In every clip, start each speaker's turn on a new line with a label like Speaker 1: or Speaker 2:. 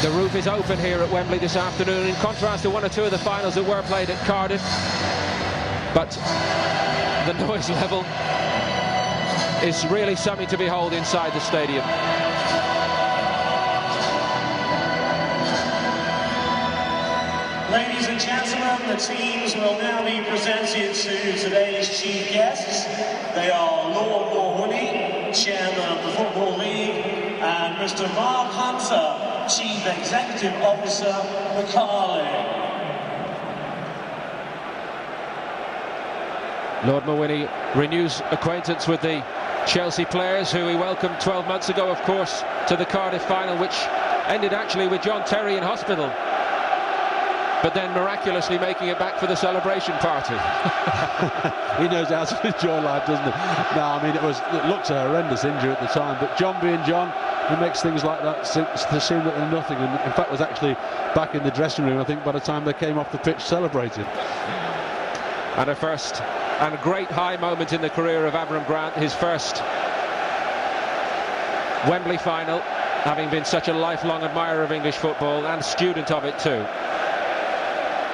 Speaker 1: The roof is open here at Wembley this afternoon, in contrast to one or two of the finals that were played at Cardiff. But the noise level is really something to behold inside the stadium.
Speaker 2: Ladies and gentlemen, the teams will now be presented to today's chief guests. They are Lord Mulwhoney, Chairman of the Football League, and Mr. Mark Hunter, Chief Executive Officer, Maccabi.
Speaker 1: Lord Mulwhoney renews acquaintance with the Chelsea players who he welcomed 12 months ago, of course, to the Cardiff final, which ended actually with John Terry in hospital, but then miraculously making it back for the celebration party.
Speaker 3: He knows how to enjoy life, doesn't he? No, I mean, it looked a horrendous injury at the time, but John being John, he makes things like that seem that they're nothing, and in fact was actually back in the dressing room, I think, by the time they came off the pitch celebrating.
Speaker 1: And a first and a great high moment in the career of Avram Grant, his first Wembley final, having been such a lifelong admirer of English football and student of it too.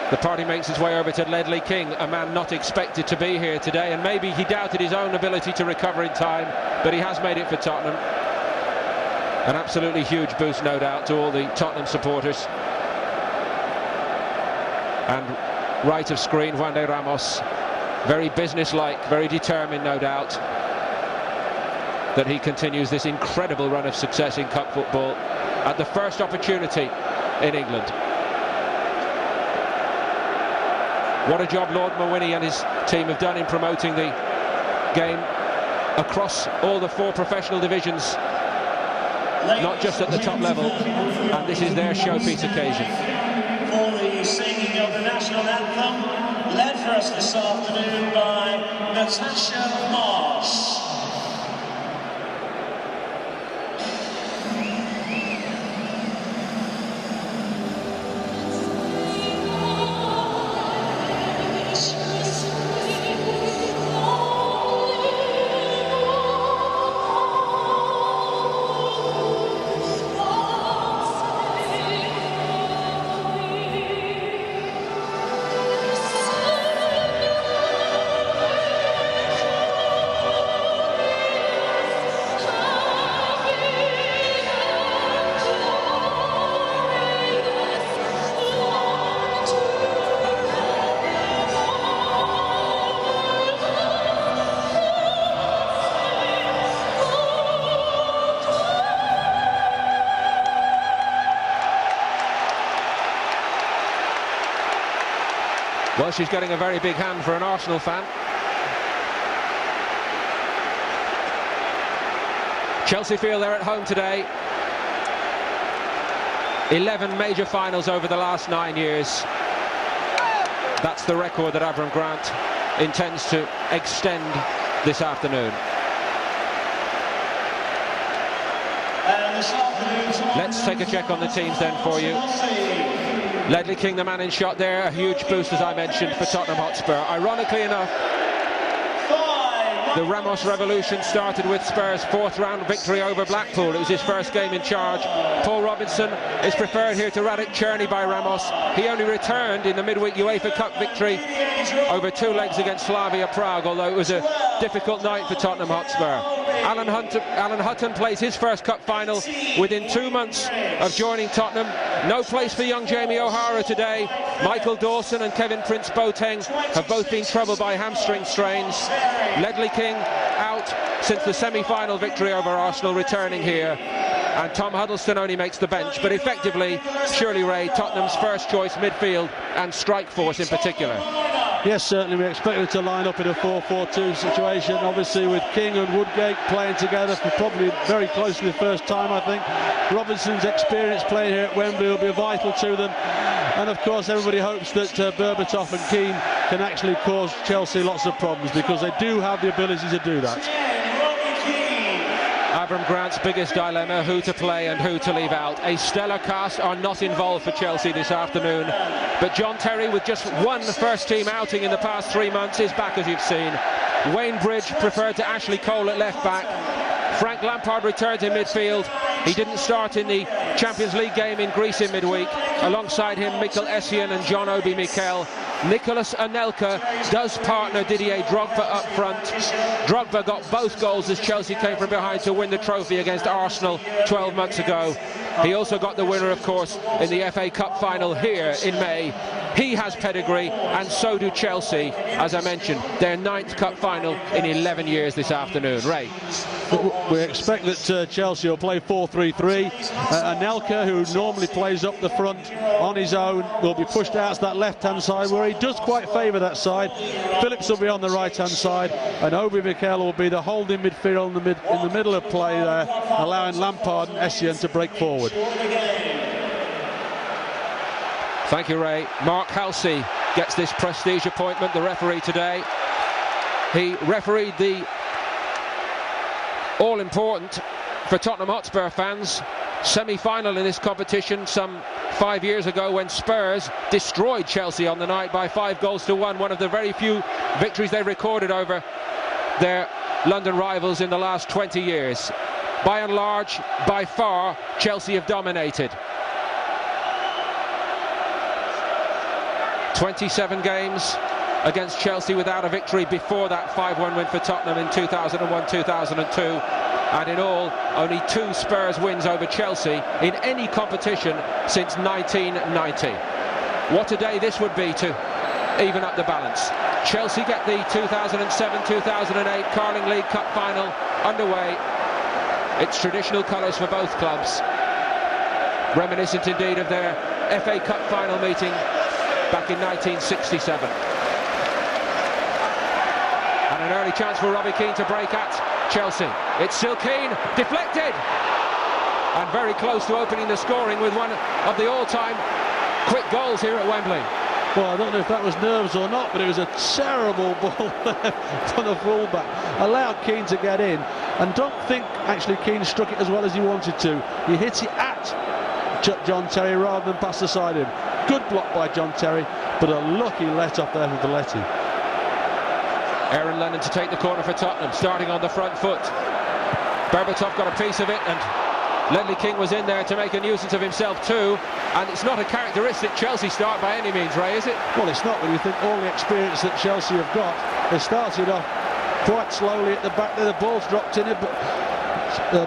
Speaker 1: The party makes its way over to Ledley King, a man not expected to be here today, and maybe he doubted his own ability to recover in time, but he has made it for Tottenham. An absolutely huge boost, no doubt, to all the Tottenham supporters. And right of screen, Juan de Ramos, very businesslike, very determined, no doubt, that he continues this incredible run of success in cup football at the first opportunity in England. What a job Lord Mulwhoney and his team have done in promoting the game across all the 4 professional divisions, not just at the top level, and this is their showpiece occasion.
Speaker 2: For the singing of the national anthem, led for us this afternoon by Natasha Marsh.
Speaker 1: Well, she's getting a very big hand for an Arsenal fan. Chelsea feel they're at home today. 11 major finals over the last 9 years. That's the record that Avram Grant intends to extend this afternoon. Let's take a check on the teams then for you. Ledley King, the man in shot there, a huge boost, as I mentioned, for Tottenham Hotspur. Ironically enough, the Ramos revolution started with Spurs' 4th round victory over Blackpool. It was his first game in charge. Paul Robinson is preferred here to Radek Cherny by Ramos. He only returned in the midweek UEFA Cup victory over 2 legs against Slavia Prague, although it was a difficult night for Tottenham Hotspur. Alan Hutton plays his first cup final within 2 months of joining Tottenham. No place for young Jamie O'Hara today. Michael Dawson and Kevin Prince Boateng have both been troubled by hamstring strains. Ledley King out since the semi-final victory over Arsenal, returning here. And Tom Huddleston only makes the bench, but effectively, Shirley Ray, Tottenham's first choice midfield and strike force in particular.
Speaker 3: Yes, certainly we expected to line up in a 4-4-2 situation, obviously with King and Woodgate playing together for probably very close to the first time, I think. Robinson's experience playing here at Wembley will be vital to them, and of course everybody hopes that Berbatov and Keane can actually cause Chelsea lots of problems, because they do have the ability to do that.
Speaker 1: Avram Grant's biggest dilemma, who to play and who to leave out. A stellar cast are not involved for Chelsea this afternoon, but John Terry, with just 1 first-team outing in the past 3 months, is back, as you've seen. Wayne Bridge preferred to Ashley Cole at left-back. Frank Lampard returns in midfield. He didn't start in the Champions League game in Greece in midweek. Alongside him, Mikel Essien and John Obi Mikel. Nicolas Anelka does partner Didier Drogba up front. Drogba got both goals as Chelsea came from behind to win the trophy against Arsenal 12 months ago. He also got the winner, of course, in the FA Cup final here in May. He has pedigree, and so do Chelsea. As I mentioned, their 9th cup final in 11 years this afternoon. Ray.
Speaker 3: We expect that Chelsea will play 4-3-3. Anelka, who normally plays up the front on his own, will be pushed out to that left-hand side, where he does quite favour that side. Phillips will be on the right-hand side, and Obi Mikel will be the holding midfield in the middle of play there, allowing Lampard and Essien to break forward.
Speaker 1: Thank you, Ray. Mark Halsey gets this prestige appointment, the referee today. He refereed the all-important, for Tottenham Hotspur fans, semi-final in this competition some 5 years ago, when Spurs destroyed Chelsea on the night by 5-1, one of the very few victories they recorded over their London rivals in the last 20 years. By and large, by far, Chelsea have dominated. 27 games against Chelsea without a victory before that 5-1 win for Tottenham in 2001-2002, and in all only 2 Spurs wins over Chelsea in any competition since 1990. What a day this would be to even up the balance. Chelsea get the 2007-2008 Carling League Cup final underway. It's traditional colours for both clubs, reminiscent indeed of their FA Cup final meeting back in 1967. And an early chance for Robbie Keane to break at Chelsea. It's still Keane, deflected! And very close to opening the scoring with one of the all-time quick goals here at Wembley.
Speaker 3: Well, I don't know if that was nerves or not, but it was a terrible ball for the fullback. Allowed Keane to get in, and don't think actually Keane struck it as well as he wanted to. He hit it at John Terry rather than past the side of him. Good block by John Terry, but a lucky let-off there for Valetti.
Speaker 1: Aaron Lennon to take the corner for Tottenham, starting on the front foot. Berbatov got a piece of it, and Ledley King was in there to make a nuisance of himself too. And it's not a characteristic Chelsea start by any means, Ray, is it?
Speaker 3: Well, it's not when you think all the experience that Chelsea have got. They started off quite slowly at the back there, the ball's dropped in it, but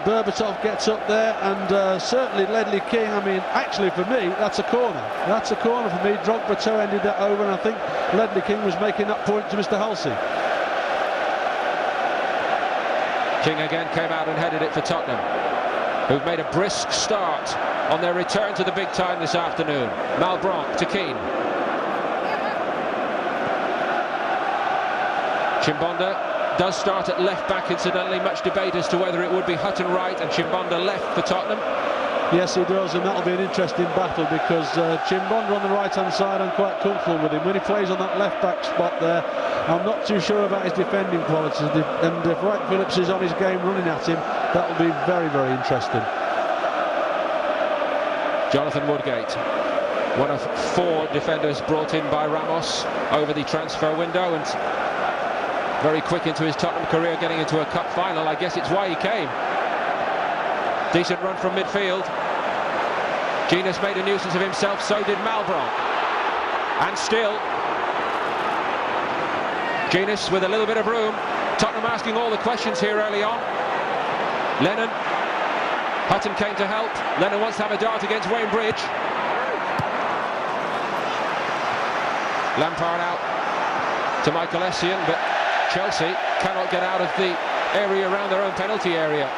Speaker 3: Berbatov gets up there, and certainly Ledley King, I mean, actually for me, that's a corner. That's a corner for me. Drogba toe-ended that over, and I think Ledley King was making that point to Mr. Halsey.
Speaker 1: King again came out and headed it for Tottenham, who've made a brisk start on their return to the big time this afternoon. Malbranc to Keane. Chimbonda does start at left back, incidentally. Much debate as to whether it would be Hutton right and Chimbonda left for Tottenham.
Speaker 3: Yes, he does, and that'll be an interesting battle, because Chimbonda on the right-hand side, I'm quite comfortable with him. When he plays on that left-back spot there, I'm not too sure about his defending qualities, and if Wright Phillips is on his game running at him, that'll be very, very interesting.
Speaker 1: Jonathan Woodgate, one of 4 defenders brought in by Ramos over the transfer window, and very quick into his Tottenham career, getting into a cup final. I guess it's why he came. Decent run from midfield. Genius made a nuisance of himself, so did Malbranc. And still, Genius with a little bit of room. Tottenham asking all the questions here early on. Lennon. Hutton came to help. Lennon wants to have a dart against Wayne Bridge. Lampard out to Michael Essien, but Chelsea cannot get out of the area around their own penalty area.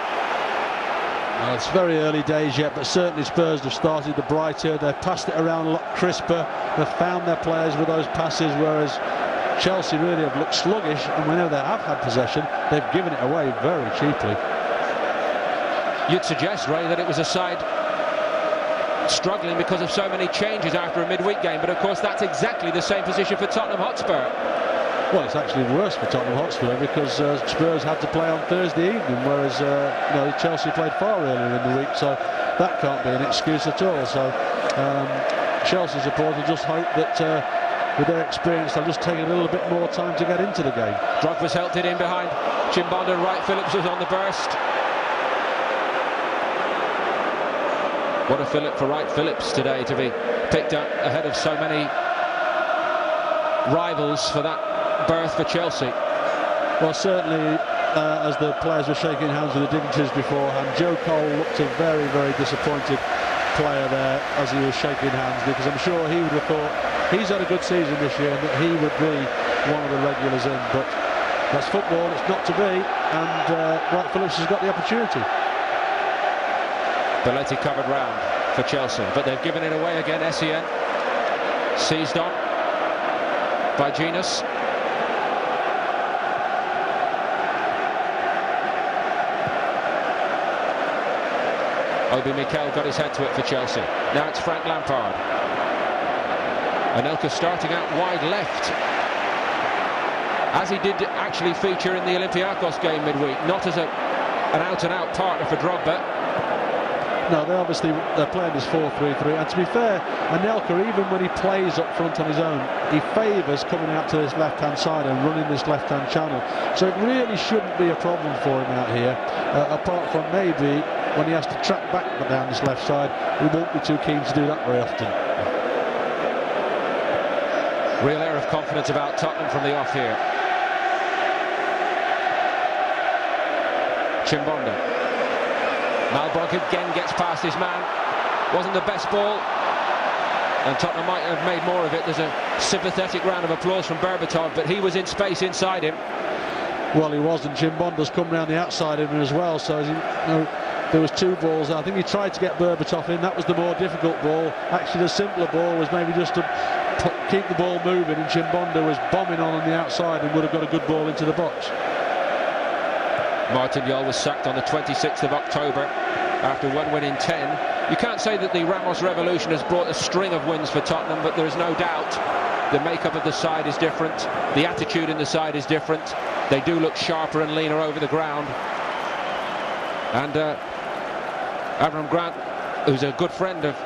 Speaker 3: Well, it's very early days yet, but certainly Spurs have started the brighter. They've passed it around a lot crisper. They've found their players with those passes, whereas Chelsea really have looked sluggish, and whenever they have had possession, they've given it away very cheaply.
Speaker 1: You'd suggest, Ray, that it was a side struggling because of so many changes after a midweek game, but of course that's exactly the same position for Tottenham Hotspur.
Speaker 3: Well, it's actually worse for Tottenham Hotspur, because Spurs had to play on Thursday evening, whereas Chelsea played far earlier in the week, so that can't be an excuse at all. So Chelsea supporters just hope that with their experience they'll just take a little bit more time to get into the game.
Speaker 1: Drogba's helped it in behind Chimbonda, and Wright Phillips was on the burst. What a fillip for Wright Phillips today to be picked up ahead of so many rivals for that berth for Chelsea.
Speaker 3: Well, certainly, as the players were shaking hands with the dignitaries beforehand, Joe Cole looked a very, very disappointed player there as he was shaking hands, because I'm sure he would have thought he's had a good season this year and that he would be one of the regulars in, but that's football, it's not to be, and Wright Phillips has got the opportunity.
Speaker 1: Belletti covered round for Chelsea, but they've given it away again. Essien seized on by Genus. Obi Mikel got his head to it for Chelsea. Now it's Frank Lampard. Anelka starting out wide left, as he did actually feature in the Olympiacos game midweek, not as an out-and-out partner for Drogba.
Speaker 3: No, they're playing this 4-3-3, and to be fair, Anelka, even when he plays up front on his own, he favours coming out to this left-hand side and running this left-hand channel. So it really shouldn't be a problem for him out here, apart from maybe when he has to track back down this left side. He won't be too keen to do that very often.
Speaker 1: Real air of confidence about Tottenham from the off here. Chimbonda. Malbrook again gets past his man. Wasn't the best ball, and Tottenham might have made more of it. There's a sympathetic round of applause from Berbatov, but he was in space inside him.
Speaker 3: Well, he was, and Chimbonda's come round the outside of him as well, so there was two balls. I think he tried to get Berbatov in. That was the more difficult ball. Actually, the simpler ball was maybe just to keep the ball moving, and Chimbonda was bombing on the outside and would have got a good ball into the box.
Speaker 1: Martin Jol was sacked on the 26th of October after one win in 10. You can't say that the Ramos revolution has brought a string of wins for Tottenham, but there is no doubt the makeup of the side is different, the attitude in the side is different. They do look sharper and leaner over the ground. And Avram Grant, who's a good friend of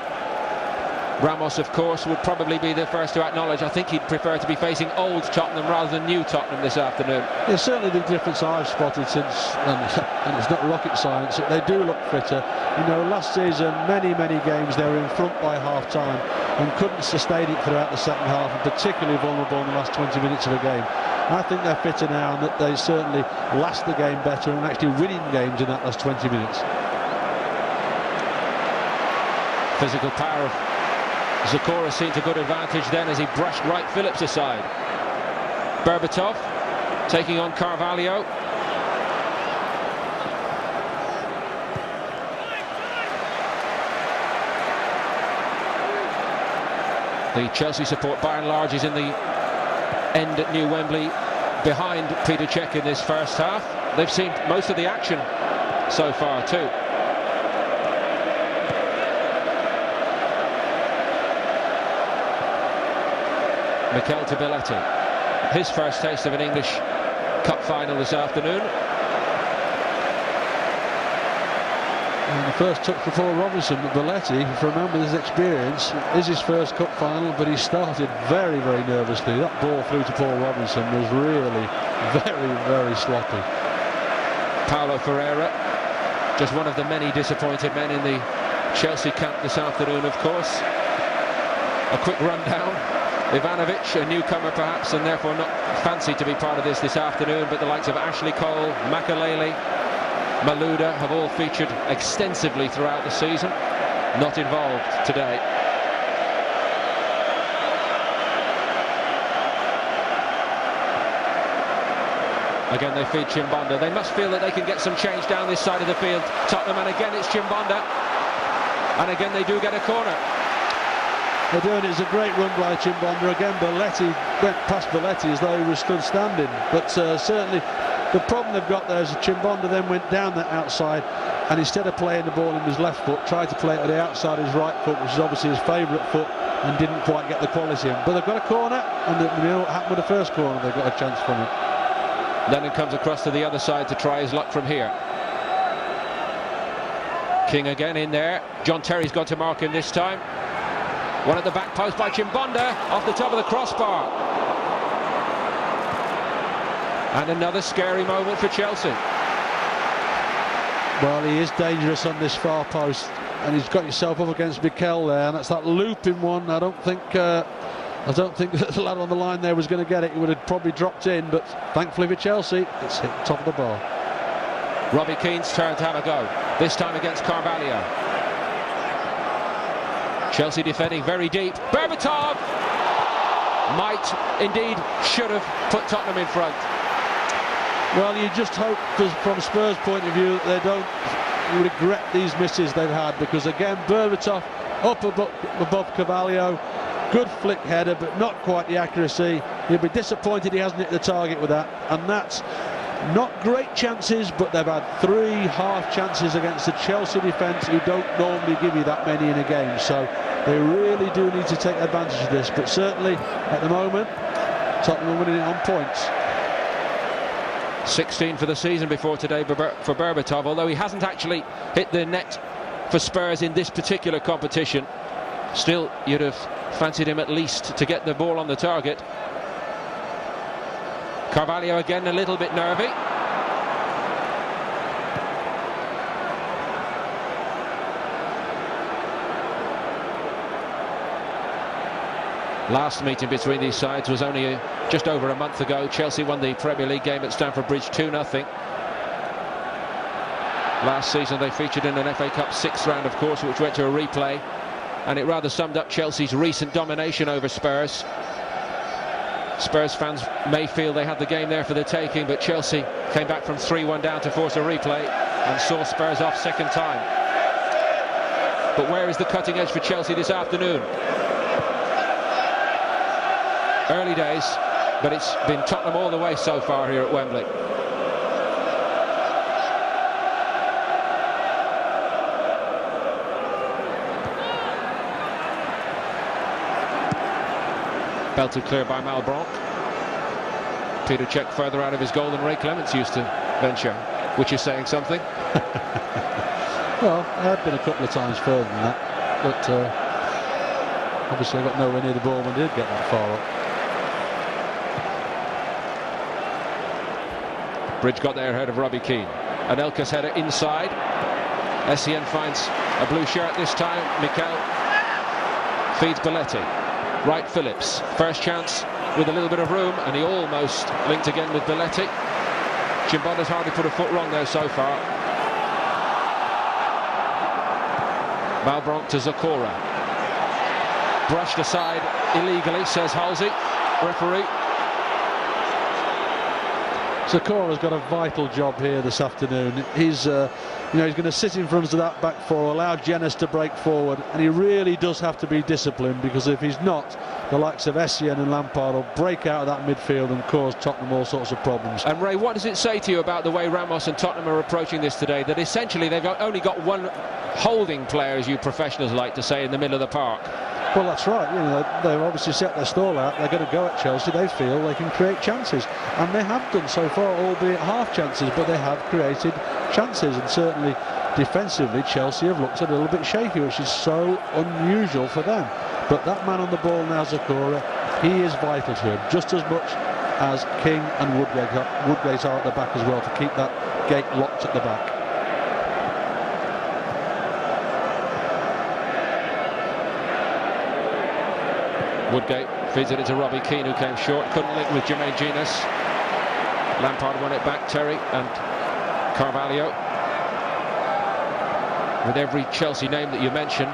Speaker 1: Ramos, of course, would probably be the first to acknowledge I think he'd prefer to be facing old Tottenham rather than new Tottenham this afternoon.
Speaker 3: Yeah, certainly the difference I've spotted since, and it's not rocket science, they do look fitter. You know, last season, many games they were in front by half-time and couldn't sustain it throughout the second half, and particularly vulnerable in the last 20 minutes of a game. I think they're fitter now, and that they certainly last the game better and actually winning games in that last 20 minutes.
Speaker 1: Physical power of Zakora seen to good advantage then as he brushed Wright Phillips aside. Berbatov taking on Carvalho. The Chelsea support by and large is in the end at New Wembley behind Peter Cech in this first half. They've seen most of the action so far too. Mikel to Belletti. His first taste of an English Cup final this afternoon.
Speaker 3: And the first touch for Paul Robinson, but Belletti, if you remember his experience, is his first Cup final, but he started very nervously. That ball through to Paul Robinson was really very sloppy. Paulo
Speaker 1: Ferreira, just one of the many disappointed men in the Chelsea camp this afternoon, of course. A quick rundown. Ivanovic, a newcomer perhaps, and therefore not fancied to be part of this afternoon, but the likes of Ashley Cole, Makalele, Malouda have all featured extensively throughout the season. Not involved today. Again they feed Chimbonda. They must feel that they can get some change down this side of the field, Tottenham, and again it's Chimbonda. And again they do get a corner.
Speaker 3: They're doing it. It's a great run by Chimbonda. Again, Belletti went past Belletti as though he was stood standing. But certainly the problem they've got there is that Chimbonda then went down that outside, and instead of playing the ball in his left foot, tried to play it with the outside of his right foot, which is obviously his favourite foot, and didn't quite get the quality in. But they've got a corner, and you know what happened with the first corner? They've got a chance from it.
Speaker 1: Lennon comes across to the other side to try his luck from here. King again in there. John Terry's got to mark him this time. One at the back post by Chimbonda, off the top of the crossbar. And another scary moment for Chelsea.
Speaker 3: Well, he is dangerous on this far post. and he's got himself up against Mikel there, and that's that looping one. I don't think that the lad on the line there was going to get it. He would have probably dropped in, but thankfully for Chelsea, it's hit the top of the bar.
Speaker 1: Robbie Keane's turn to have a go, this time against Carvalho. Chelsea defending very deep. Berbatov might, indeed, should have put Tottenham in front.
Speaker 3: Well, you just hope, from Spurs' point of view, that they don't regret these misses they've had, because again, Berbatov up above Carvalho, good flick header, but not quite the accuracy. He'll be disappointed he hasn't hit the target with that, and that's not great chances, but they've had 3 half chances against the Chelsea defence, who don't normally give you that many in a game, so they really do need to take advantage of this. But certainly at the moment, Tottenham are winning it on points.
Speaker 1: 16 for the season before today for Berbatov, although he hasn't actually hit the net for Spurs in this particular competition. Still, you'd have fancied him at least to get the ball on the target. Carvalho again a little bit nervy. Last meeting between these sides was only just over a month ago. Chelsea won the Premier League game at Stamford Bridge 2-0. Last season they featured in an FA Cup 6th round, of course, which went to a replay, and it rather summed up Chelsea's recent domination over Spurs. Spurs fans may feel they had the game there for the taking, but Chelsea came back from 3-1 down to force a replay and saw Spurs off second time. But where is the cutting edge for Chelsea this afternoon? Early days, but it's been Tottenham all the way so far here at Wembley. Belted clear by Malbranc. Peter Cech further out of his goal than Ray Clements used to venture, which is saying something.
Speaker 3: Well, I had been a couple of times further than that, but obviously I got nowhere near the ball when I did get that far up.
Speaker 1: Bridge got there ahead of Robbie Keane. Anelka's header inside. Essien finds a blue shirt this time. Mikel feeds Belletti. Right, Phillips. First chance with a little bit of room, and he almost linked again with Belletti. Chimbonda's hardly put a foot wrong there so far. Malbranc to Zakora. Brushed aside illegally, says Halsey, referee.
Speaker 3: Zakora's got a vital job here this afternoon. He's he's going to sit in front of that back four, allow Jenas to break forward, and he really does have to be disciplined, because if he's not, the likes of Essien and Lampard will break out of that midfield and cause Tottenham all sorts of problems.
Speaker 1: And Ray, what does it say to you about the way Ramos and Tottenham are approaching this today, that essentially they've only got one holding player, as you professionals like to say, in the middle of the park?
Speaker 3: Well, that's right. They've obviously set their stall out. They're going to go at Chelsea. They feel they can create chances, and they have done so far, albeit half chances, but they have created chances. And certainly defensively, Chelsea have looked a little bit shaky, which is so unusual for them. But that man on the ball now, Zakora, he is vital to him, just as much as King and Woodgate are at the back as well, to keep that gate locked at the back.
Speaker 1: Woodgate feeds it into Robbie Keane, who came short, couldn't link with Jermaine Jenas. Lampard won it back, Terry and Carvalho. With every Chelsea name that you mention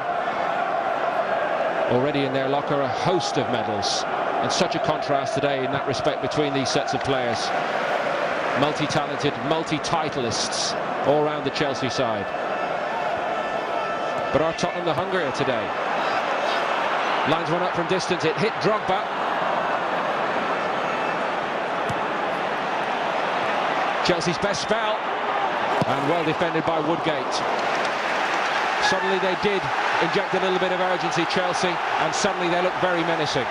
Speaker 1: already in their locker, a host of medals, and such a contrast today in that respect between these sets of players. Multi-talented, multi-titleists all round the Chelsea side. But are Tottenham the hungrier today? Lines one up from distance, it hit Drogba. Chelsea's best spell, and well defended by Woodgate. Suddenly they did inject a little bit of urgency, Chelsea, and suddenly they look very menacing.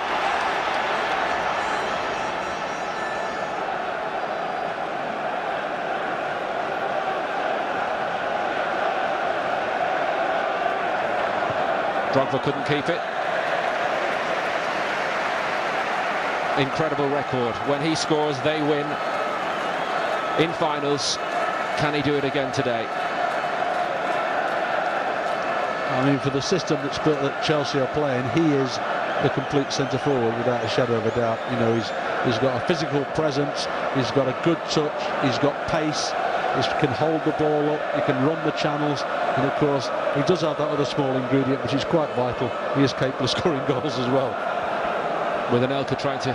Speaker 1: Drogba couldn't keep it. Incredible record. When he scores, they win in finals. Can he do it again today?
Speaker 3: I mean, for the system that Chelsea are playing, he is the complete centre forward without a shadow of a doubt. You know, he's got a physical presence, he's got a good touch, he's got pace, he can hold the ball up, he can run the channels, and of course he does have that other small ingredient which is quite vital. He is capable of scoring goals as well.
Speaker 1: With Anelka trying to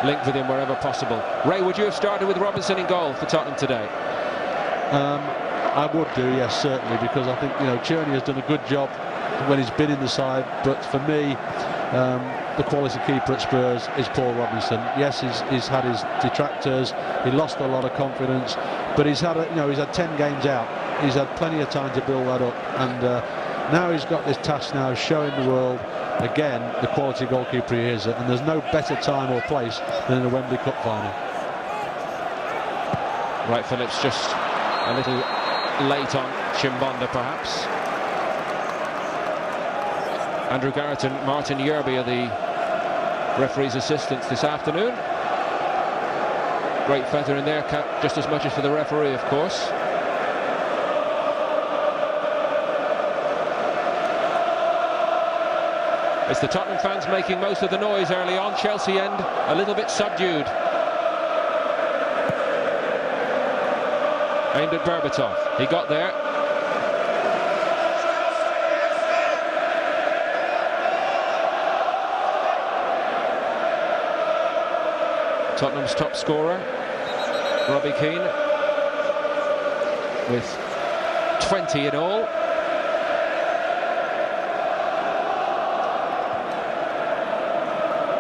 Speaker 1: link with him wherever possible. Ray, would you have started with Robinson in goal for Tottenham today?
Speaker 3: I would do, yes, certainly, because I think, you know, Tierney has done a good job when he's been in the side, but for me, the quality keeper at Spurs is Paul Robinson. Yes, he's had his detractors, he lost a lot of confidence, but he's had, he's had 10 games out. He's had plenty of time to build that up, and now he's got this task now of showing the world again the quality goalkeeper he is, and there's no better time or place than in a Wembley Cup final.
Speaker 1: Right, Phillips just a little late on Chimbonda, perhaps. Andrew Garrett and Martin Yerby are the referee's assistants this afternoon. Great feather in their cap, just as much as for the referee, of course. It's the Tottenham fans making most of the noise early on. Chelsea end a little bit subdued. Aimed at Berbatov. He got there. Tottenham's top scorer, Robbie Keane, with 20 in all.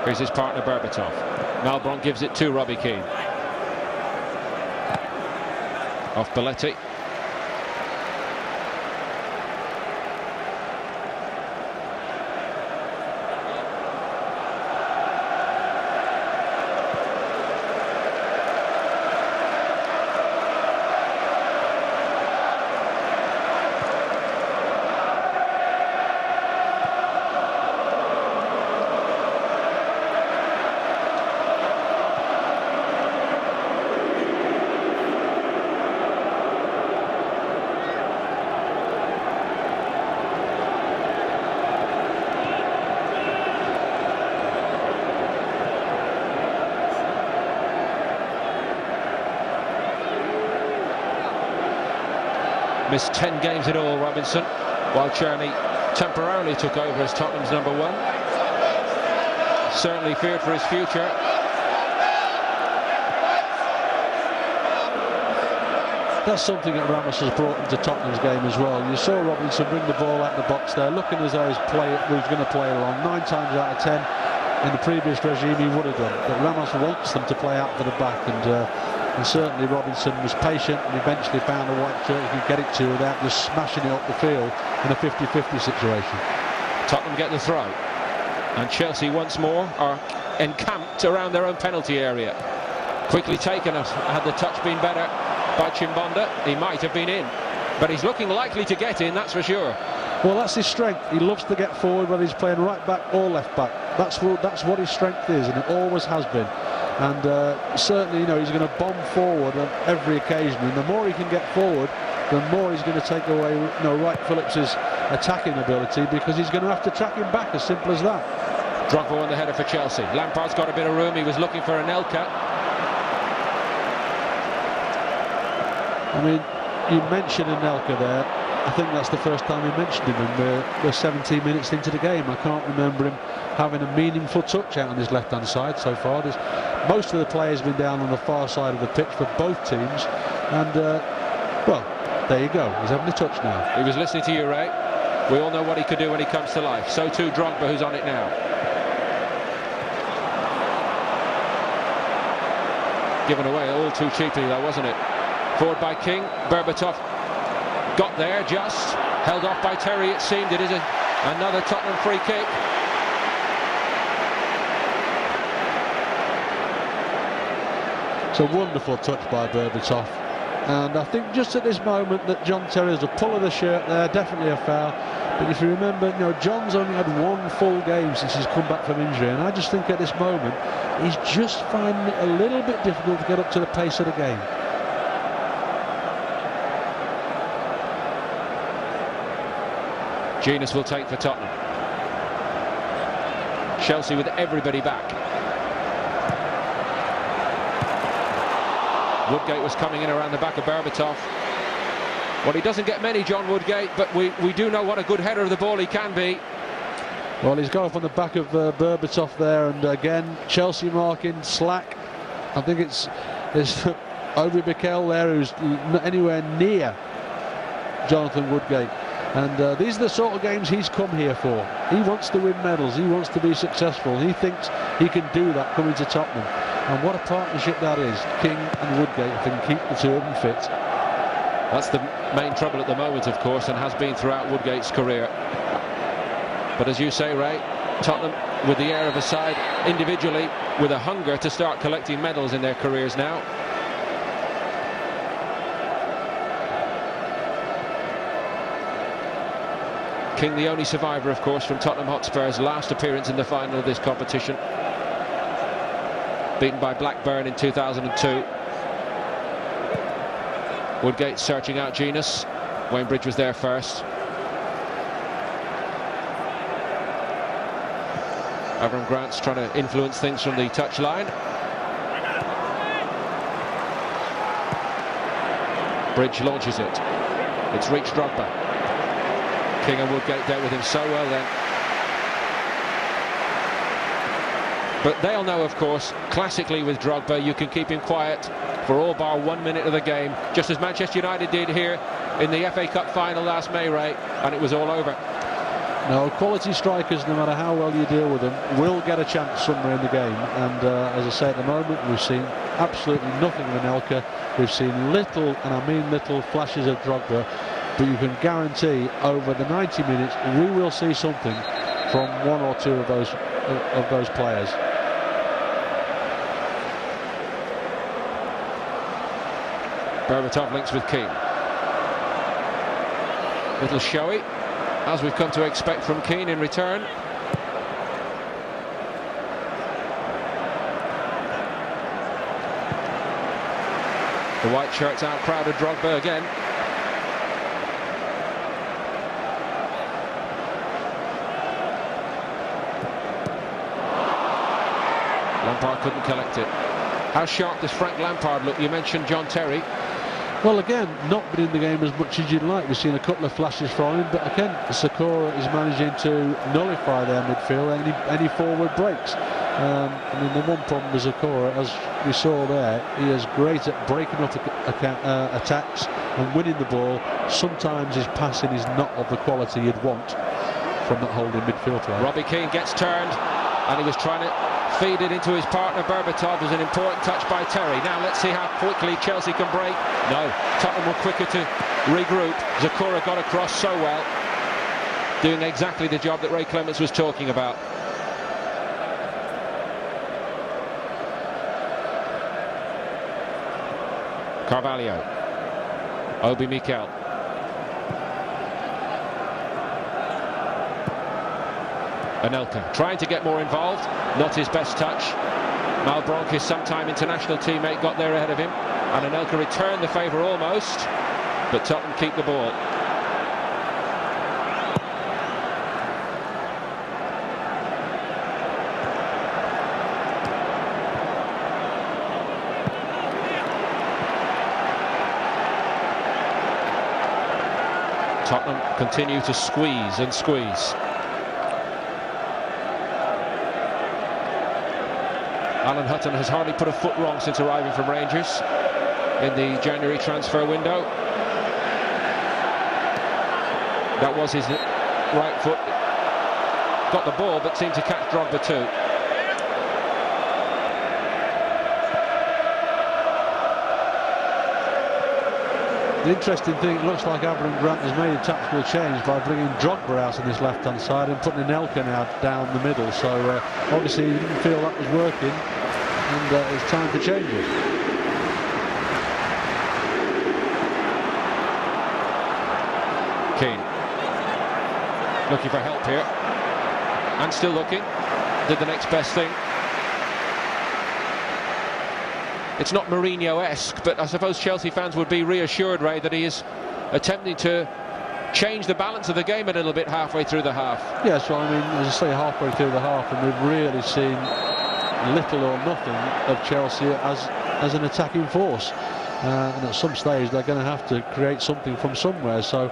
Speaker 1: Here's his partner Berbatov. Malbron gives it to Robbie Keane. Off Belletti. Missed 10 games in all, Robinson, while Tierney temporarily took over as Tottenham's number one. Certainly feared for his future.
Speaker 3: That's something that Ramos has brought into Tottenham's game as well. You saw Robinson bring the ball out the box there, looking as though he was going to play along. 9 times out of 10 in the previous regime he would have done, but Ramos wants them to play out for the back, and certainly Robinson was patient and eventually found a white shirt he could get it to without just smashing it up the field in a 50-50 situation.
Speaker 1: Tottenham get the throw, and Chelsea once more are encamped around their own penalty area. Quickly taken. Had the touch been better by Chimbonda, he might have been in, but he's looking likely to get in, that's for sure.
Speaker 3: Well, that's his strength. He loves to get forward, whether he's playing right back or left back. That's what his strength is, and it always has been. And certainly, he's going to bomb forward on every occasion, and the more he can get forward, the more he's going to take away, Wright Phillips's attacking ability, because he's going to have to track him back, as simple as that.
Speaker 1: Drogba on the header for Chelsea. Lampard's got a bit of room. He was looking for Anelka.
Speaker 3: I mean, you mentioned Anelka there. I think that's the first time he mentioned him, and we're 17 minutes into the game. I can't remember him having a meaningful touch out on his left-hand side so far. Most of the players have been down on the far side of the pitch for both teams, and well, there you go. He's having a touch now.
Speaker 1: He was listening to you, Ray. We all know what he could do when he comes to life. So too Drogba, who's on it now. Given away all too cheaply, though, wasn't it? Forward by King. Berbatov got there, just held off by Terry, it seemed. It is another Tottenham free kick.
Speaker 3: It's a wonderful touch by Berbatov, and I think just at this moment that John Terry's a pull of the shirt there, definitely a foul. But if you remember, John's only had one full game since he's come back from injury, and I just think at this moment he's just finding it a little bit difficult to get up to the pace of the game.
Speaker 1: Genius will take for Tottenham. Chelsea with everybody back. Woodgate was coming in around the back of Berbatov. Well, he doesn't get many, John Woodgate, but we do know what a good header of the ball he can be.
Speaker 3: Well, he's got off on the back of Berbatov there, and again, Chelsea marking slack. I think it's Obi Mikel there, who's not anywhere near Jonathan Woodgate. And these are the sort of games he's come here for. He wants to win medals, he wants to be successful. He thinks he can do that coming to Tottenham. And what a partnership that is, King and Woodgate, if they can keep the two of them fit.
Speaker 1: That's the main trouble at the moment, of course, and has been throughout Woodgate's career. But as you say, Ray, Tottenham with the air of a side individually with a hunger to start collecting medals in their careers now. King, the only survivor, of course, from Tottenham Hotspur's last appearance in the final of this competition. Beaten by Blackburn in 2002. Woodgate searching out Genius. Wayne Bridge was there first. Avram Grant's trying to influence things from the touchline. Bridge launches it. It's reached Drogba. King and Woodgate dealt with him so well then. But they'll know, of course, classically with Drogba, you can keep him quiet for all bar 1 minute of the game, just as Manchester United did here in the FA Cup final last May, Ray, and it was all over.
Speaker 3: No, quality strikers, no matter how well you deal with them, will get a chance somewhere in the game. And as I say, at the moment, we've seen absolutely nothing of Anelka. We've seen little, and I mean little, flashes of Drogba. But you can guarantee over the 90 minutes we will see something from one or two of those players.
Speaker 1: Berbatov links with Keane. Little showy, as we've come to expect from Keane in return. The white shirts outcrowded Drogba again. Lampard couldn't collect it. How sharp does Frank Lampard look? You mentioned John Terry.
Speaker 3: Well, again, not been in the game as much as you'd like. We've seen a couple of flashes from him, but again, Sakura is managing to nullify their midfield, any forward breaks. I mean, the one problem with Sakura, as we saw there, he is great at breaking up attacks and winning the ball. Sometimes his passing is not of the quality you'd want from that holding midfield player.
Speaker 1: Robbie Keane gets turned, and he was trying to feed it into his partner Berbatov. Was an important touch by Terry. Now let's see how quickly Chelsea can break. No, Tottenham were quicker to regroup. Sakura got across so well, doing exactly the job that Ray Clements was talking about. Carvalho, Obi Mikel. Anelka trying to get more involved, not his best touch. Malbronk, his sometime international teammate, got there ahead of him, and Anelka returned the favour almost, but Tottenham keep the ball. Tottenham continue to squeeze and squeeze. Alan Hutton has hardly put a foot wrong since arriving from Rangers in the January transfer window. That was his right foot. Got the ball, but seemed to catch Drogba too.
Speaker 3: The interesting thing, it looks like Avram Grant has made a tactical change by bringing Drogba out on this left-hand side and putting Anelka now down the middle. So obviously he didn't feel that was working, and it's time for changes.
Speaker 1: Keane looking for help here, and still looking. Did the next best thing. It's not Mourinho-esque, but I suppose Chelsea fans would be reassured, Ray, that he is attempting to changed the balance of the game a little bit halfway through the half.
Speaker 3: Yes, well, I mean, as I say, halfway through the half, and we've really seen little or nothing of Chelsea as an attacking force. And at some stage they're going to have to create something from somewhere, so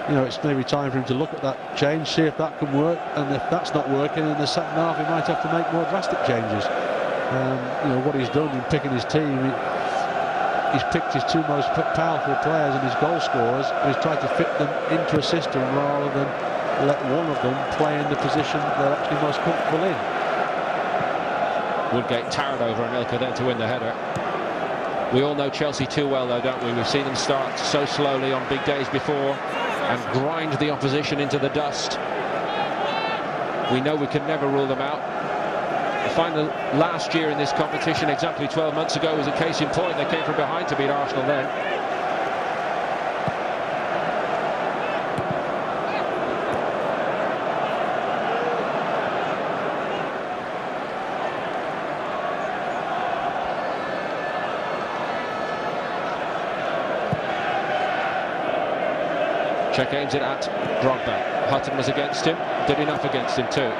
Speaker 3: you know, it's maybe time for him to look at that change, see if that can work, and if that's not working in the second half, he might have to make more drastic changes. You know, what he's done in picking his team, he's picked his two most powerful players and his goal scorers, and he's tried to fit them into a system rather than let one of them play in the position they're actually most comfortable in.
Speaker 1: Woodgate towered over Anelka then to win the header. We all know Chelsea too well, though, don't we? We've seen them start so slowly on big days before and grind the opposition into the dust. We know we can never rule them out. The final last year in this competition, exactly 12 months ago, was a case in point. They came from behind to beat Arsenal then. Czech aims it at Drogba. Hutton was against him, did enough against him too.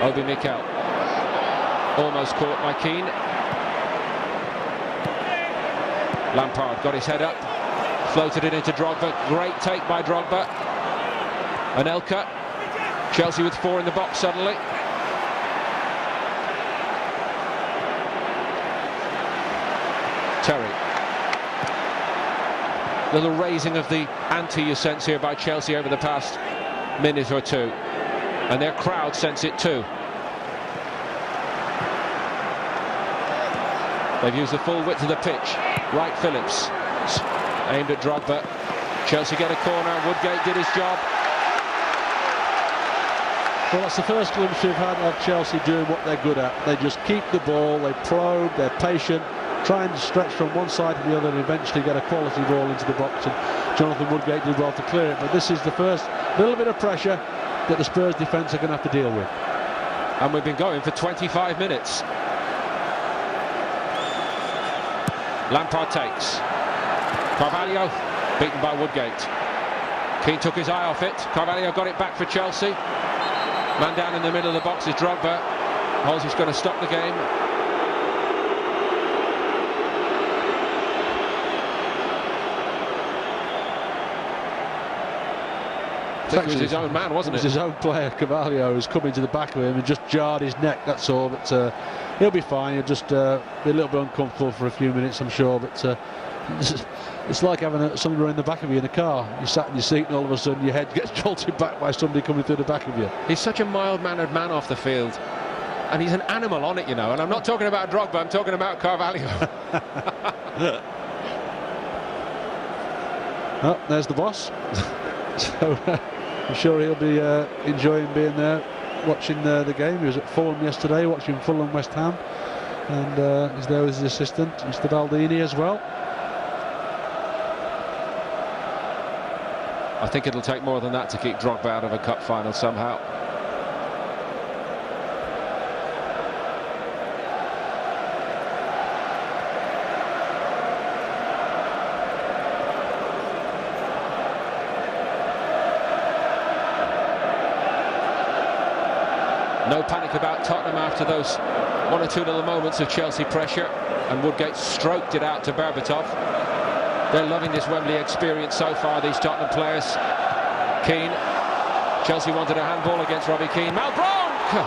Speaker 1: Obi Mikel almost caught by Keane. Lampard got his head up, floated it into Drogba. Great take by Drogba. Anelka. Chelsea with 4 in the box suddenly. Terry. Little raising of the ante you sense here by Chelsea over the past minute or two, and their crowd sense it too. They've used the full width of the pitch. Wright Phillips aimed at Drogba. Chelsea get a corner. Woodgate did his job.
Speaker 3: Well, that's the first glimpse we've had of Chelsea doing what they're good at. They just keep the ball, they probe, they're patient, try and stretch from one side to the other and eventually get a quality ball into the box, and Jonathan Woodgate did well to clear it. But this is the first little bit of pressure that the Spurs defence are going to have to deal with.
Speaker 1: And we've been going for 25 minutes. Lampard takes. Carvalho beaten by Woodgate. Keane took his eye off it. Carvalho got it back for Chelsea. Man down in the middle of the box is Drogba. Halsey's going to stop the game. It was his own man, wasn't it?
Speaker 3: It was his own player, Carvalho, who's come into the back of him and just jarred his neck, that's all. But he'll be fine. He'll just be a little bit uncomfortable for a few minutes, I'm sure. But it's like having somebody in the back of you in a car. You sat in your seat and all of a sudden your head gets jolted back by somebody coming through the back of you.
Speaker 1: He's such a mild-mannered man off the field. And he's an animal on it, you know. And I'm not talking about Drogba, I'm talking about Carvalho.
Speaker 3: Oh, there's the boss. So I'm sure he'll be enjoying being there, watching the game. He was at Fulham yesterday, watching Fulham West Ham, and he's there with his assistant, Mr. Baldini, as well.
Speaker 1: I think it'll take more than that to keep Drogba out of a cup final somehow. No panic about Tottenham after those 1 or 2 little moments of Chelsea pressure, and Woodgate stroked it out to Berbatov. They're loving this Wembley experience so far, these Tottenham players. Keane. Chelsea wanted a handball against Robbie Keane. Malbranque!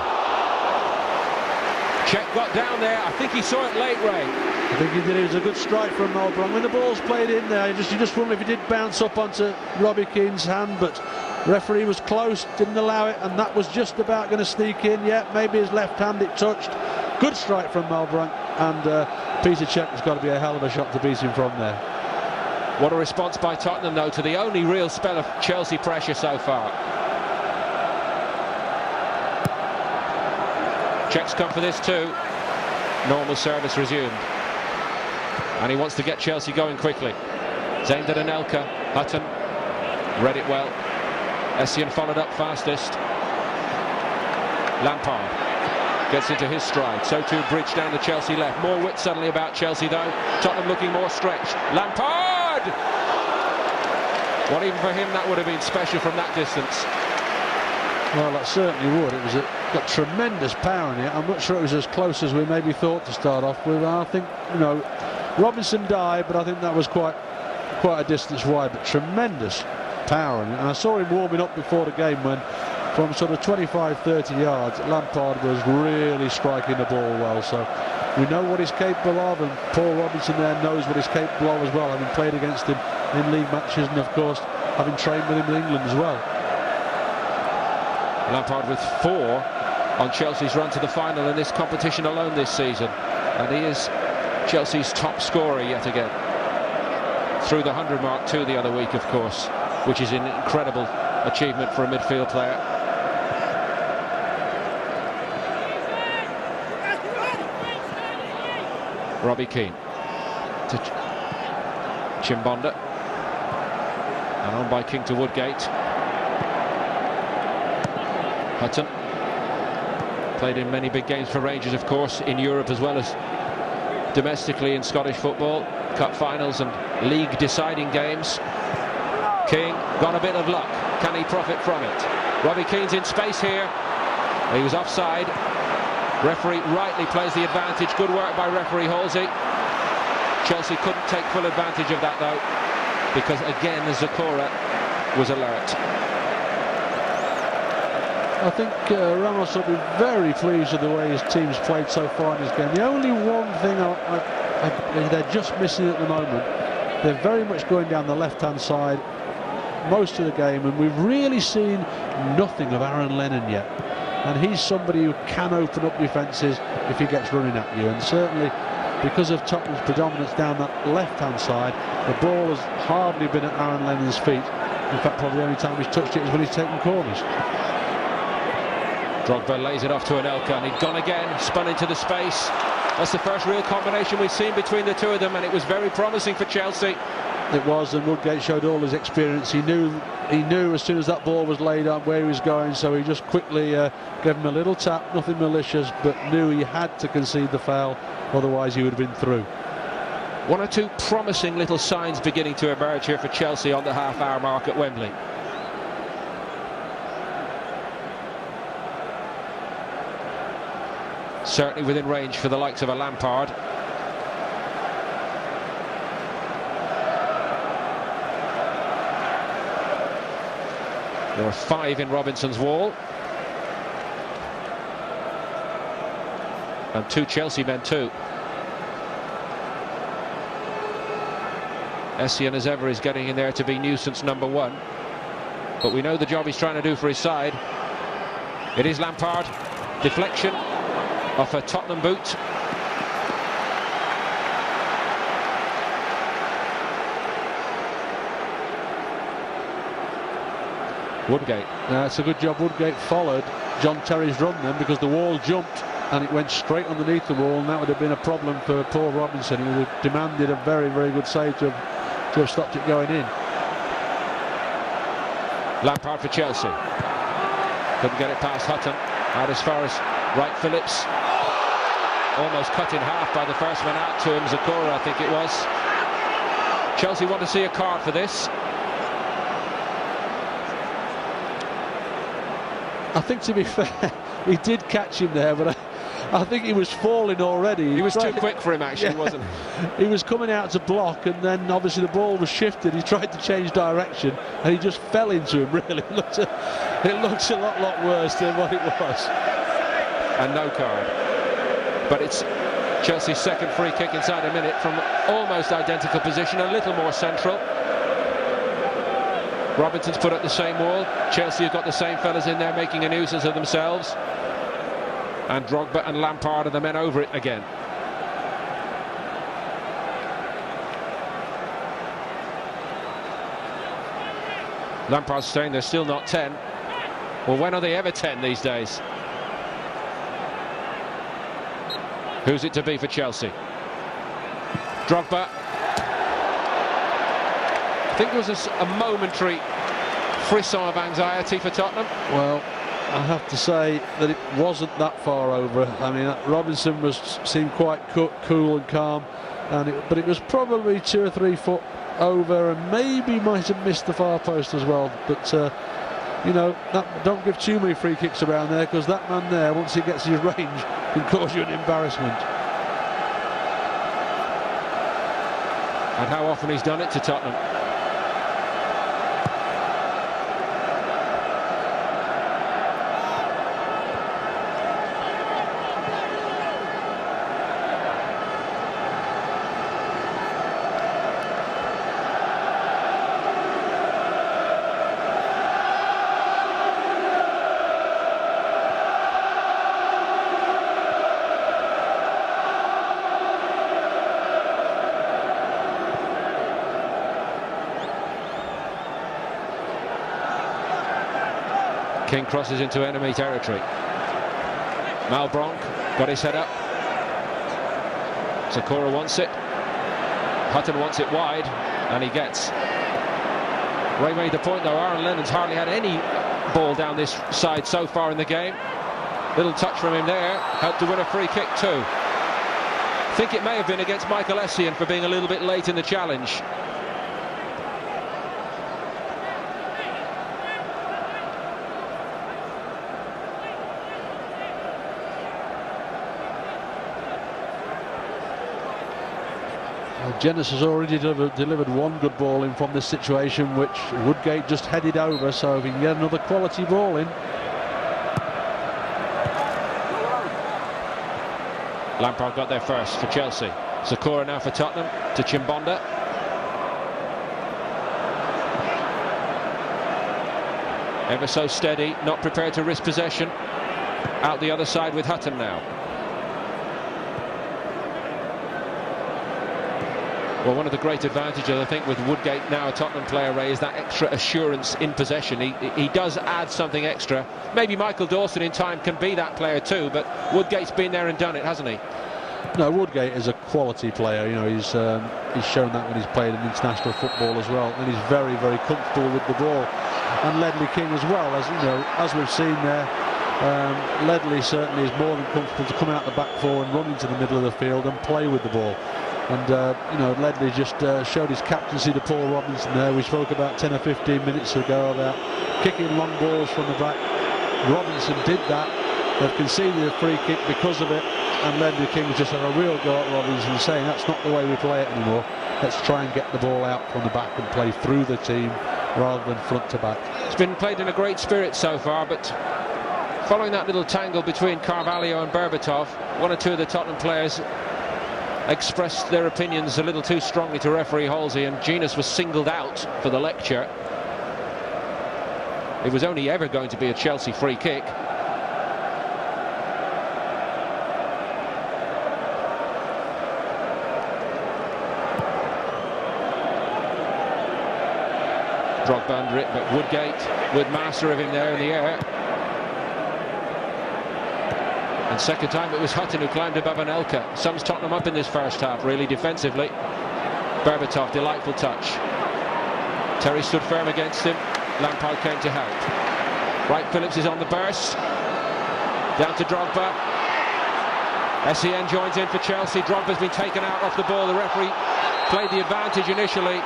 Speaker 1: Czech got down there. I think he saw it late, Ray.
Speaker 3: I think he did. It was a good strike from Malbranque. When the ball's played in there, you just wonder if it did bounce up onto Robbie Keane's hand, but referee was close, didn't allow it, and that was just about going to sneak in. Yeah, maybe his left hand it touched. Good strike from Malbranque, and Peter Cech has got to be a hell of a shot to beat him from there.
Speaker 1: What a response by Tottenham, though, to the only real spell of Chelsea pressure so far. Czech's come for this too. Normal service resumed. And he wants to get Chelsea going quickly. Aimed at Anelka. Hutton read it well. Essien followed up fastest. Lampard gets into his stride. So too Bridge down the Chelsea left. More width suddenly about Chelsea, though. Tottenham looking more stretched. Lampard! Well, even for him, that would have been special from that distance.
Speaker 3: Well, that certainly would. It was got tremendous power in it. I'm not sure it was as close as we maybe thought to start off with. I think, you know, Robinson died, but I think that was quite a distance wide, but tremendous power in it. And I saw him warming up before the game when, from sort of 25-30 yards, Lampard was really striking the ball well. So we know what he's capable of, and Paul Robinson there knows what he's capable of as well, having played against him in league matches and, of course, having trained with him in England as well.
Speaker 1: Lampard with 4 on Chelsea's run to the final in this competition alone this season, and he is Chelsea's top scorer yet again. Through the 100 mark too the other week, of course, which is an incredible achievement for a midfield player. Robbie Keane to Chimbonda, and on by King to Woodgate. Hutton played in many big games for Rangers, of course, in Europe as well as domestically in Scottish football, cup finals and league deciding games. King got a bit of luck. Can he profit from it? Robbie Keane's in space here. He was offside. Referee rightly plays the advantage. Good work by referee Halsey. Chelsea couldn't take full advantage of that though, because again Zakora was alert.
Speaker 3: I think Ramos will be very pleased with the way his team's played so far in this game. The only one thing they're just missing at the moment, they're very much going down the left-hand side most of the game, and we've really seen nothing of Aaron Lennon yet. And he's somebody who can open up defences if he gets running at you, and certainly because of Tottenham's predominance down that left-hand side, the ball has hardly been at Aaron Lennon's feet. In fact, probably the only time he's touched it is when he's taken corners.
Speaker 1: Drogba lays it off to Anelka, and he'd gone again, spun into the space. That's the first real combination we've seen between the two of them, and it was very promising for Chelsea.
Speaker 3: It was, and Woodgate showed all his experience. He knew as soon as that ball was laid on where he was going, so he just quickly gave him a little tap, nothing malicious, but knew he had to concede the foul, otherwise he would have been through.
Speaker 1: One or two promising little signs beginning to emerge here for Chelsea on the half-hour mark at Wembley. Certainly within range for the likes of a Lampard. There are 5 in Robinson's wall. And 2 Chelsea men too. Essien, as ever, is getting in there to be nuisance number 1. But we know the job he's trying to do for his side. It is Lampard. Deflection off a Tottenham boot. Woodgate.
Speaker 3: It's a good job Woodgate followed John Terry's run then, because the wall jumped and it went straight underneath the wall, and that would have been a problem for Paul Robinson. He would have demanded a very, very good save to have stopped it going in.
Speaker 1: Lampard for Chelsea. Couldn't get it past Hutton. Out as far as Wright Phillips. Almost cut in half by the first man out to him, Zakora, I think it was. Chelsea want to see a card for this.
Speaker 3: I think, to be fair, he did catch him there, but I think he was falling already.
Speaker 1: He was too quick for him, actually,
Speaker 3: yeah.
Speaker 1: Wasn't he?
Speaker 3: He was coming out to block, and then obviously the ball was shifted. He tried to change direction, and he just fell into him, really. It looks a lot worse than what it was.
Speaker 1: And no card. But it's Chelsea's second free kick inside a minute from almost identical position, a little more central. Robinson's put up the same wall. Chelsea have got the same fellas in there making a nuisance of themselves. And Drogba and Lampard are the men over it again. Lampard's saying they're still not 10. Well, when are they ever 10 these days? Who's it to be for Chelsea? Drogba. I think there was a momentary frisson of anxiety for Tottenham.
Speaker 3: Well, I have to say that it wasn't that far over. I mean, Robinson seemed quite cool and calm, but it was probably 2 or 3 foot over and maybe might have missed the far post as well. But you know, don't give too many free kicks around there, because that man there, once he gets his range, can cause you an embarrassment.
Speaker 1: And how often he's done it to Tottenham. King crosses into enemy territory. Malbronk got his head up. Sakura wants it. Hutton wants it wide, and he gets. Ray made the point though, Aaron Lennon's hardly had any ball down this side so far in the game. Little touch from him there, helped to win a free kick too. I think it may have been against Michael Essien for being a little bit late in the challenge.
Speaker 3: Jenas has already delivered one good ball in from this situation, which Woodgate just headed over, so if he can get another quality ball in.
Speaker 1: Lampard got there first for Chelsea. Sakura now for Tottenham to Chimbonda. Ever so steady, not prepared to risk possession. Out the other side with Hutton now. Well, one of the great advantages, I think, with Woodgate now a Tottenham player, Ray, is that extra assurance in possession. He does add something extra. Maybe Michael Dawson in time can be that player too, but Woodgate's been there and done it, hasn't he?
Speaker 3: No, Woodgate is a quality player. You know, he's shown that when he's played in international football as well, and he's very, very comfortable with the ball. And Ledley King as well, as you know, as we've seen there. Ledley certainly is more than comfortable to come out the back four and run into the middle of the field and play with the ball. And you know, Ledley just showed his captaincy to Paul Robinson there. We spoke about 10 or 15 minutes ago about kicking long balls from the back. Robinson did that. They've conceded a free kick because of it, and Ledley King's just had a real go at Robinson, saying that's not the way we play it anymore. Let's try and get the ball out from the back and play through the team rather than front to back.
Speaker 1: It's been played in a great spirit so far, but following that little tangle between Carvalho and Berbatov, one or two of the Tottenham players expressed their opinions a little too strongly to referee Halsey, and Jenas was singled out for the lecture. It was only ever going to be a Chelsea free kick. Drogba under it, but Woodgate with master of him there in the air. And second time it was Hutton who climbed above Anelka. Sums Tottenham up in this first half, really, defensively. Berbatov, delightful touch. Terry stood firm against him. Lampard came to help. Wright Phillips is on the burst. Down to Drogba. Essien joins in for Chelsea. Drogba's been taken out off the ball. The referee played the advantage initially,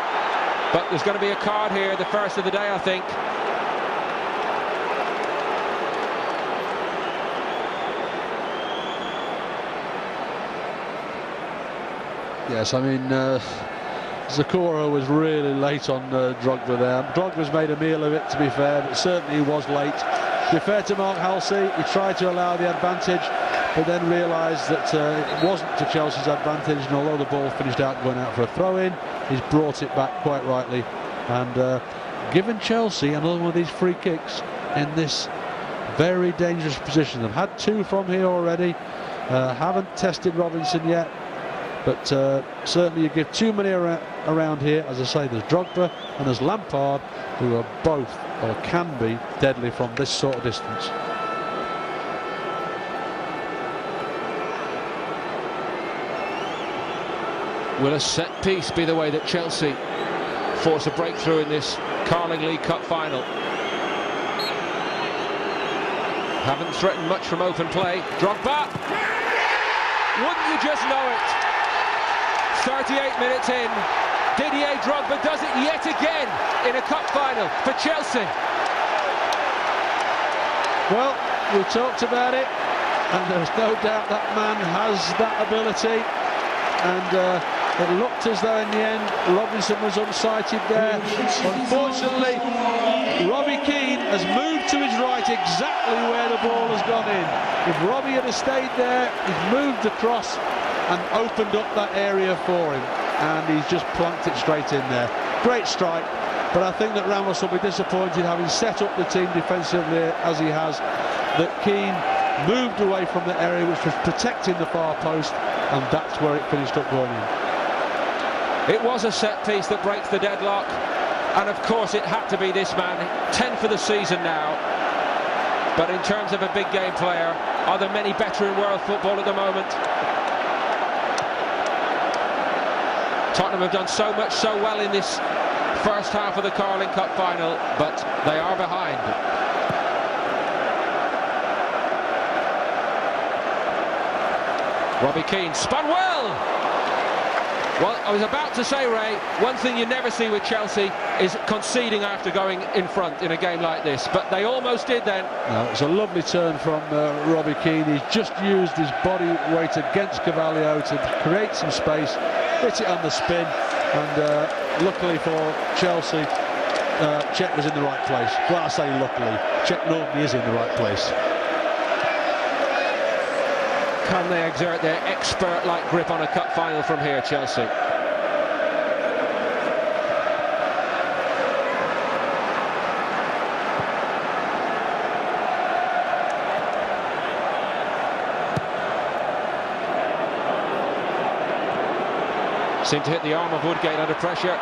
Speaker 1: but there's going to be a card here, the first of the day, I think.
Speaker 3: Yes, I mean, Sakura was really late on Drogba there. Drogba's made a meal of it, to be fair, but certainly he was late. To be fair to Mark Halsey, he tried to allow the advantage, but then realised that it wasn't to Chelsea's advantage, and although the ball finished out going out for a throw-in, he's brought it back quite rightly, and given Chelsea another one of these free kicks in this very dangerous position. They've had two from here already, haven't tested Robinson yet, but certainly you give too many around here. As I say, there's Drogba and there's Lampard, who are both, or can be, deadly from this sort of distance.
Speaker 1: Will a set piece be the way that Chelsea force a breakthrough in this Carling League Cup final? Haven't threatened much from open play. Drogba! Wouldn't you just know it? 38 minutes in, Didier Drogba does it yet again in a cup final for Chelsea.
Speaker 3: Well, we talked about it, and there's no doubt that man has that ability, and it looked as though in the end Robinson was unsighted there. Unfortunately, Robbie Keane has moved to his right exactly where the ball has gone in. If Robbie had stayed there, he's moved across and opened up that area for him, and he's just plunked it straight in there. Great strike, but I think that Ramos will be disappointed, having set up the team defensively as he has, that Keane moved away from the area which was protecting the far post, and that's where it finished up going in.
Speaker 1: It was a set piece that breaks the deadlock, and of course it had to be this man. 10 for the season now, but in terms of a big game player, are there many better in world football at the moment? Tottenham have done so much so well in this first half of the Carling Cup final, but they are behind. Robbie Keane spun well. Well, I was about to say, Ray, one thing you never see with Chelsea is conceding after going in front in a game like this, but they almost did then.
Speaker 3: No, it's a lovely turn from Robbie Keane. He's just used his body weight against Carvalho to create some space, hit it on the spin, and luckily for Chelsea, Cech was in the right place. Well, I say luckily, Cech normally is in the right place.
Speaker 1: Can they exert their expert-like grip on a cup final from here, Chelsea? Seemed to hit the arm of Woodgate under pressure.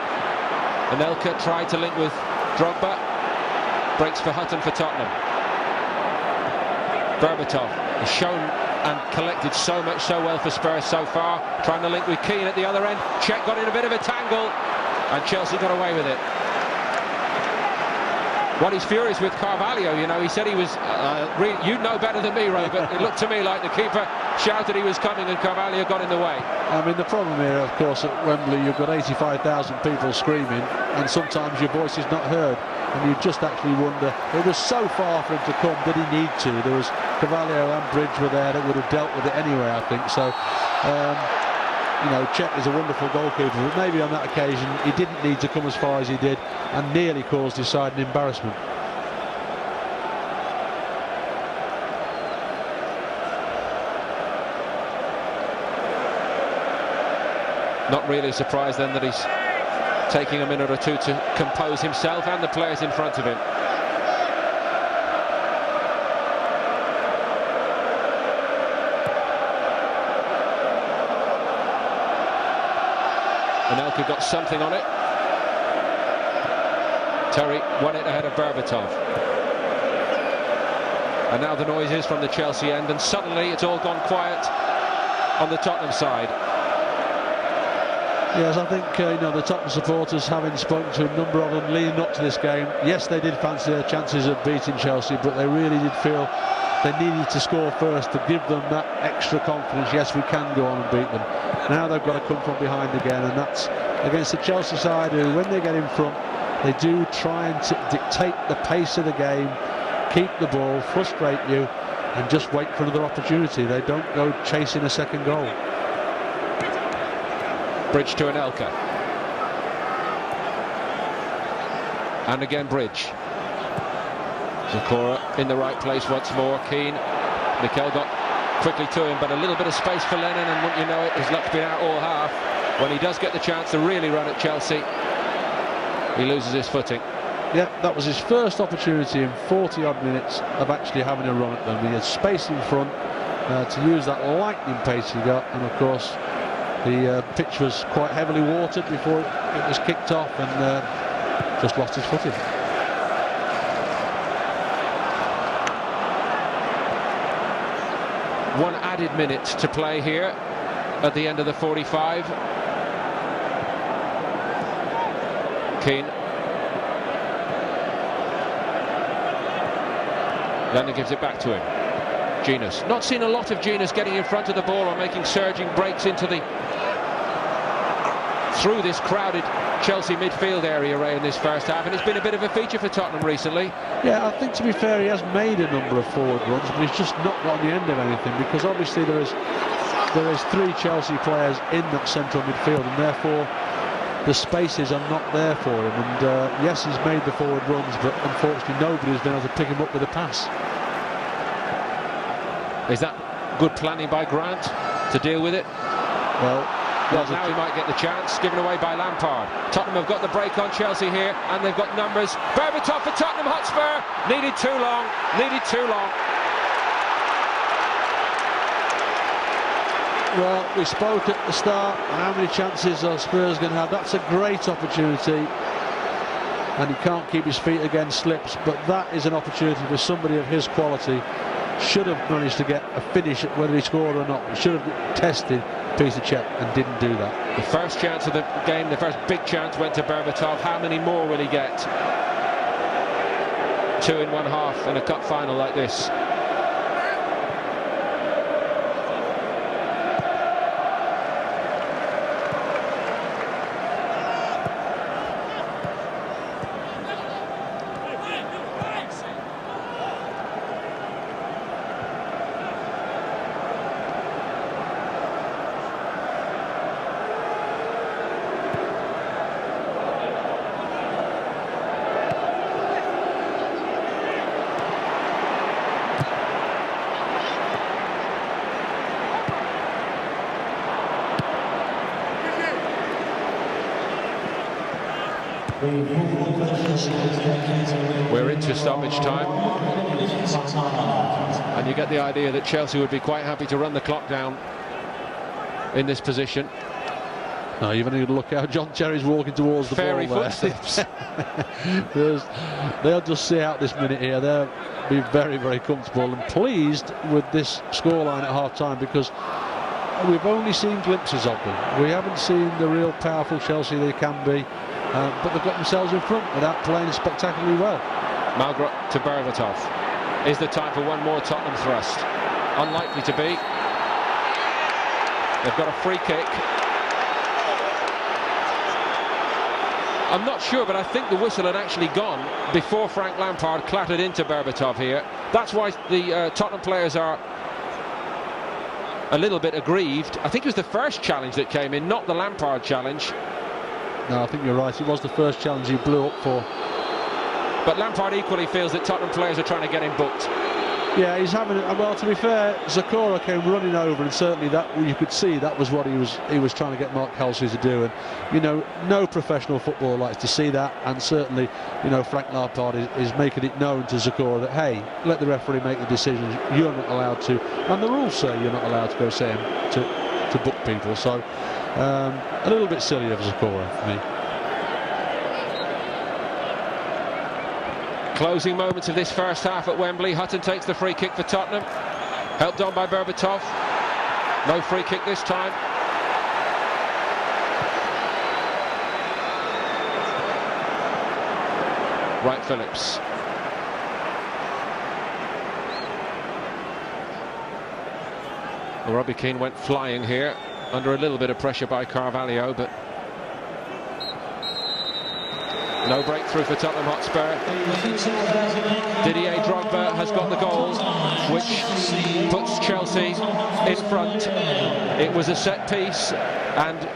Speaker 1: Anelka tried to link with Drogba. Breaks for Hutton for Tottenham. Berbatov has shown and collected so much so well for Spurs so far, trying to link with Keane at the other end. Cech got in a bit of a tangle, and Chelsea got away with it. Well, he's furious with Carvalho, you know. He said he was, you'd know better than me, Ray, but it looked to me like the keeper shouted he was coming and Carvalho got in the way.
Speaker 3: I mean, the problem here, of course, at Wembley, you've got 85,000 people screaming, and sometimes your voice is not heard, and you just actually wonder, it was so far for him to come, did he need to? There was Carvalho and Bridge were there that would have dealt with it anyway, I think. So, you know, Cech is a wonderful goalkeeper, but maybe on that occasion he didn't need to come as far as he did, and nearly caused his side an embarrassment.
Speaker 1: Not really surprised then that he's taking a minute or two to compose himself and the players in front of him. Anelka got something on it. Terry won it ahead of Berbatov. And now the noise is from the Chelsea end, and suddenly it's all gone quiet on the Tottenham side.
Speaker 3: Yes, I think you know, the Tottenham supporters, having spoken to a number of them leading up to this game, yes, they did fancy their chances of beating Chelsea, but they really did feel they needed to score first to give them that extra confidence. Yes, we can go on and beat them. Now they've got to come from behind again, and that's against the Chelsea side who, when they get in front, they do try and dictate the pace of the game, keep the ball, frustrate you, and just wait for another opportunity. They don't go chasing a second goal.
Speaker 1: Bridge to Anelka. And again Bridge. Zakora in the right place once more. Keane. Mikel got quickly to him, but a little bit of space for Lennon, and wouldn't you know it, his luck's been out all half. When he does get the chance to really run at Chelsea, he loses his footing.
Speaker 3: Yeah, that was his first opportunity in 40-odd minutes of actually having a run at them. He had space in front to use that lightning pace he got, and of course the pitch was quite heavily watered before it was kicked off, and just lost his footing.
Speaker 1: One added minute to play here at the end of the 45. Keane. Lennon gives it back to him. Genus. Not seen a lot of Genus getting in front of the ball or making surging breaks into the through this crowded Chelsea midfield area, Ray, in this first half, and it's been a bit of a feature for Tottenham recently.
Speaker 3: Yeah, I think, to be fair, he has made a number of forward runs, but he's just not got on the end of anything, because obviously there is 3 Chelsea players in that central midfield, and therefore the spaces are not there for him. And yes, he's made the forward runs, but unfortunately nobody's been able to pick him up with a pass.
Speaker 1: Is that good planning by Grant to deal with it?
Speaker 3: Well,
Speaker 1: now he might get the chance, given away by Lampard. Tottenham have got the break on Chelsea here, and they've got numbers. Berbatov for Tottenham Hotspur. Needed too long.
Speaker 3: Well, we spoke at the start how many chances are Spurs going to have. That's a great opportunity, and he can't keep his feet against slips, but that is an opportunity for somebody of his quality. Should have managed to get a finish, whether he scored or not. He should have tested Peter Cech and didn't do that.
Speaker 1: The first chance of the game, the first big chance, went to Berbatov. How many more will he get? 2 in one half in a cup final like this. We're into stoppage time, and you get the idea that Chelsea would be quite happy to run the clock down in this position.
Speaker 3: No, you've only got to look how John Terry's walking towards the
Speaker 1: Fairy
Speaker 3: ball there.
Speaker 1: footsteps.
Speaker 3: They'll just see out this minute here. They'll be very, very comfortable and pleased with this scoreline at half-time, because we've only seen glimpses of them. We haven't seen the real powerful Chelsea they can be. But they've got themselves in front without playing spectacularly well.
Speaker 1: Malgrot to Berbatov. Is there time for one more Tottenham thrust? Unlikely to be. They've got a free kick. I'm not sure, but I think the whistle had actually gone before Frank Lampard clattered into Berbatov here. That's why the Tottenham players are a little bit aggrieved. I think it was the first challenge that came in, not the Lampard challenge.
Speaker 3: No, I think you're right. It was the first challenge he blew up for.
Speaker 1: But Lampard equally feels that Tottenham players are trying to get him booked.
Speaker 3: Yeah, he's having it. Well, to be fair, Zakora came running over, and certainly that you could see that was what he was trying to get Mark Halsey to do. And you know, no professional footballer likes to see that. And certainly, you know, Frank Lampard is making it known to Zakora that, hey, let the referee make the decisions. You're not allowed to, and the rules say you're not allowed to go say him to book people. So a little bit silly of Zakora for me.
Speaker 1: Closing moments of this first half at Wembley. Hutton takes the free kick for Tottenham, helped on by Berbatov. No free kick this time. Wright Phillips. Well, Robbie Keane went flying here under a little bit of pressure by Carvalho, but no breakthrough for Tottenham Hotspur. Didier Drogba has got the goal, which puts Chelsea in front. It was a set piece, and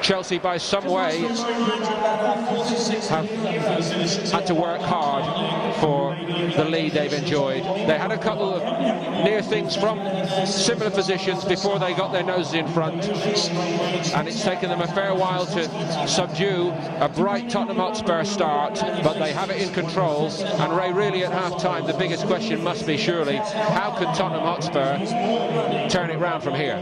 Speaker 1: Chelsea by some way have had to work hard for the lead they've enjoyed. They had a couple of near things from similar positions before they got their noses in front, and it's taken them a fair while to subdue a bright Tottenham Hotspur start, but they have it in control. And Ray, really at half-time the biggest question must be surely, how can Tottenham Hotspur turn it round from here?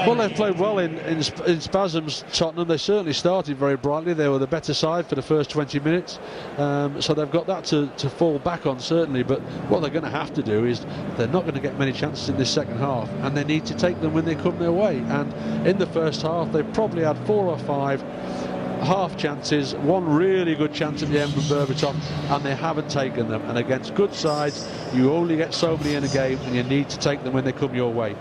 Speaker 3: Well, they've played well in spasms, Tottenham. They certainly started very brightly. They were the better side for the first 20 minutes. So they've got that to fall back on, certainly. But what they're going to have to do is, they're not going to get many chances in this second half, and they need to take them when they come their way. And in the first half, they probably had 4 or 5 half chances, one really good chance at the end from Berbatov, and they haven't taken them. And against good sides, you only get so many in a game, and you need to take them when they come your way.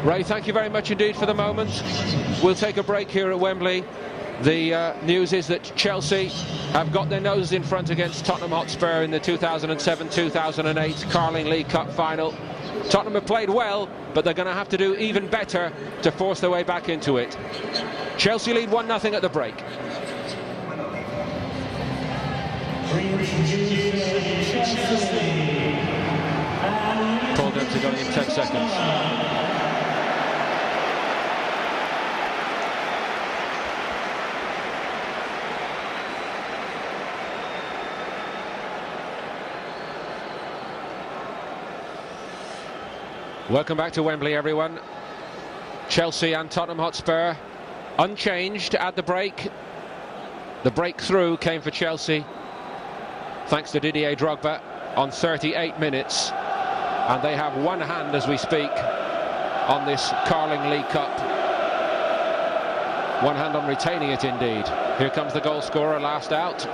Speaker 1: Ray, thank you very much indeed for the moment. We'll take a break here at Wembley. The news is that Chelsea have got their noses in front against Tottenham Hotspur in the 2007-2008 Carling League Cup final. Tottenham have played well, but they're going to have to do even better to force their way back into it. Chelsea lead 1-0 at the break. Paul Dempsey going in 10 seconds. Welcome back to Wembley, everyone. Chelsea and Tottenham Hotspur unchanged at the break. The breakthrough came for Chelsea thanks to Didier Drogba on 38 minutes, and they have one hand as we speak on this Carling League Cup. One hand on retaining it indeed. Here comes the goal scorer, last out.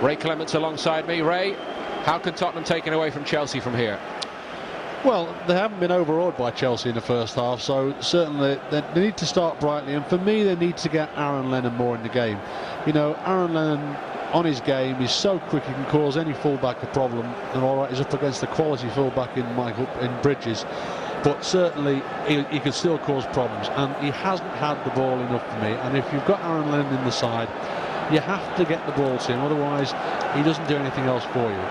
Speaker 1: Ray Clements alongside me. Ray, how can Tottenham take it away from Chelsea from here?
Speaker 3: Well, they haven't been overawed by Chelsea in the first half, so certainly they need to start brightly, and for me they need to get Aaron Lennon more in the game. You know, Aaron Lennon on his game is so quick, he can cause any fullback a problem, and all right, he's up against the quality fullback in Bridges, but certainly he could still cause problems, and he hasn't had the ball enough for me. And if you've got Aaron Lennon in the side, you have to get the ball to him, otherwise he doesn't do anything else for you.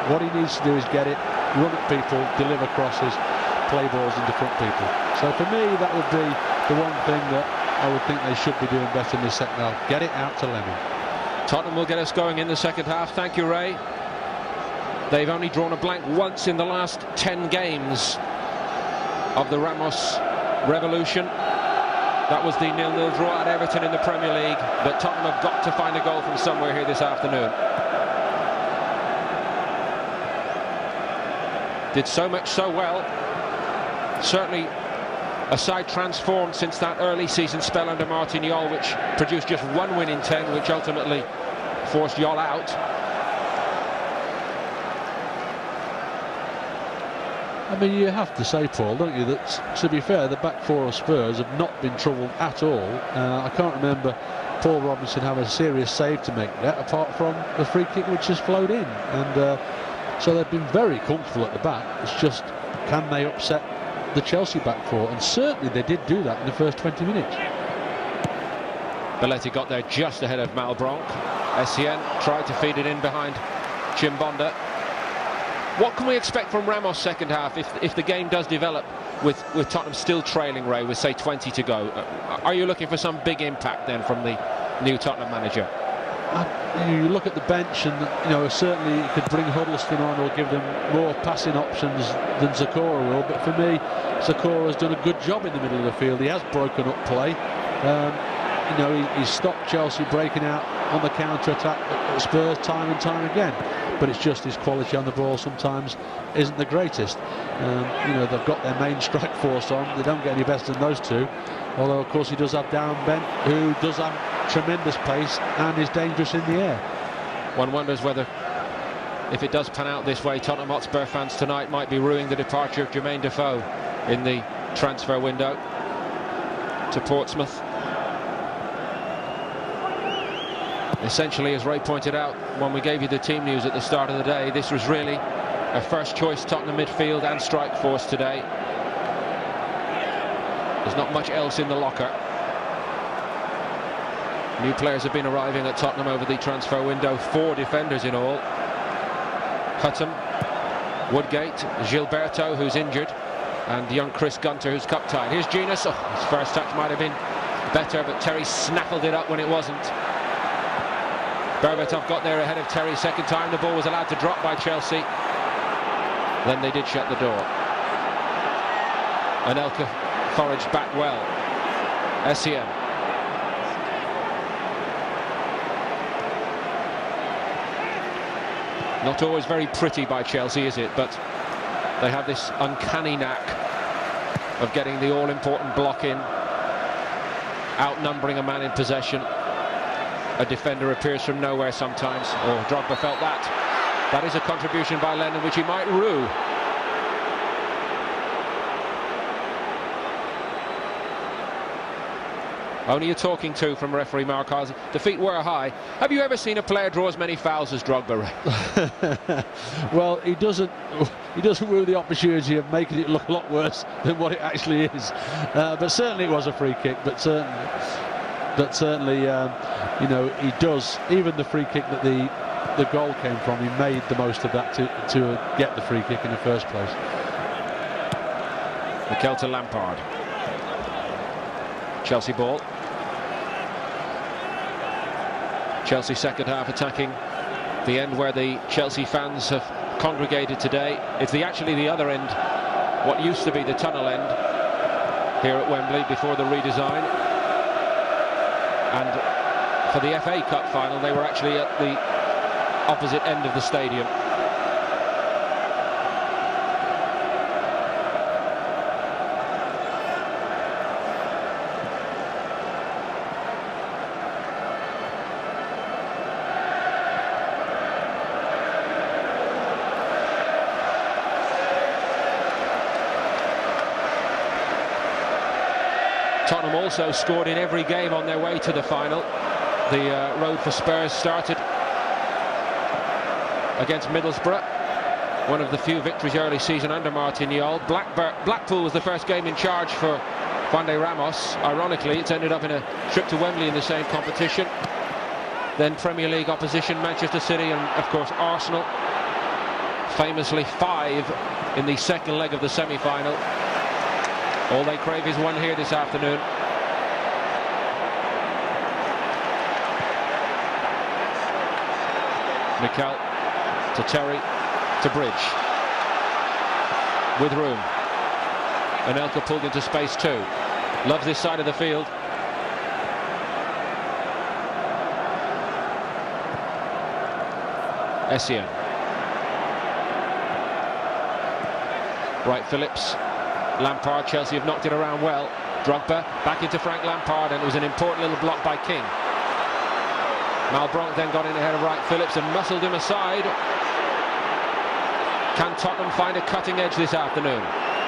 Speaker 3: What he needs to do is get it, run at people, deliver crosses, play balls into front people. So for me, that would be the one thing that I would think they should be doing better in the second half. Get it out to Lennon.
Speaker 1: Tottenham will get us going in the second half. Thank you, Ray. They've only drawn a blank once in the last 10 games of the Ramos revolution. That was the 0-0 draw at Everton in the Premier League, but Tottenham have got to find a goal from somewhere here this afternoon. Did so much so well. Certainly a side transformed since that early season spell under Martin Jol, which produced just one win in 10, which ultimately forced Jol out.
Speaker 3: I mean, you have to say, Paul, don't you, that to be fair, the back four of Spurs have not been troubled at all. I can't remember Paul Robinson have a serious save to make yet, apart from the free kick which has flowed in. And so they've been very comfortable at the back. It's just, can they upset the Chelsea back four? And certainly they did do that in the first 20 minutes.
Speaker 1: Belletti got there just ahead of Malbranc. Essien tried to feed it in behind Chimbonda. What can we expect from Ramos second half if the game does develop with Tottenham still trailing, Ray, with say 20 to go? Are you looking for some big impact then from the new Tottenham manager?
Speaker 3: You look at the bench, and certainly he could bring Huddleston on or give them more passing options than Zakora will. But for me, Zakora's done a good job in the middle of the field. He has broken up play. He's stopped Chelsea breaking out on the counter-attack at Spurs time and time again. But it's just his quality on the ball sometimes isn't the greatest. They've got their main strike force on. They don't get any better than those two. Although, of course, he does have Darren Bent, who does have tremendous pace and is dangerous in the air.
Speaker 1: One wonders whether, if it does pan out this way, Tottenham Hotspur fans tonight might be ruining the departure of Jermaine Defoe in the transfer window to Portsmouth. Essentially, as Ray pointed out when we gave you the team news at the start of the day, this was really a first choice Tottenham midfield and strike force today. There's not much else in the locker. New players have been arriving at Tottenham over the transfer window, 4 defenders in all. Hutton, Woodgate, Gilberto, who's injured, and young Chris Gunter, who's cup-tied. Here's Genius. His first touch might have been better, but Terry snaffled it up when it wasn't. Berbatov got there ahead of Terry second time. The ball was allowed to drop by Chelsea. Then they did shut the door. Anelka foraged back well. Essien. Not always very pretty by Chelsea, is it? But they have this uncanny knack of getting the all-important block in, outnumbering a man in possession. A defender appears from nowhere sometimes. Oh, Drogba felt that. That is a contribution by Lennon, which he might rue. Only a talking to from referee Mark Hars. The feet were high. Have you ever seen a player draw as many fouls as Drogba?
Speaker 3: Well, he doesn't rule the opportunity of making it look a lot worse than what it actually is. But certainly it was a free kick. But certainly, you know, he does. Even the free kick that the goal came from, he made the most of that to get the free kick in the first place.
Speaker 1: Mikel to Lampard. Chelsea ball. Chelsea second half attacking the end where the Chelsea fans have congregated today. It's actually the other end, what used to be the tunnel end here at Wembley before the redesign. And for the FA Cup final, they were actually at the opposite end of the stadium. Tottenham also scored in every game on their way to the final. The road for Spurs started against Middlesbrough, one of the few victories early season under Martignol. Blackpool was the first game in charge for Juan de Ramos. Ironically, it's ended up in a trip to Wembley in the same competition. Then Premier League opposition, Manchester City and, of course, Arsenal. Famously 5 in the second leg of the semi-final. All they crave is one here this afternoon. Mikel to Terry to Bridge. With room. Anelka pulled into space too. Loves this side of the field. Essien. Wright Phillips. Lampard. Chelsea have knocked it around well. Drogba back into Frank Lampard, and it was an important little block by King. Malbranque then got in ahead of Wright Phillips and muscled him aside. Can Tottenham find a cutting edge this afternoon?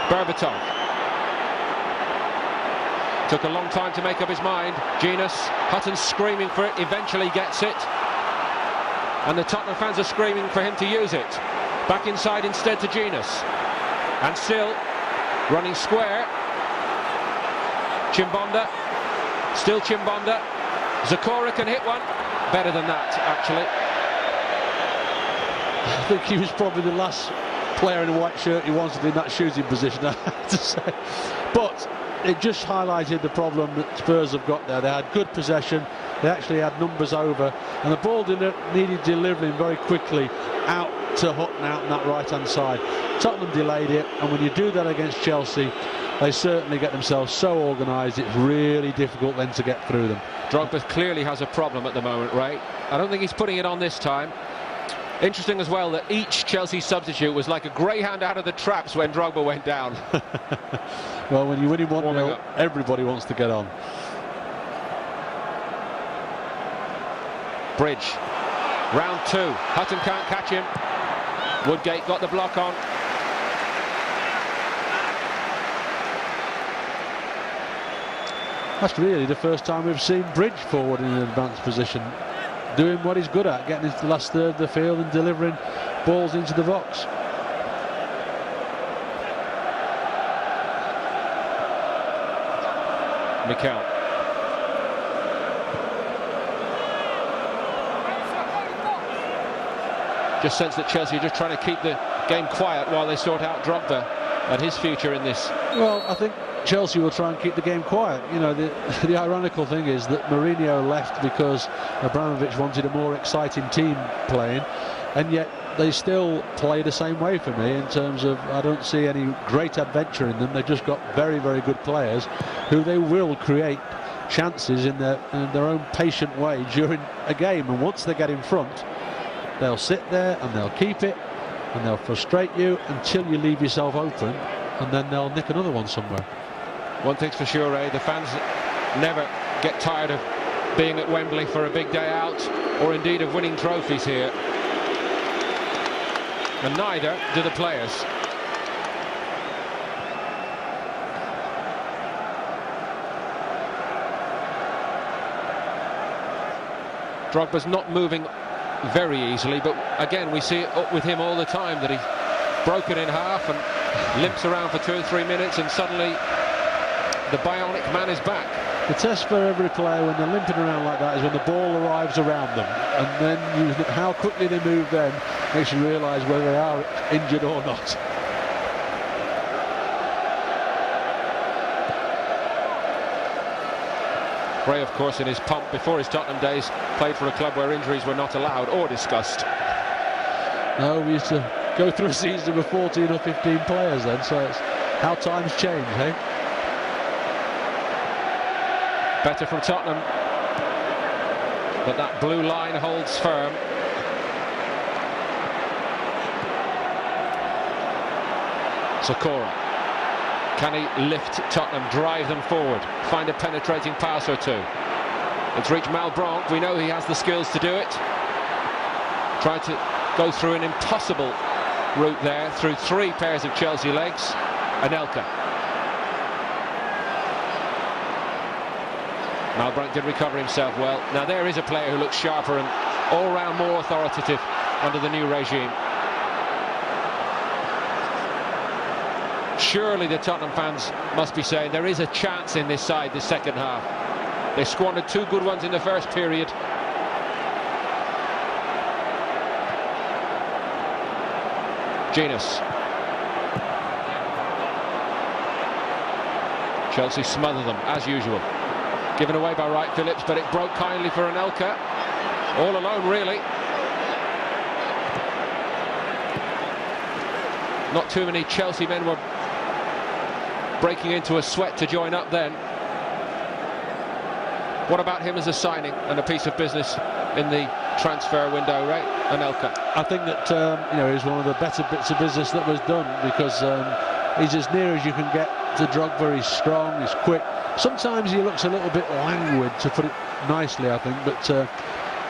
Speaker 1: Berbatov took a long time to make up his mind. Genus, Hutton screaming for it, eventually gets it, and the Tottenham fans are screaming for him to use it. Back inside instead to Genus, and still running square. Chimbonda, still Chimbonda. Zakora can hit one. Better than that, actually.
Speaker 3: I think he was probably the last player in a white shirt he wanted in that shooting position, I have to say. But it just highlighted the problem that Spurs have got there. They had good possession, they actually had numbers over, and the ball needed delivering very quickly out to Hutton out on that right-hand side. Tottenham delayed it, and when you do that against Chelsea, they certainly get themselves so organised, it's really difficult then to get through them.
Speaker 1: Drogba clearly has a problem at the moment, Ray. I don't think he's putting it on this time. Interesting as well that each Chelsea substitute was like a greyhound out of the traps when Drogba went down.
Speaker 3: Well, when you win in 1-0, everybody wants to get on.
Speaker 1: Bridge. Round 2. Hutton can't catch him. Woodgate got the block on.
Speaker 3: That's really the first time we've seen Bridge forward in an advanced position, doing what he's good at, getting into the last third of the field and delivering balls into the box.
Speaker 1: Mikel. Just sense that Chelsea are just trying to keep the game quiet while they sort out Drogba and his future in this.
Speaker 3: Well, I think Chelsea will try and keep the game quiet. You know, the ironical thing is that Mourinho left because Abramovich wanted a more exciting team playing, and yet they still play the same way for me in terms of I don't see any great adventure in them. They've just got very, very good players who they will create chances in their own patient way during a game, and once they get in front, they'll sit there and they'll keep it and they'll frustrate you until you leave yourself open, and then they'll nick another one somewhere.
Speaker 1: One thing's for sure, Ray, the fans never get tired of being at Wembley for a big day out, or indeed of winning trophies here. And neither do the players. Drogba's not moving very easily, but again we see it with him all the time, that he's broken in half and limps around for 2 or 3 minutes, and suddenly the bionic man is back.
Speaker 3: The test for every player when they're limping around like that is when the ball arrives around them, and then how quickly they move then makes you realise whether they are injured or not.
Speaker 1: Gray, of course, in his pomp before his Tottenham days, played for a club where injuries were not allowed or discussed.
Speaker 3: No, we used to go through a season with 14 or 15 players then, so it's how times change, eh?
Speaker 1: Better from Tottenham, but that blue line holds firm. Sakura, can he lift Tottenham, drive them forward, find a penetrating pass or two? It's reached Malbranc. We know he has the skills to do it. Tried to go through an impossible route there, through 3 pairs of Chelsea legs. Anelka. Malbranc did recover himself well. Now there is a player who looks sharper and all-round more authoritative under the new regime. Surely the Tottenham fans must be saying there is a chance in this side this second half. They squandered 2 good ones in the first period. Genus. Chelsea smother them as usual. Given away by Wright Phillips, but it broke kindly for Anelka. All alone, really. Not too many Chelsea men were breaking into a sweat to join up then. What about him as a signing and a piece of business in the transfer window, Ray? Anelka.
Speaker 3: I think that he's one of the better bits of business that was done, because he's as near as you can get to Drogba. He's strong, he's quick. Sometimes he looks a little bit languid, to put it nicely, I think, but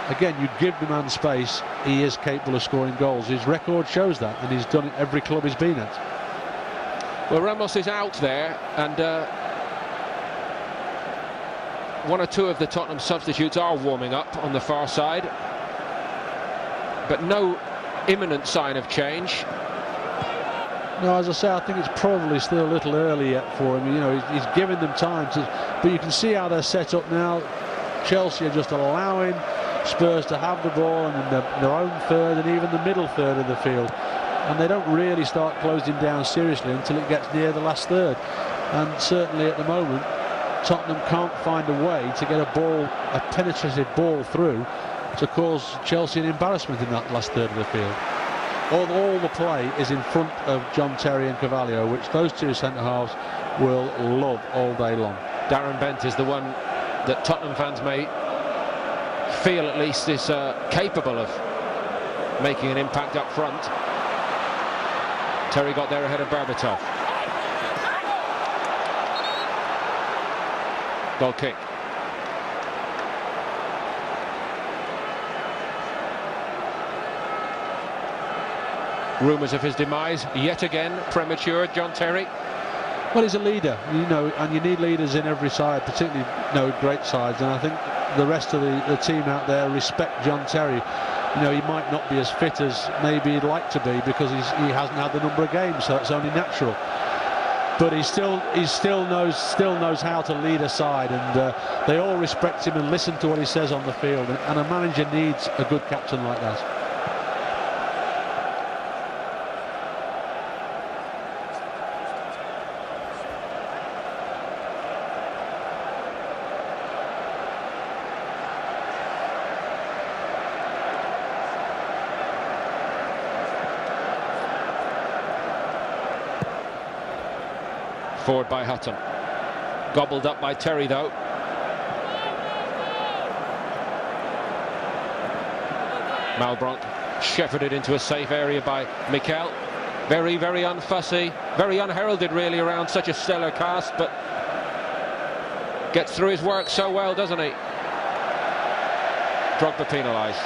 Speaker 3: again, you give the man space, he is capable of scoring goals. His record shows that, and he's done it every club he's been at.
Speaker 1: Well, Ramos is out there, and 1 or 2 of the Tottenham substitutes are warming up on the far side, but no imminent sign of change.
Speaker 3: No, as I say, I think it's probably still a little early yet for him. You know, he's giving them time to, but you can see how they're set up now. Chelsea are just allowing Spurs to have the ball and in their own third and even the middle third of the field, and they don't really start closing down seriously until it gets near the last third. And certainly at the moment, Tottenham can't find a way to get a penetrative ball through to cause Chelsea an embarrassment in that last third of the field. All the play is in front of John Terry and Carvalho, which those 2 centre-halves will love all day long.
Speaker 1: Darren Bent is the one that Tottenham fans may feel at least is capable of making an impact up front. Terry got there ahead of Berbatov. Goal kick. Rumours of his demise yet again premature. John Terry.
Speaker 3: Well, he's a leader, you know, and you need leaders in every side, particularly great sides. And I think the rest of the team out there respect John Terry. You know, he might not be as fit as maybe he'd like to be because he hasn't had the number of games, so it's only natural. But he still knows how to lead a side, and they all respect him and listen to what he says on the field. And a manager needs a good captain like that.
Speaker 1: Forward by Hutton. Gobbled up by Terry, though. Malbranc shepherded into a safe area by Mikel. Very, very unfussy, very unheralded really around such a stellar cast, but gets through his work so well, doesn't he? Drogba penalised,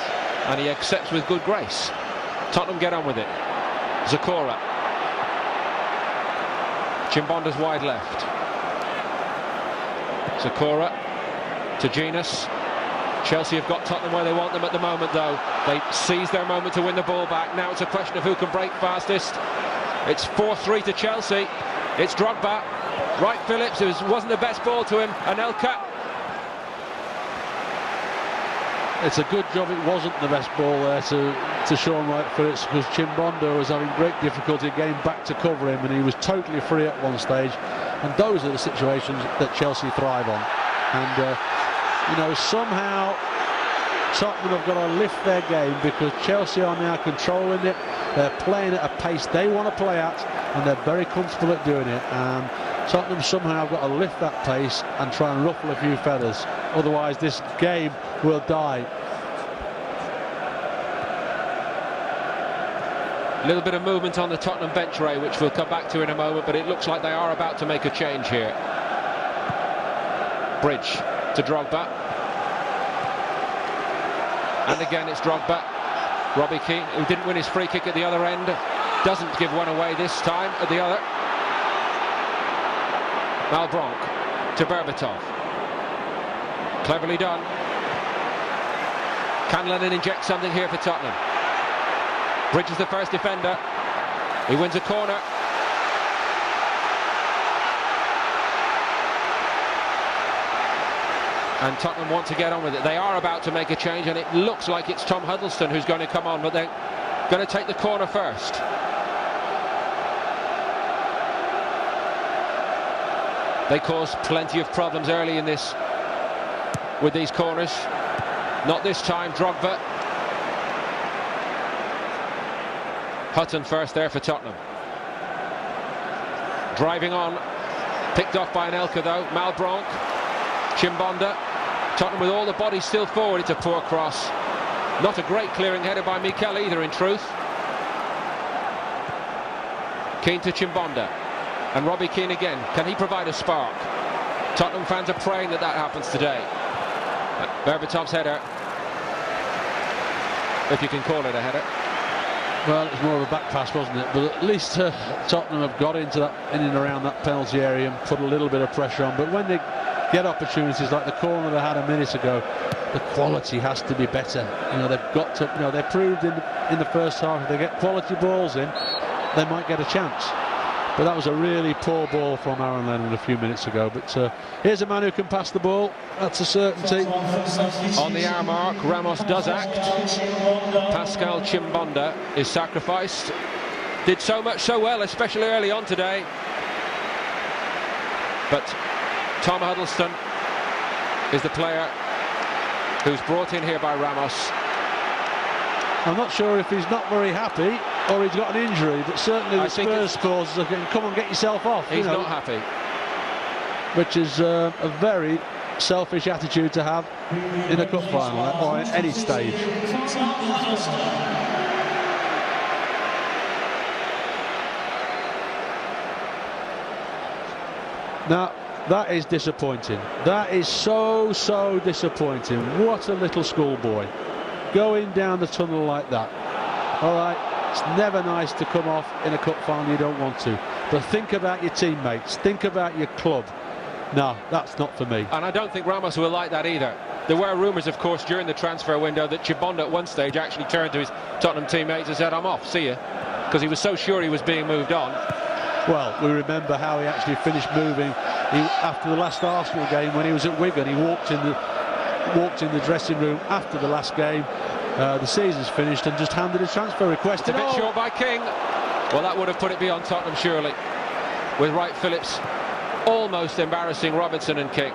Speaker 1: and he accepts with good grace. Tottenham get on with it. Zakora. Chimbonda's wide left. Zakora to Genus. Chelsea have got Tottenham where they want them at the moment, though. They seized their moment to win the ball back. Now it's a question of who can break fastest. It's 4-3 to Chelsea. It's Drogba. Wright Phillips, it wasn't the best ball to him. Anelka.
Speaker 3: It's a good job it wasn't the best ball there to Sean Wright Phillips, because Chimbonda was having great difficulty getting back to cover him, and he was totally free at one stage. And those are the situations that Chelsea thrive on. And you know, somehow Tottenham have got to lift their game, because Chelsea are now controlling it. They're playing at a pace they want to play at, and they're very comfortable at doing it. And Tottenham somehow have got to lift that pace and try and ruffle a few feathers. Otherwise, this game will die.
Speaker 1: A little bit of movement on the Tottenham bench, Ray, which we'll come back to in a moment, but it looks like they are about to make a change here. Bridge to Drogba. And again it's Drogba. Robbie Keane, who didn't win his free kick at the other end, doesn't give one away this time at the other. Malbranc to Berbatov. Cleverly done. Can Lennon inject something here for Tottenham? Bridge is the first defender. He wins a corner. And Tottenham want to get on with it. They are about to make a change, and it looks like it's Tom Huddleston who's going to come on, but they're going to take the corner first. They caused plenty of problems early in this with these corners. Not this time. Drogba. Hutton first there for Tottenham. Driving on. Picked off by Anelka though. Malbranc. Chimbonda. Tottenham with all the bodies still forward. It's a poor cross. Not a great clearing header by Mikel either, in truth. Keane to Chimbonda. And Robbie Keane again. Can he provide a spark? Tottenham fans are praying that that happens today. Berbatov's header. If you can call it a header.
Speaker 3: Well, it's more of a back pass, wasn't it? But at least Tottenham have got into that, in and around that penalty area and put a little bit of pressure on. But when they get opportunities like the corner they had a minute ago, the quality has to be better. You know, they've got to. You know, they proved in the first half if they get quality balls in, they might get a chance. But that was a really poor ball from Aaron Lennon a few minutes ago. But here's a man who can pass the ball. That's a certainty.
Speaker 1: On the hour mark, Ramos does act. Pascal Chimbonda is sacrificed. Did so well, especially early on today. But Tom Huddleston is the player who's brought in here by Ramos.
Speaker 3: I'm not sure if he's not very happy or he's got an injury, but certainly the Spurs supporters are going, come on, get yourself off.
Speaker 1: He's not happy.
Speaker 3: Which is a very selfish attitude to have in a cup final or at any stage. Now, that is disappointing. That is so disappointing. What a little schoolboy. Going down the tunnel like that. All right, it's never nice to come off in a cup final you don't want to. But think about your teammates. Think about your club. No, that's not for me.
Speaker 1: And I don't think Ramos will like that either. There were rumours, of course, during the transfer window that Chimbonda at one stage actually turned to his Tottenham teammates and said, "I'm off, see ya," because he was so sure he was being moved on.
Speaker 3: Well, we remember how he actually finished moving after the last Arsenal game when he was at Wigan. He walked in the dressing room after the last game. The season's finished, and just handed a transfer request.
Speaker 1: It's a bit short by King. Well, that would have put it beyond Tottenham, surely, with Wright Phillips almost embarrassing Robinson and King.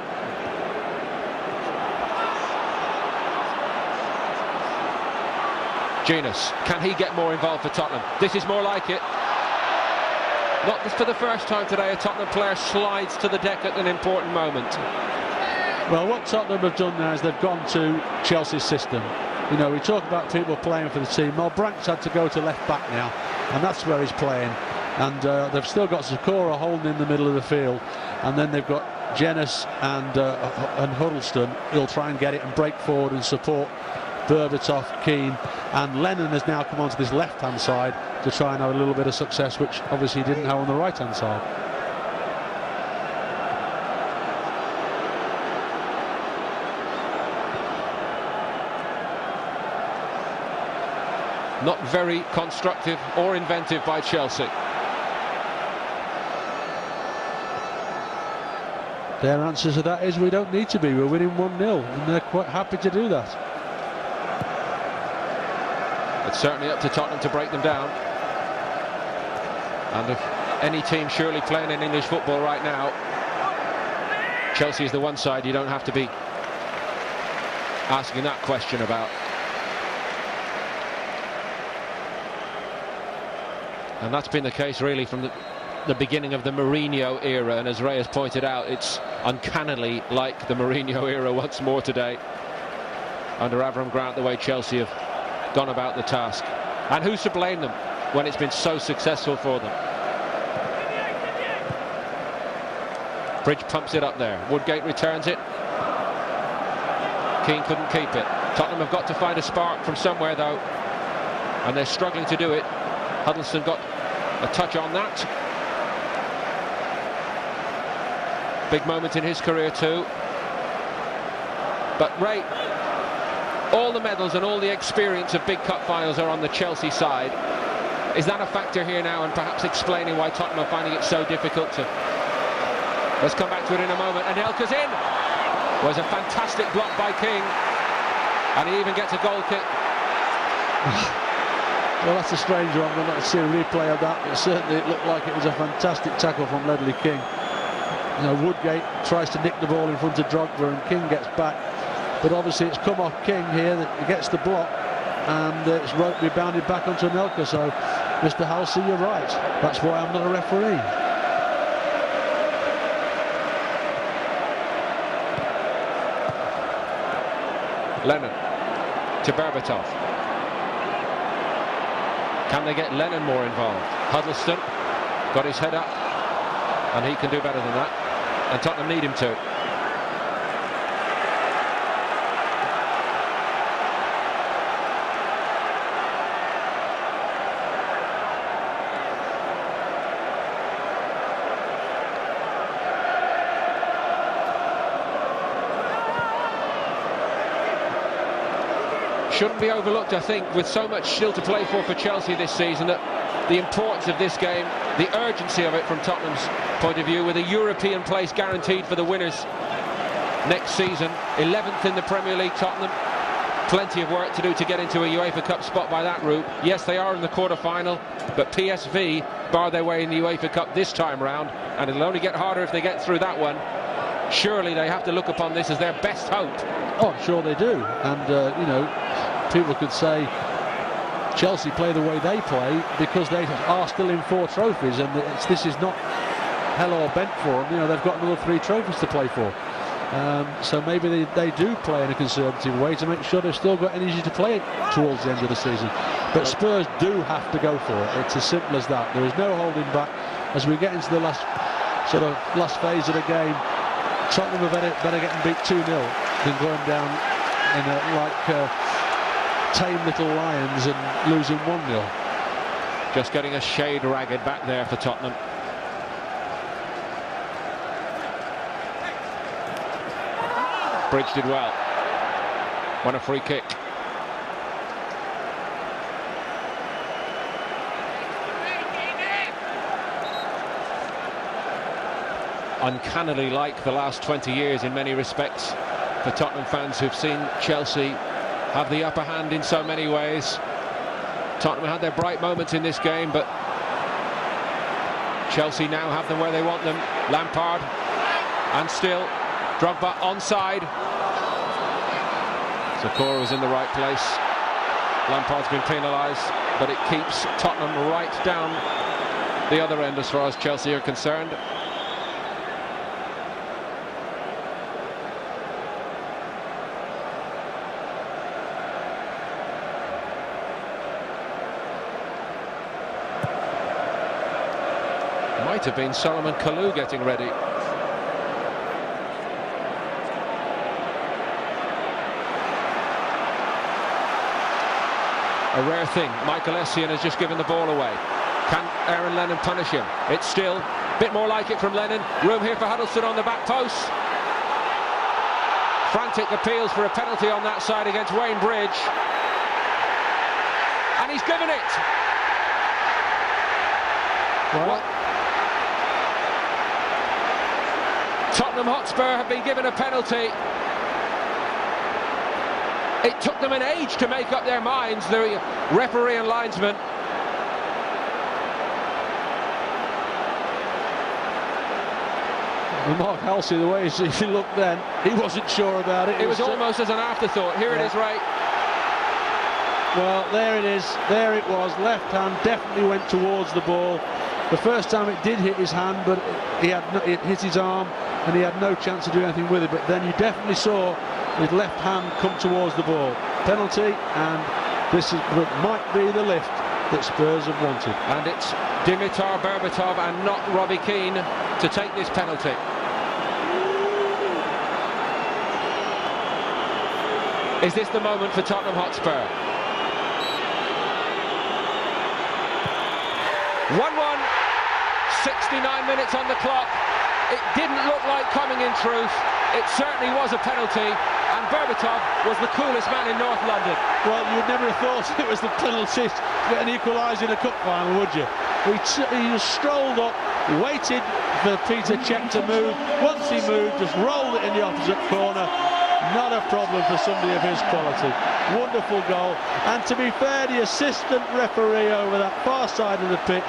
Speaker 1: Genus, can he get more involved for Tottenham? This is more like it. Not for the first time today, a Tottenham player slides to the deck at an important moment.
Speaker 3: Well, what Tottenham have done now is they've gone to Chelsea's system. You know, we talk about people playing for the team. Malbranc's had to go to left back now, and that's where he's playing. And they've still got Sakura holding in the middle of the field, and then they've got Genus and Huddleston who'll try and get it and break forward and support Berbatov, Keane, and Lennon has now come onto this left-hand side to try and have a little bit of success, which obviously he didn't have on the right-hand side.
Speaker 1: Not very constructive or inventive by Chelsea.
Speaker 3: Their answer to that is we don't need to be. We're winning 1-0, and they're quite happy to do that.
Speaker 1: It's certainly up to Tottenham to break them down. And if any team surely playing in English football right now, Chelsea is the one side you don't have to be asking that question about. And that's been the case really from the beginning of the Mourinho era, and as Ray has pointed out, it's uncannily like the Mourinho era once more today under Avram Grant, the way Chelsea have gone about the task. And who's to blame them when it's been so successful for them? Bridge pumps it up there. Woodgate returns it. Keane couldn't keep it. Tottenham have got to find a spark from somewhere though, and they're struggling to do it. Huddleston got a touch on that. Big moment in his career too. But Ray, all the medals and all the experience of big cup finals are on the Chelsea side. Is that a factor here now, and perhaps explaining why Tottenham are finding it so difficult to... Let's come back to it in a moment. And Elka's in. Was a fantastic block by King, and he even gets a goal kick.
Speaker 3: Well, that's a strange one. We're not to see a replay of that, but certainly it looked like it was a fantastic tackle from Ledley King. You know, Woodgate tries to nick the ball in front of Drogba, and King gets back, but obviously it's come off King here, that he gets the block, and it's rebounded back onto Anelka. So, Mr. Halsey, you're right. That's why I'm not a referee.
Speaker 1: Lennon to Berbatov. Can they get Lennon more involved? Huddleston got his head up, and he can do better than that, and Tottenham need him to. Shouldn't be overlooked, I think, with so much still to play for Chelsea this season, that the importance of this game, the urgency of it from Tottenham's point of view, with a European place guaranteed for the winners next season. 11th in the Premier League, Tottenham. Plenty of work to do to get into a UEFA Cup spot by that route. Yes, they are in the quarter-final, but PSV bar their way in the UEFA Cup this time round, and it'll only get harder if they get through that one. Surely they have to look upon this as their best hope.
Speaker 3: Oh, I'm sure they do. And, you know, people could say Chelsea play the way they play because they are still in 4 trophies, and this is not hell or bent for them. You know, they've got another 3 trophies to play for. So maybe they do play in a conservative way to make sure they've still got energy to play towards the end of the season. But Spurs do have to go for it. It's as simple as that. There is no holding back. As we get into the last phase of the game, Tottenham are better getting beat 2-0 than going down in tame little lions and losing 1-0.
Speaker 1: Just getting a shade ragged back there for Tottenham. Bridge did well. Won a free kick. Uncannily like the last 20 years in many respects for Tottenham fans who've seen Chelsea have the upper hand in so many ways. Tottenham had their bright moments in this game, but Chelsea now have them where they want them. Lampard, and still Drogba onside. Sakura was in the right place. Lampard's been penalised, but it keeps Tottenham right down the other end as far as Chelsea are concerned. Might have been Solomon Kalou getting ready. A rare thing. Michael Essien has just given the ball away. Can Aaron Lennon punish him? It's still a bit more like it from Lennon. Room here for Huddleston on the back post. Frantic appeals for a penalty on that side against Wayne Bridge. And and he's given it.
Speaker 3: Well,
Speaker 1: Tottenham Hotspur have been given a penalty. It took them an age to make up their minds, the referee and linesman.
Speaker 3: Mark Halsey, the way he looked then, he wasn't sure about it.
Speaker 1: It was almost as an afterthought. Here it is, Ray.
Speaker 3: Well, there it is. There it was. Left hand definitely went towards the ball. The first time it did hit his hand, but it hit his arm, and he had no chance to do anything with it. But then you definitely saw his left hand come towards the ball. Penalty, and this might be the lift that Spurs have wanted.
Speaker 1: And it's Dimitar Berbatov and not Robbie Keane to take this penalty. Is this the moment for Tottenham Hotspur? 1-1, 69 minutes on the clock. It didn't look like coming in truth. It certainly was a penalty, and Berbatov was the coolest man in North London.
Speaker 3: Well, you'd never have thought it was the penalty to get an equaliser in a cup final, would you? He strolled up, waited for Peter Cech to move. Once he moved, just rolled it in the opposite corner. Not a problem for somebody of his quality. Wonderful goal. And to be fair, the assistant referee over that far side of the pitch,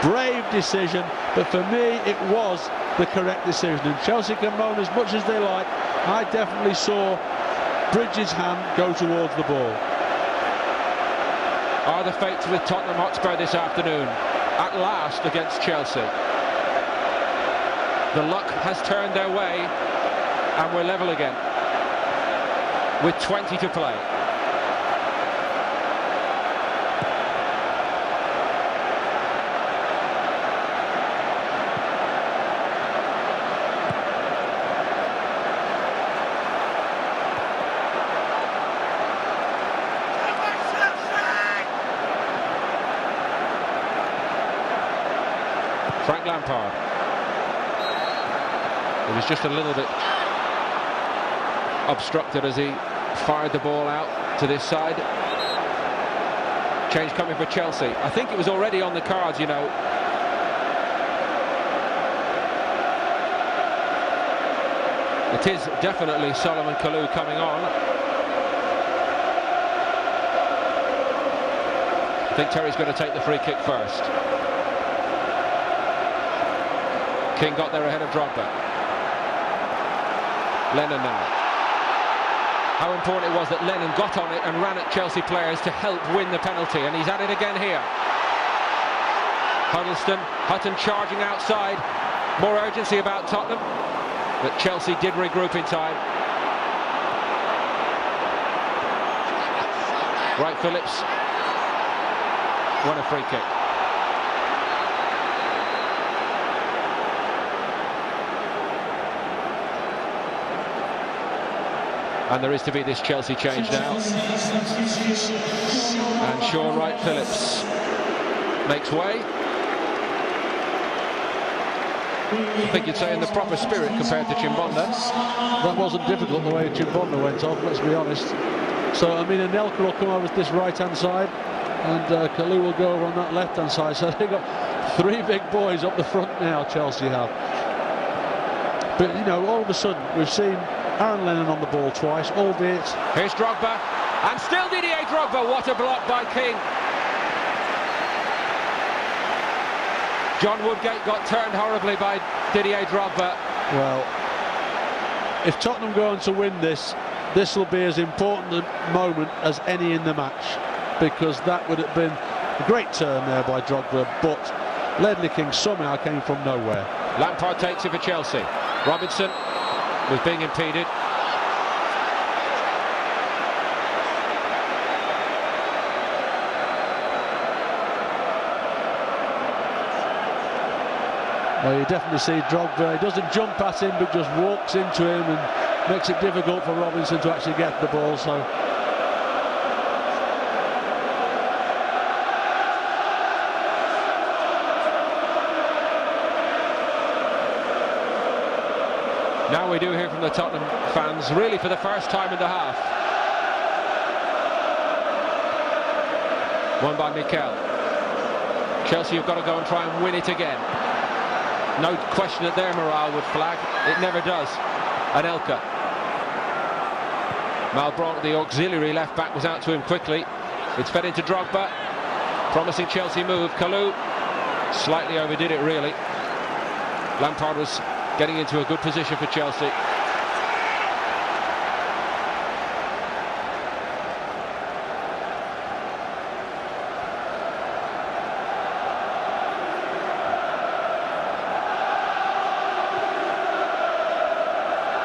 Speaker 3: brave decision, but for me it was the correct decision. And Chelsea can moan as much as they like. I definitely saw Bridges' hand go towards the ball.
Speaker 1: Are the fates with Tottenham Hotspur this afternoon? At last against Chelsea. The luck has turned their way, and we're level again with 20 to play. Frank Lampard. It was just a little bit obstructed as he fired the ball out to this side. Change coming for Chelsea. I think it was already on the cards, you know. It is definitely Solomon Kalou coming on. I think Terry's going to take the free kick first. King got there ahead of Drogba. Lennon now. How important it was that Lennon got on it and ran at Chelsea players to help win the penalty, and he's at it again here. Hutton charging outside. More urgency about Tottenham, but Chelsea did regroup in time. Wright Phillips won a free kick. And there is to be this Chelsea change now. And Shaw Wright Phillips makes way. I think you'd say in the proper spirit compared to Chimbonda.
Speaker 3: That wasn't difficult the way Chimbonda went off, let's be honest. So, I mean, Anelka will come over to this right-hand side, and Kalou will go over on that left-hand side. So they've got three big boys up the front now, Chelsea have. But, you know, all of a sudden, we've seen Aaron Lennon on the ball twice, albeit...
Speaker 1: Here's Drogba, and still Didier Drogba. What a block by King. John Woodgate got turned horribly by Didier Drogba.
Speaker 3: Well, if Tottenham go on to win this, this will be as important a moment as any in the match, because that would have been a great turn there by Drogba, but Ledley King somehow came from nowhere.
Speaker 1: Lampard takes it for Chelsea. Robinson was being impeded.
Speaker 3: Well, you definitely see Drogba, he doesn't jump at him but just walks into him and makes it difficult for Robinson to actually get the ball. So
Speaker 1: now we do hear from the Tottenham fans, really for the first time in the half. Won by Mikel. Chelsea have got to go and try and win it again. No question that their morale would flag. It never does. Anelka. Malbranc, the auxiliary left back, was out to him quickly. It's fed into Drogba. Promising Chelsea move. Kalou slightly overdid it, really. Lampard was getting into a good position for Chelsea.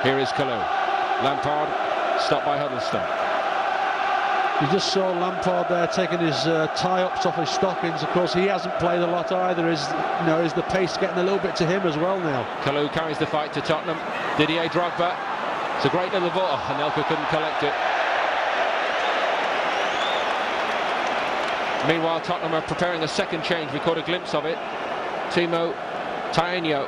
Speaker 1: Here is Kalou. Lampard stopped by Huddleston.
Speaker 3: You just saw Lampard there taking his tie-ups off his stockings. Of course, he hasn't played a lot either. Is the pace getting a little bit to him as well now?
Speaker 1: Kalou carries the fight to Tottenham. Didier Drogba. It's a great little ball. Oh, Anelka couldn't collect it. Meanwhile, Tottenham are preparing a second change. We caught a glimpse of it. Timo Tainho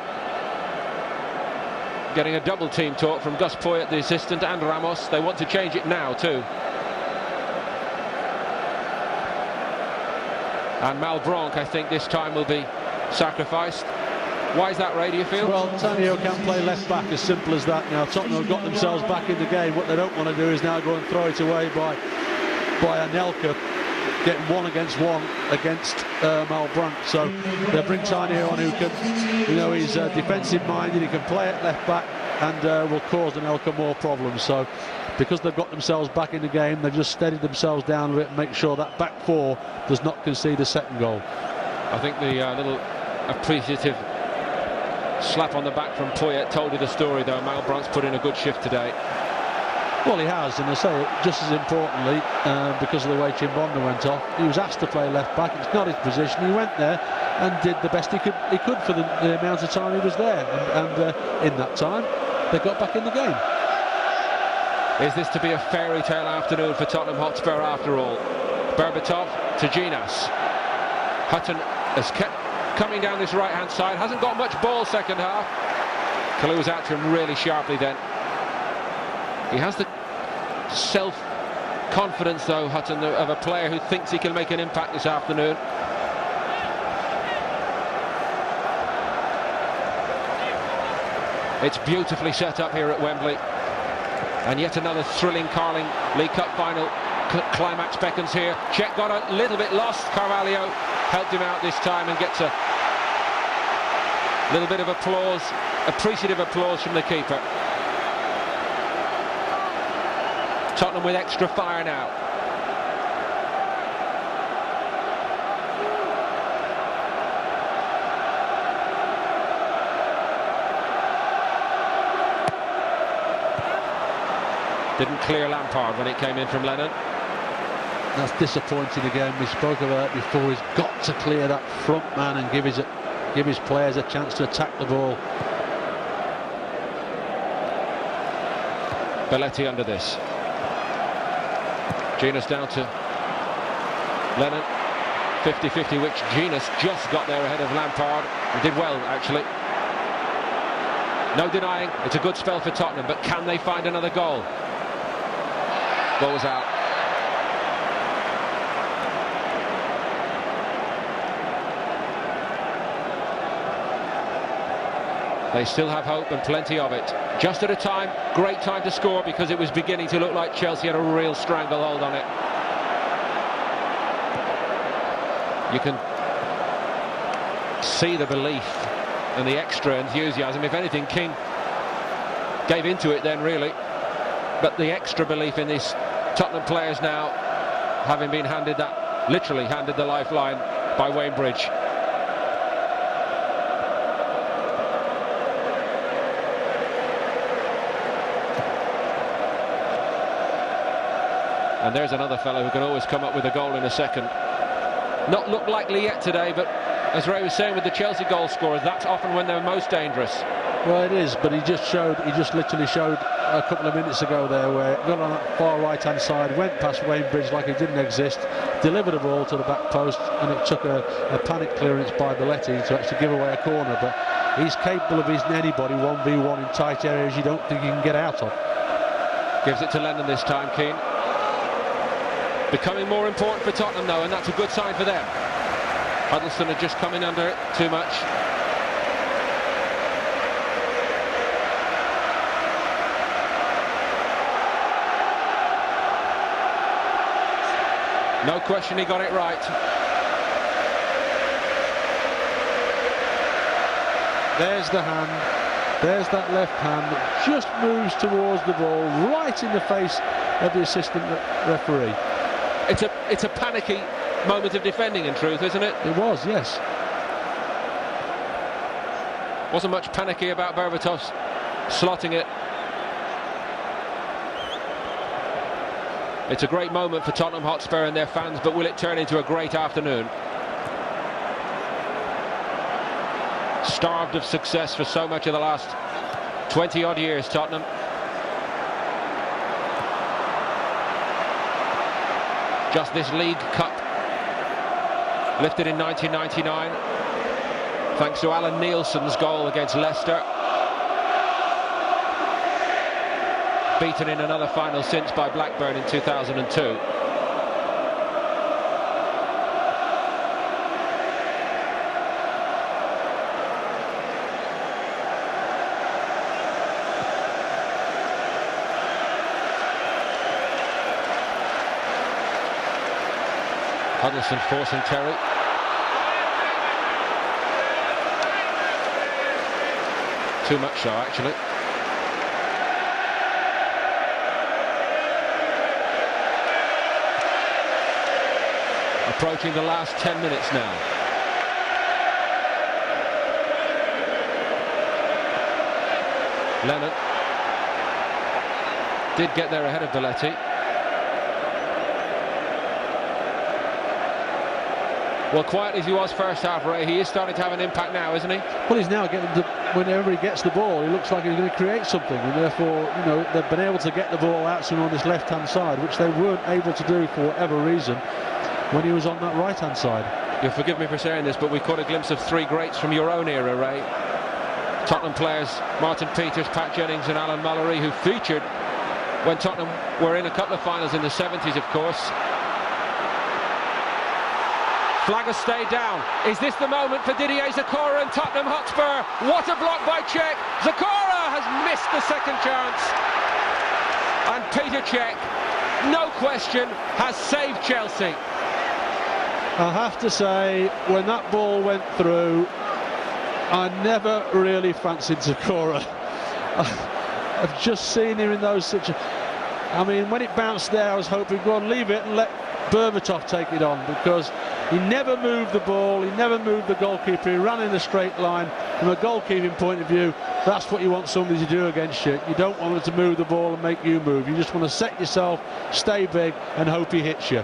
Speaker 1: getting a double team talk from Gus Poyet, the assistant, and Ramos. They want to change it now too. And Malbranc, I think, this time will be sacrificed. Why is that, Ray, do you feel?
Speaker 3: Well, Tainho can play left back, as simple as that. Now, Tottenham have got themselves back in the game. What they don't want to do is now go and throw it away by Anelka, getting one against Malbranc. So they'll bring Tainho on, who can, he's defensive-minded. He can play at left back and will cause Anelka more problems. So because they've got themselves back in the game, they've just steadied themselves down a bit and make sure that back four does not concede a second goal.
Speaker 1: I think the little appreciative slap on the back from Poyet told you the story, though. Malbranc's put in a good shift today.
Speaker 3: Well, he has, and I say, just as importantly, because of the way Chimbonda went off, he was asked to play left back. It's not his position. He went there and did the best he could for the amount of time he was there, and in that time they got back in the game.
Speaker 1: Is this to be a fairy tale afternoon for Tottenham Hotspur after all? Berbatov to Ginas. Hutton has kept coming down this right hand side, hasn't got much ball second half. Kalou was out to him really sharply then. He has the self-confidence, though, Hutton, of a player who thinks he can make an impact this afternoon. It's beautifully set up here at Wembley. And yet another thrilling Carling League Cup final climax beckons here. Cech got a little bit lost. Carvalho helped him out this time and gets a little bit of applause, appreciative applause from the keeper. Tottenham with extra fire now. Didn't clear Lampard when it came in from Lennon.
Speaker 3: That's disappointing again. We spoke about it before. He's got to clear that front man and give his players a chance to attack the ball.
Speaker 1: Belletti under this. Ginas down to Lennon. 50-50, which Ginas just got there ahead of Lampard and did well, actually. No denying, it's a good spell for Tottenham, but can they find another goal? Ball's out. They still have hope, and plenty of it. Just at a time, great time to score, because it was beginning to look like Chelsea had a real stranglehold on it. You can see the belief and the extra enthusiasm. If anything, King gave into it then, really. But the extra belief in these Tottenham players now, having been handed that, literally handed the lifeline by Wayne Bridge. And there's another fellow who can always come up with a goal in a second. Not looked likely yet today, but as Ray was saying with the Chelsea goal scorers, that's often when they're most dangerous.
Speaker 3: Well, it is, but he just literally showed a couple of minutes ago there where he got on that far right-hand side, went past Wayne Bridge like it didn't exist, delivered a ball to the back post, and it took a panic clearance by Belletti to actually give away a corner. But he's capable of beating anybody 1v1 in tight areas you don't think he can get out of.
Speaker 1: Gives it to Lennon this time, Keane. Becoming more important for Tottenham though, and that's a good sign for them. Huddleston had just come in under it too much. No question he got it right.
Speaker 3: There's the hand, there's that left hand that just moves towards the ball, right in the face of the assistant referee.
Speaker 1: It's a panicky moment of defending, in truth, isn't it?
Speaker 3: It was, yes.
Speaker 1: Wasn't much panicky about Berbatov's slotting it. It's a great moment for Tottenham Hotspur and their fans, but will it turn into a great afternoon? Starved of success for so much of the last 20-odd years, Tottenham. Just this League Cup, lifted in 1999, thanks to Alan Nielsen's goal against Leicester. Beaten in another final since by Blackburn in 2002. Huddleston forcing Terry. Too much so, actually. Approaching the last 10 minutes now. Leonard did get there ahead of Belletti. Well, quiet as he was first half, Ray, he is starting to have an impact now, isn't he?
Speaker 3: Well, he's now getting whenever he gets the ball, he looks like he's going to create something, and therefore, you know, they've been able to get the ball out to him on this left-hand side, which they weren't able to do for whatever reason when he was on that right-hand side.
Speaker 1: You'll forgive me for saying this, but we caught a glimpse of three greats from your own era, Ray. Tottenham players Martin Peters, Pat Jennings and Alan Mallory, who featured when Tottenham were in a couple of finals in the 70s, of course. Flag has stayed down. Is this the moment for Didier Zakora and Tottenham Hotspur? What a block by Cech. Zakora has missed the second chance. And Peter Cech, no question, has saved Chelsea.
Speaker 3: I have to say, when that ball went through, I never really fancied Zakora. I've just seen him in those situations. I mean, when it bounced there, I was hoping, go on, leave it and let Berbatov take it on, because he never moved the ball, he never moved the goalkeeper, he ran in a straight line. From a goalkeeping point of view, that's what you want somebody to do against you. You don't want them to move the ball and make you move. You just want to set yourself, stay big and hope he hits you.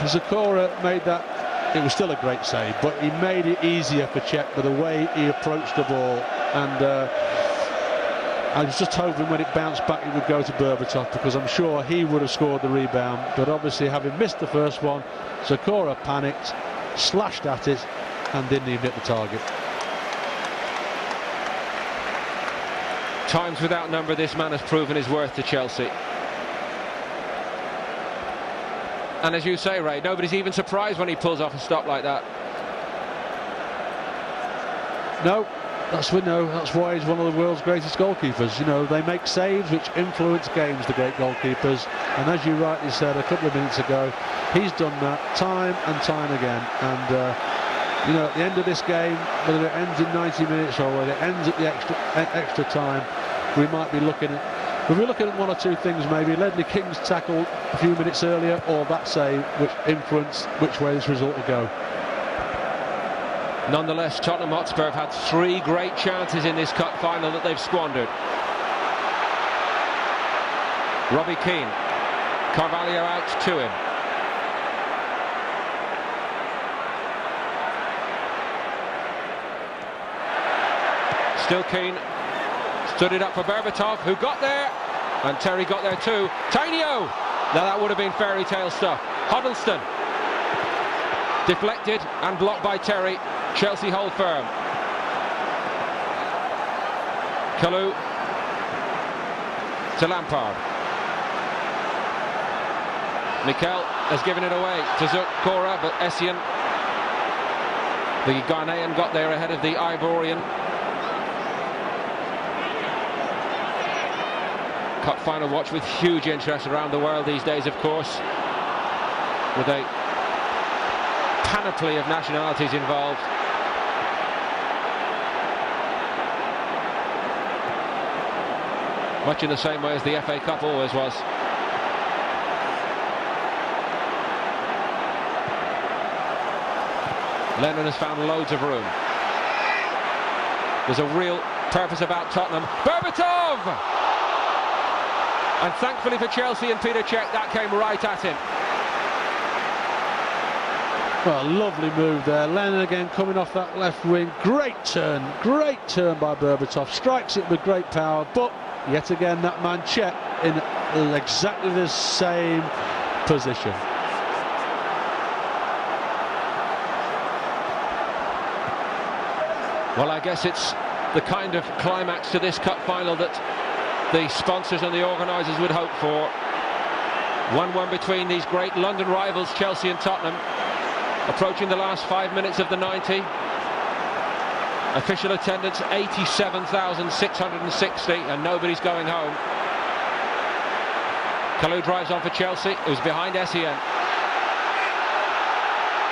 Speaker 3: Zakora made that. It was still a great save, but he made it easier for Cech by the way he approached the ball, and I was just hoping when it bounced back it would go to Berbatov, because I'm sure he would have scored the rebound, but obviously having missed the first one, Zakora panicked, slashed at it and didn't even hit the target.
Speaker 1: Times without number, this man has proven his worth to Chelsea. And as you say, Ray, nobody's even surprised when he pulls off a stop like that.
Speaker 3: No, that's why he's one of the world's greatest goalkeepers. You know, they make saves which influence games, the great goalkeepers, and as you rightly said a couple of minutes ago, he's done that time and time again. And you know, at the end of this game, whether it ends in 90 minutes or whether it ends at the extra time, we might be looking at one or two things maybe. Ledley King's tackle a few minutes earlier, or that save which influenced which way this result will go.
Speaker 1: Nonetheless, Tottenham Hotspur have had three great chances in this cup final that they've squandered. Robbie Keane, Carvalho out to him. Still Keane, stood it up for Berbatov, who got there, and Terry got there too. Tainio! Now that would have been fairy tale stuff. Huddleston, deflected and blocked by Terry. Chelsea hold firm. Kalou to Lampard. Mikel has given it away to Zukora, but Essien, the Ghanaian, got there ahead of the Ivorian. Cup final watch with huge interest around the world these days, of course, with a panoply of nationalities involved. Much in the same way as the FA Cup always was. Lennon has found loads of room. There's a real purpose about Tottenham. Berbatov! And thankfully for Chelsea and Peter Cech, that came right at him.
Speaker 3: Well, lovely move there. Lennon again coming off that left wing. Great turn by Berbatov. Strikes it with great power, but yet again that man Cech in exactly the same position.
Speaker 1: Well, I guess it's the kind of climax to this cup final that the sponsors and the organisers would hope for. 1-1 between these great London rivals, Chelsea and Tottenham, approaching the last 5 minutes of the 90. Official attendance 87,660, and nobody's going home. Kalou drives on for Chelsea. It was behind Essien.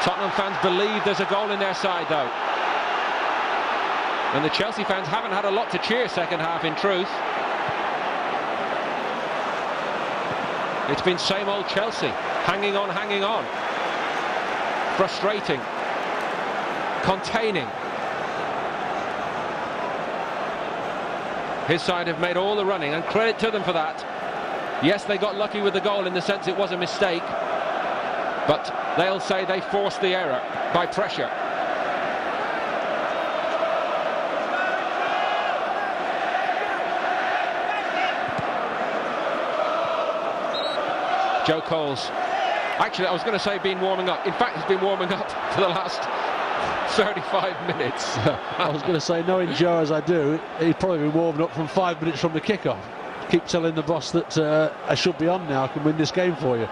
Speaker 1: Tottenham fans believe there's a goal in their side, though. And the Chelsea fans haven't had a lot to cheer second half, in truth. It's been same old Chelsea, hanging on. Frustrating, containing. His side have made all the running, and credit to them for that. Yes, they got lucky with the goal in the sense it was a mistake, but they'll say they forced the error by pressure. Joe Cole's, actually I was going to say been warming up. In fact, he's been warming up for the last 35 minutes.
Speaker 3: I was going to say, knowing Joe as I do, he'd probably been warming up from 5 minutes from the kickoff. Keep telling the boss that I should be on now, I can win this game for you.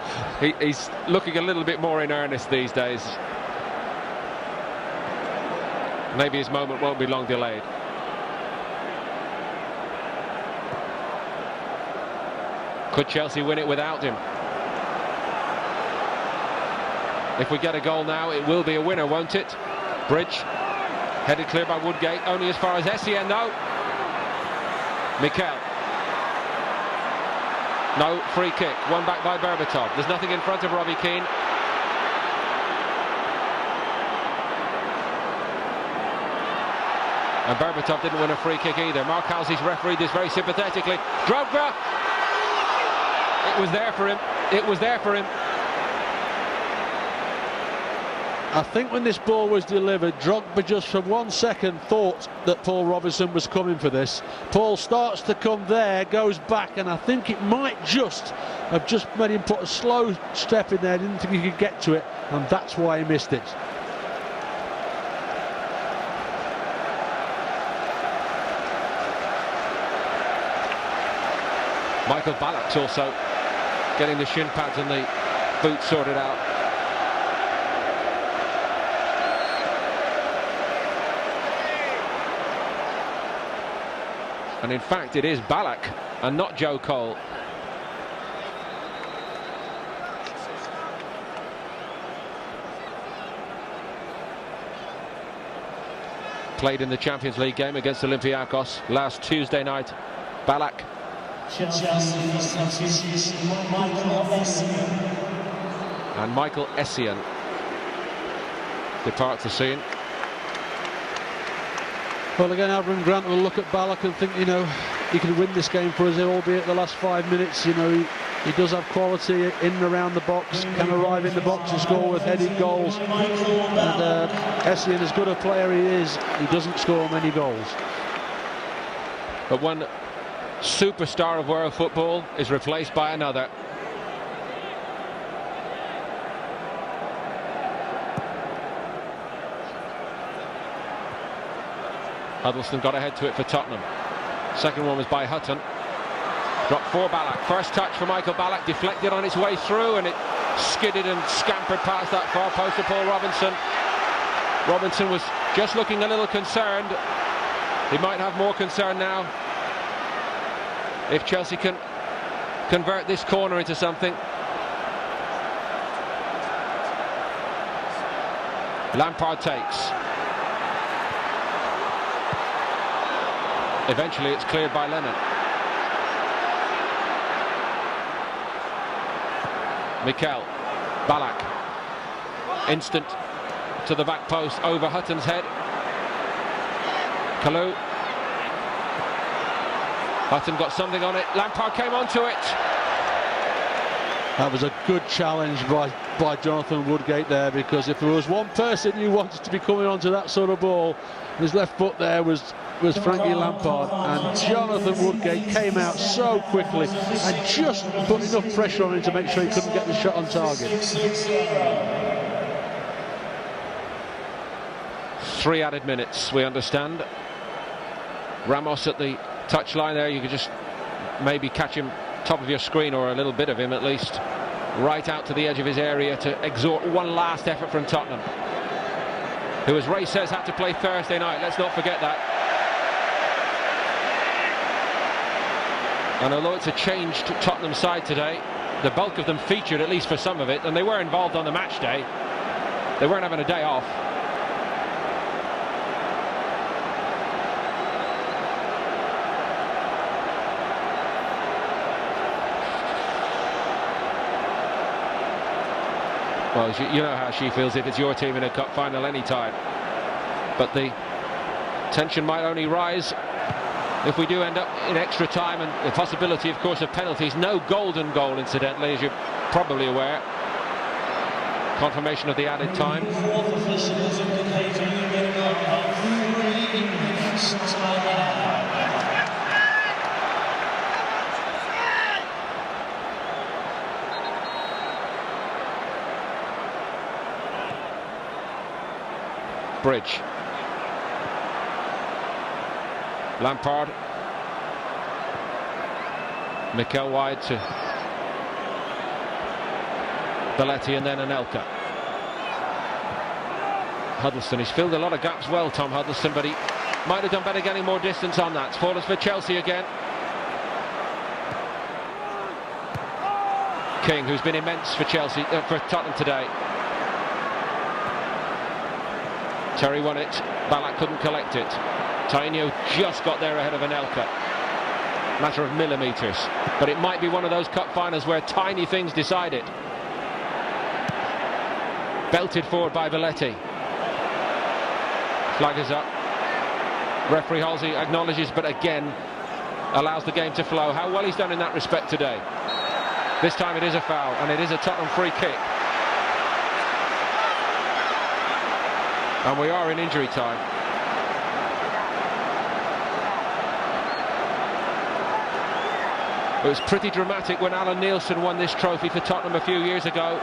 Speaker 1: He's looking a little bit more in earnest these days. Maybe his moment won't be long delayed. Could Chelsea win it without him? If we get a goal now, it will be a winner, won't it? Bridge, headed clear by Woodgate, only as far as Essien, though. Mikel. No, free kick, won back by Berbatov. There's nothing in front of Robbie Keane. And Berbatov didn't win a free kick either. Mark Halsey's refereed this very sympathetically. Drogba! It was there for him. It was there for him.
Speaker 3: I think when this ball was delivered, Drogba just for 1 second thought that Paul Robinson was coming for this. Paul starts to come there, goes back, and I think it might have just made him put a slow step in there. Didn't think he could get to it, and that's why he missed it.
Speaker 1: Michael Ballack's also getting the shin pads and the boots sorted out. And in fact, it is Ballack and not Joe Cole. Played in the Champions League game against Olympiacos last Tuesday night. Ballack. And Michael Essien departs the scene.
Speaker 3: Well, again, Avram Grant will look at Ballack and think, you know, he can win this game for us, albeit the last 5 minutes. You know, he does have quality in and around the box, can arrive in the box and score with headed goals. And Essien, as good a player he is, he doesn't score many goals.
Speaker 1: But one superstar of world football is replaced by another. Huddleston got ahead to it for Tottenham. Second one was by Hutton. Dropped for Ballack. First touch for Michael Ballack, deflected on its way through, and it skidded and scampered past that far post to Paul Robinson. Robinson was just looking a little concerned. He might have more concern now if Chelsea can convert this corner into something. Lampard takes. Eventually it's cleared by Lennon. Mikel Ballack, instant to the back post over Hutton's head. Kalou. Hutton got something on it. Lampard came onto it.
Speaker 3: That was a good challenge by Jonathan Woodgate there, because if there was one person who wanted to be coming onto that sort of ball, his left foot there was Frankie Lampard, and Jonathan Woodgate came out so quickly and just put enough pressure on him to make sure he couldn't get the shot on target.
Speaker 1: 3 added minutes, we understand. Ramos at the touchline there. You could just maybe catch him top of your screen, or a little bit of him at least, right out to the edge of his area to exhort one last effort from Tottenham, who, as Ray says, had to play Thursday night. Let's not forget that. And although it's a changed Tottenham side today, the bulk of them featured, at least for some of it, and they were involved on the match day. They weren't having a day off. Well, you know how she feels if it's your team in a cup final any time. But the tension might only rise if we do end up in extra time, and the possibility, of course, of penalties. No golden goal, incidentally, as you're probably aware. Confirmation of the added time. Bridge. Lampard. Mikel wide to Belletti, and then Anelka. Huddleston. He's filled a lot of gaps well, Tom Huddleston, but he might have done better getting more distance on that. It's fallen for Chelsea again. King, who's been immense for Chelsea, for Tottenham today. Terry won it. Ballack couldn't collect it. Tainio just got there ahead of Anelka. Matter of millimetres. But it might be one of those cup finals where tiny things decide it. Belted forward by Belletti. Flag is up. Referee Halsey acknowledges, but again allows the game to flow. How well he's done in that respect today. This time it is a foul, and it is a Tottenham free kick. And we are in injury time. It was pretty dramatic when Alan Nielsen won this trophy for Tottenham a few years ago.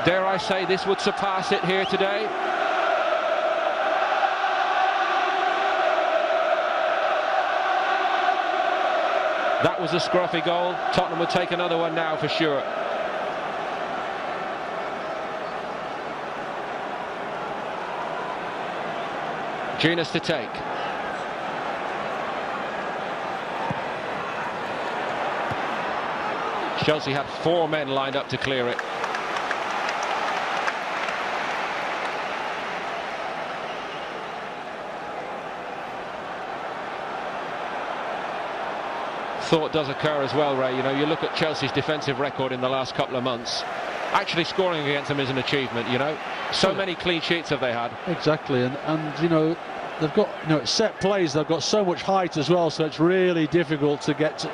Speaker 1: Dare I say this would surpass it here today? That was a scruffy goal. Tottenham would take another one now for sure. Genius to take. Chelsea had 4 men lined up to clear it. Thought does occur as well, Ray. You know, you look at Chelsea's defensive record in the last couple of months. Actually scoring against them is an achievement, you know. So many clean sheets have they had. Exactly, and you know, they've got, you know, set plays, they've got so much height as well, so it's really difficult to get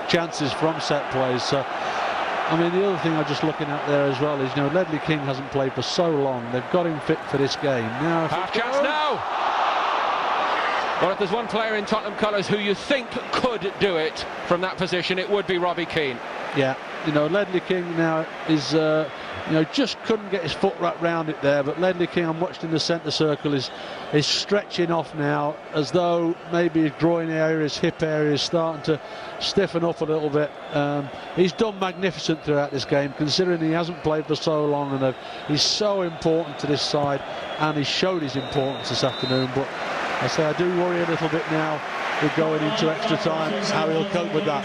Speaker 1: chances from set plays. So, I mean, the other thing I'm just looking at there as well is, you know, Ledley King hasn't played for so long. They've got him fit for this game. Now, half chance now. Well, if there's one player in Tottenham colours who you think could do it from that position, it would be Robbie Keane. Yeah, you know, Ledley King now is
Speaker 3: just couldn't get his foot wrapped round it there. But Ledley King, I'm watching in the centre circle, is stretching off now, as though maybe his groin area, his hip area is starting to stiffen up a little bit. He's done magnificent throughout this game, considering he hasn't played for so long, and he's so important to this side, and he showed his importance this afternoon. But I say I do worry a little bit now with going into extra time, how he'll cope with that.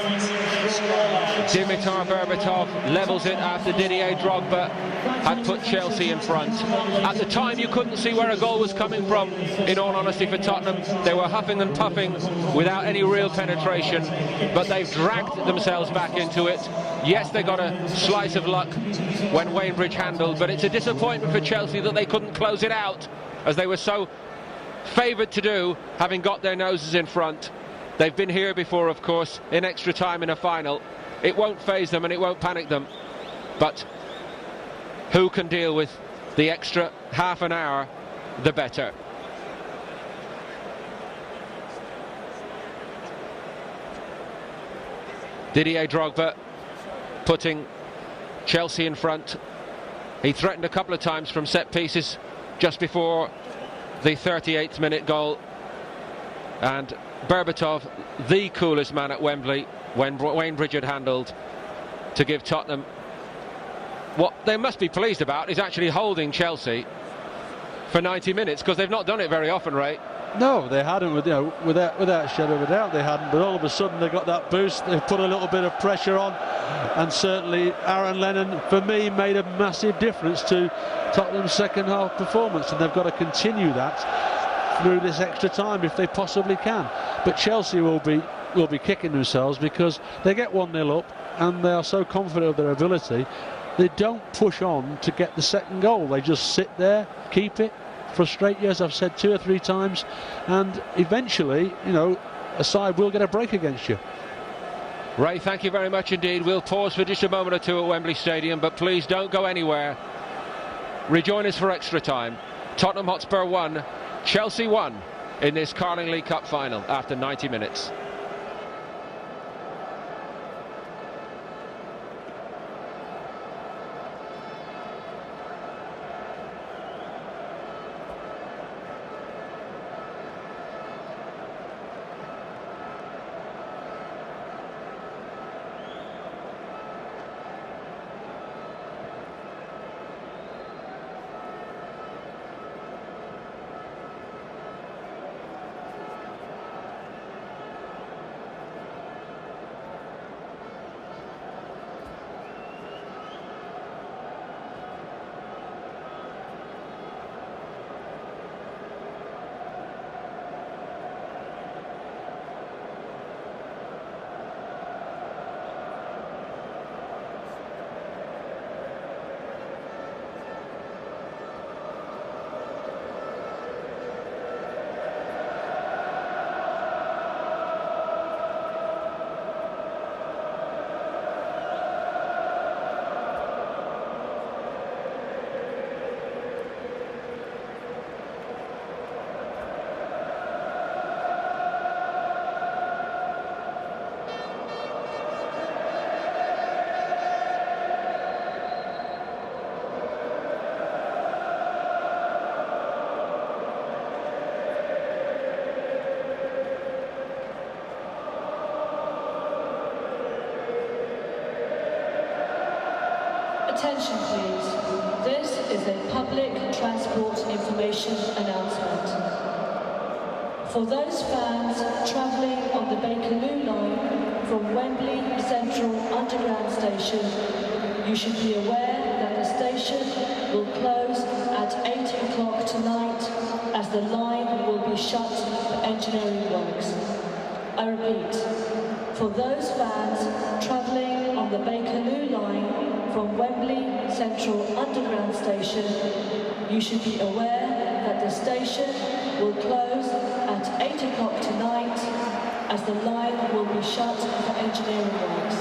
Speaker 1: Dimitar Berbatov levels it after Didier Drogba had put Chelsea in front. At the time, you couldn't see where a goal was coming from, in all honesty, for Tottenham. They were huffing and puffing without any real penetration, but they've dragged themselves back into it. Yes, they got a slice of luck when Wainbridge handled, but it's a disappointment for Chelsea that they couldn't close it out, as they were so favoured to do, having got their noses in front. They've been here before, of course, in extra time in a final. It won't faze them and it won't panic them, but who can deal with the extra half an hour, the better. Didier Drogba putting Chelsea in front. He threatened a couple of times from set pieces just before the 38th minute goal, and Berbatov, the coolest man at Wembley when Wainbridge had handled, to give Tottenham what they must be pleased about is actually holding Chelsea for 90 minutes, because they've not done it very often, Ray.
Speaker 3: No, they hadn't, without shadow of a doubt they hadn't, but all of a sudden they got that boost, they put a little bit of pressure on, and certainly Aaron Lennon, for me, made a massive difference to Tottenham's second half performance, and they've got to continue that through this extra time if they possibly can. But Chelsea will be kicking themselves, because they get 1-0 up and they are so confident of their ability, they don't push on to get the second goal. They just sit there, keep it, frustrate you, as I've said 2 or 3 times, and eventually, a side will get a break against you.
Speaker 1: Ray, thank you very much indeed. We'll pause for just a moment or two at Wembley Stadium, but please don't go anywhere. Rejoin us for extra time. Tottenham Hotspur 1, Chelsea 1 in this Carling League Cup final after 90 minutes.
Speaker 4: Attention please, this is a public transport information announcement. For those fans travelling on the Bakerloo line from Wembley Central Underground Station, you should be aware that the station will close at 8 o'clock tonight, as the line will be shut for engineering works. I repeat, for those fans travelling on the Bakerloo line from Wembley Central Underground Station, you should be aware that the station will close at 8 o'clock tonight, as the line will be shut for engineering works.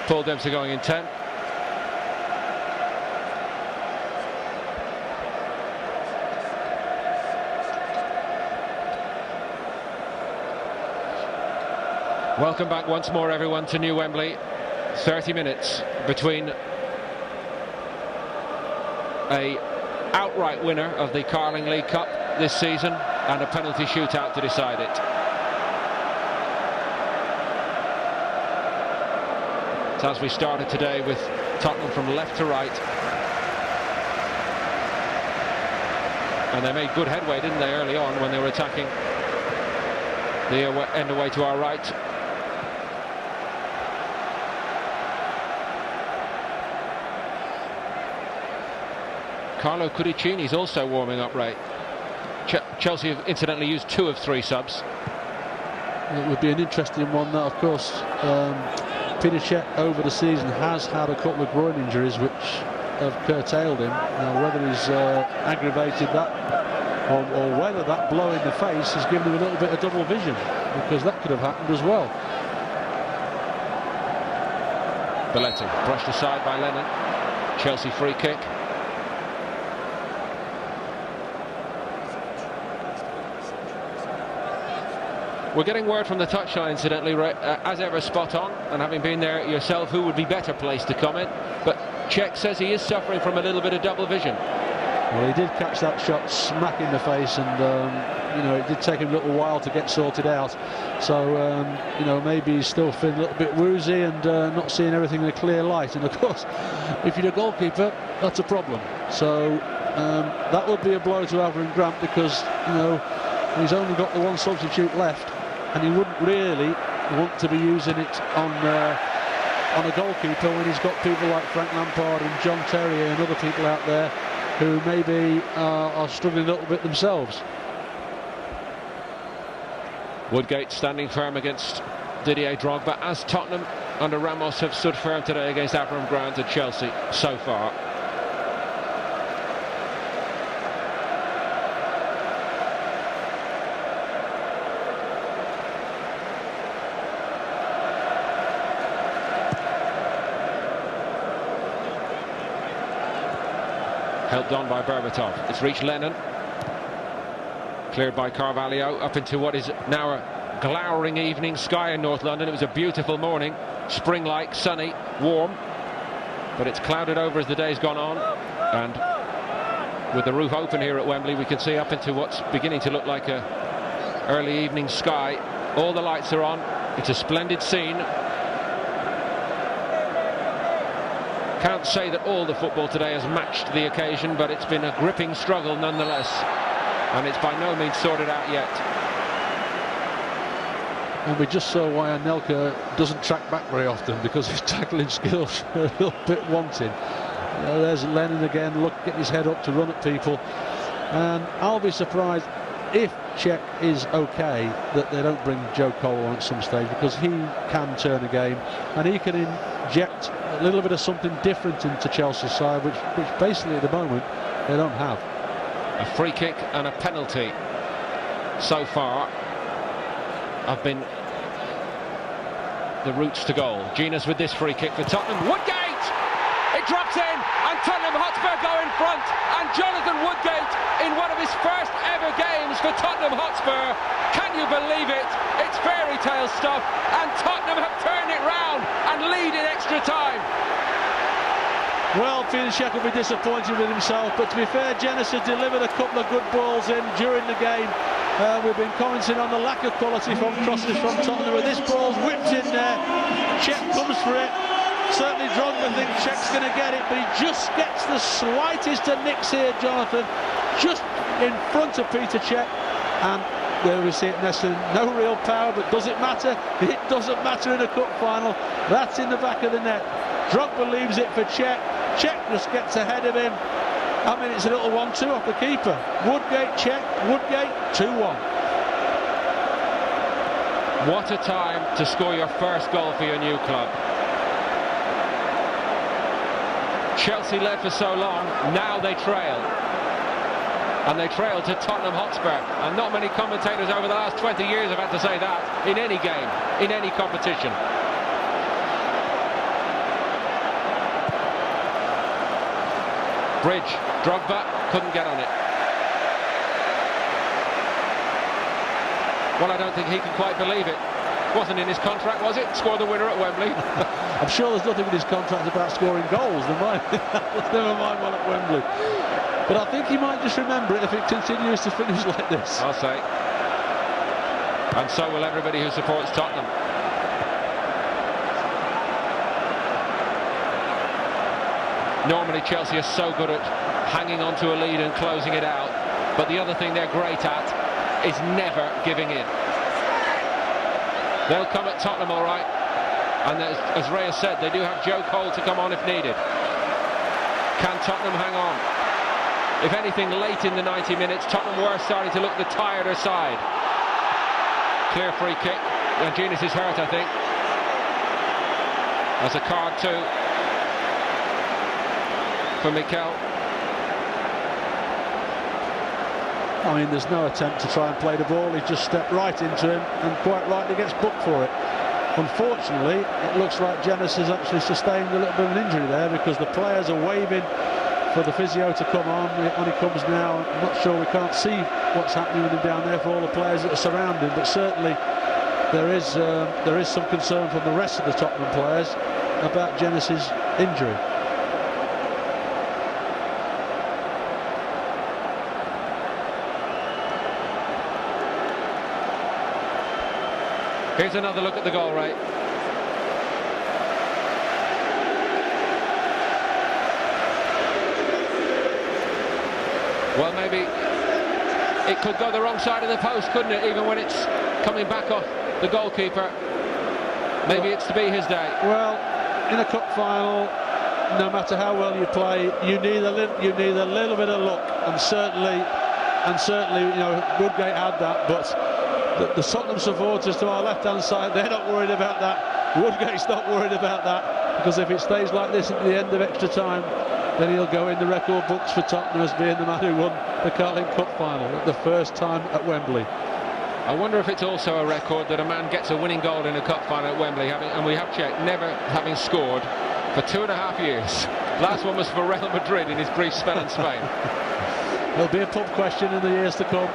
Speaker 1: pulled them to going in 10. Welcome back once more, everyone, to New Wembley. 30 minutes between a outright winner of the Carling League Cup this season and a penalty shootout to decide it. It's as we started today with Tottenham from left to right. And they made good headway, didn't they, early on when they were attacking the end away to our right. Carlo Cudicini's also warming up, Ray. Chelsea have incidentally used 2 of 3 subs.
Speaker 3: It would be an interesting one, that, of course. Peter Cech over the season has had a couple of groin injuries which have curtailed him. Now, whether he's aggravated that or whether that blow in the face has given him a little bit of double vision, because that could have happened as well.
Speaker 1: Belletti brushed aside by Lennon. Chelsea free kick. We're getting word from the touchline, incidentally, as ever spot on, and having been there yourself, who would be better placed to comment? But Cech says he is suffering from a little bit of double vision.
Speaker 3: Well, he did catch that shot smack in the face, and you know, it did take him a little while to get sorted out. So you know, maybe he's still feeling a little bit woozy and not seeing everything in a clear light. And of course, if you're a goalkeeper, that's a problem. So that would be a blow to Avram Grant, because you know, he's only got the one substitute left, and he wouldn't really want to be using it on a goalkeeper when he's got people like Frank Lampard and John Terry and other people out there who maybe are struggling a little bit themselves.
Speaker 1: Woodgate standing firm against Didier Drogba, as Tottenham under Ramos have stood firm today against Avram Grant at Chelsea so far. Helped on by Berbatov. It's reached Lennon. Cleared by Carvalho up into what is now a glowering evening sky in North London. It was a beautiful morning, spring-like, sunny, warm, but it's clouded over as the day's gone on, and with the roof open here at Wembley, we can see up into what's beginning to look like a early evening sky. All the lights are on. It's a splendid scene. Can't say that all the football today has matched the occasion, but it's been a gripping struggle nonetheless, and it's by no means sorted out yet.
Speaker 3: And we just saw why Anelka doesn't track back very often, because his tackling skills are a little bit wanting. You know, there's Lennon again, look, getting his head up to run at people, and I'll be surprised if Cech is okay that they don't bring Joe Cole on at some stage, because he can turn a game and he can inject a little bit of something different into Chelsea's side, which basically at the moment they don't have.
Speaker 1: A free kick and a penalty so far have been the routes to goal. Genius with this free kick for Tottenham. Woodgate! It drops in, and Tottenham Hotspur go in front, and Jonathan Woodgate in one of his first ever games for Tottenham Hotspur. Can you believe it? It's fairy tale stuff, and Tottenham have turned it round and lead in extra time.
Speaker 3: Well, Peter Cech will be disappointed with himself, but to be fair, Jenas has delivered a couple of good balls in during the game. We've been commenting on the lack of quality from crosses from Tottenham, but this ball's whipped in there. Cech comes for it. Certainly Drogba thinks Cech's going to get it, but he just gets the slightest of nicks here, Jonathan, just in front of Peter Cech, and there we see it, Nesson. No real power, but does it matter? It doesn't matter in a cup final. That's in the back of the net. Drogba leaves it for Cech. Cech just gets ahead of him. I mean, it's a little 1-2 off the keeper. Woodgate, Cech, Woodgate, 2-1.
Speaker 1: What a time to score your first goal for your new club. Chelsea led for so long, now they trail. And they trail to Tottenham Hotspur. And not many commentators over the last 20 years have had to say that in any game, in any competition. Bridge, Drogba, couldn't get on it. Well, I don't think he can quite believe it. Wasn't in his contract, was it? Score the winner at Wembley.
Speaker 3: I'm sure there's nothing in his contract about scoring goals. Never mind one at Wembley. But I think he might just remember it if it continues to finish like this.
Speaker 1: I'll say. And so will everybody who supports Tottenham. Normally Chelsea are so good at hanging on to a lead and closing it out, but the other thing they're great at is never giving in. They'll come at Tottenham all right, and as Ray has said, they do have Joe Cole to come on if needed. Can Tottenham hang on? If anything, late in the 90 minutes, Tottenham were starting to look the tireder side. Clear free kick, and Genius is hurt, I think. That's a card too for Mikel.
Speaker 3: I mean, there's no attempt to try and play the ball. He just stepped right into him and quite rightly gets booked for it. Unfortunately, it looks like Janus has actually sustained a little bit of an injury there, because the players are waving for the physio to come on. It only comes now. I'm not sure, we can't see what's happening with him down there for all the players that are surrounding, but certainly there is some concern from the rest of the Tottenham players about Janus's injury.
Speaker 1: Here's another look at the goal, Ray. Well, maybe it could go the wrong side of the post, couldn't it? Even when it's coming back off the goalkeeper. Maybe it's to be his day.
Speaker 3: Well, in a cup final, no matter how well you play, you need a little bit of luck, and certainly, you know, Woodgate had that, but the Tottenham supporters to our left-hand side, they're not worried about that. Woodgate's not worried about that, because if it stays like this at the end of extra time, then he'll go in the record books for Tottenham as being the man who won the Carling Cup final at the first time at Wembley.
Speaker 1: I wonder if it's also a record that a man gets a winning goal in a cup final at Wembley, and we have checked, never having scored for 2.5 years. Last one was for Real Madrid in his brief spell in Spain.
Speaker 3: There'll be a pub question in the years to come.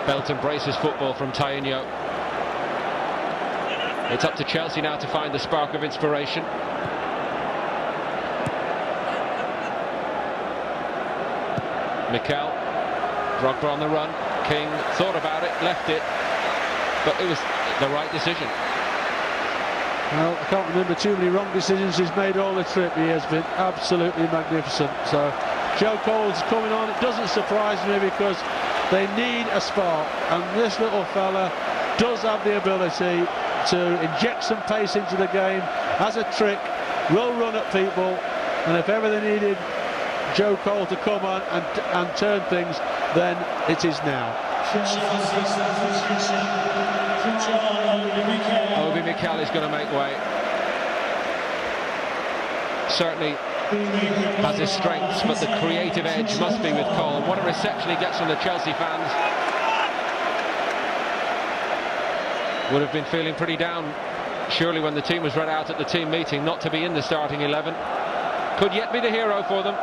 Speaker 1: Belt and braces football from Tainio. It's up to Chelsea now to find the spark of inspiration. Mikel, Drogba on the run. King thought about it, left it, but it was the right decision.
Speaker 3: Well, I can't remember too many wrong decisions he's made all the trip. He has been absolutely magnificent. So Joe Cole's coming on. It doesn't surprise me, because they need a spark, and this little fella does have the ability to inject some pace into the game, has a trick, will run at people, and if ever they needed Joe Cole to come on and turn things, then it is now.
Speaker 1: Obi Mikel is going to make way. Certainly has his strengths, but the creative edge must be with Cole. And what a reception he gets from the Chelsea fans. Would have been feeling pretty down, surely, when the team was read out at the team meeting, not to be in the starting 11. Could yet be the hero for them.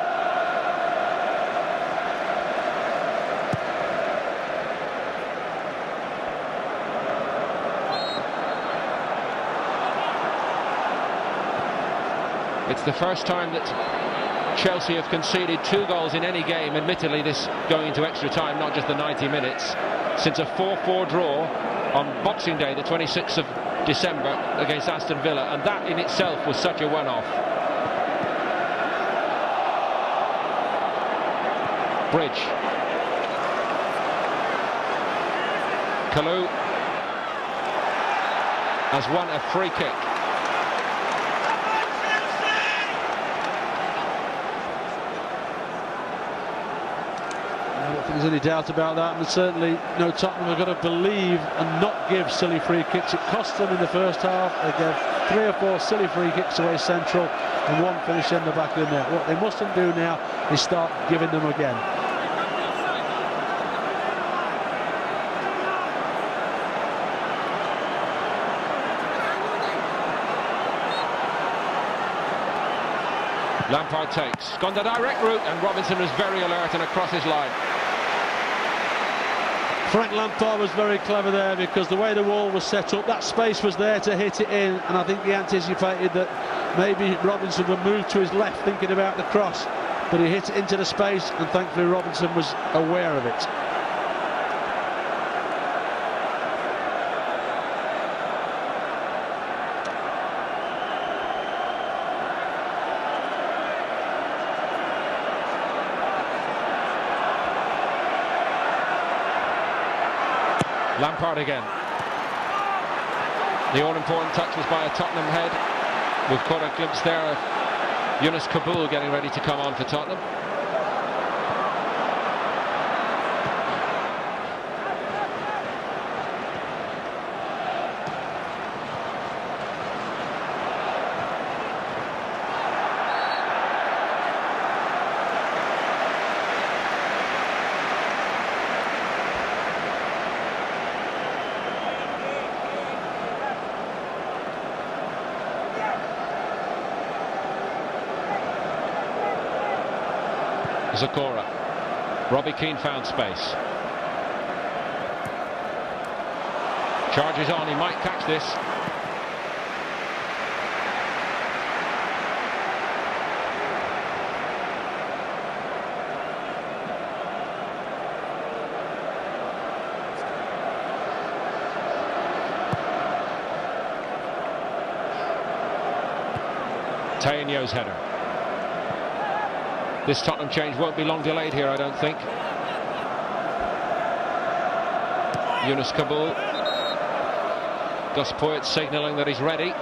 Speaker 1: It's the first time that Chelsea have conceded 2 goals in any game, admittedly this going into extra time, not just the 90 minutes, since a 4-4 draw on Boxing Day, the 26th of December, against Aston Villa, and that in itself was such a one-off. Bridge. Kalou has won a free kick.
Speaker 3: There's any doubt about that, and certainly no, Tottenham have got to believe and not give silly free kicks. It cost them in the first half. They gave 3 or 4 silly free kicks away central and 1 finished in the back of the net. What they mustn't do now is start giving them again.
Speaker 1: Lampard takes, gone the direct route, and Robinson was very alert and across his line.
Speaker 3: Frank Lampard was very clever there, because the way the wall was set up, that space was there to hit it in, and I think he anticipated that maybe Robinson would move to his left thinking about the cross, but he hit it into the space, and thankfully Robinson was aware of it.
Speaker 1: Lampard again. The all-important touch was by a Tottenham head. We've caught a glimpse there of Yunus Kabul getting ready to come on for Tottenham. Zakora. Robbie Keane found space. Charges on, he might catch this. Tainio's header. This Tottenham change won't be long delayed here, I don't think. Yunus Kabul. Gus Poyet signalling that he's ready.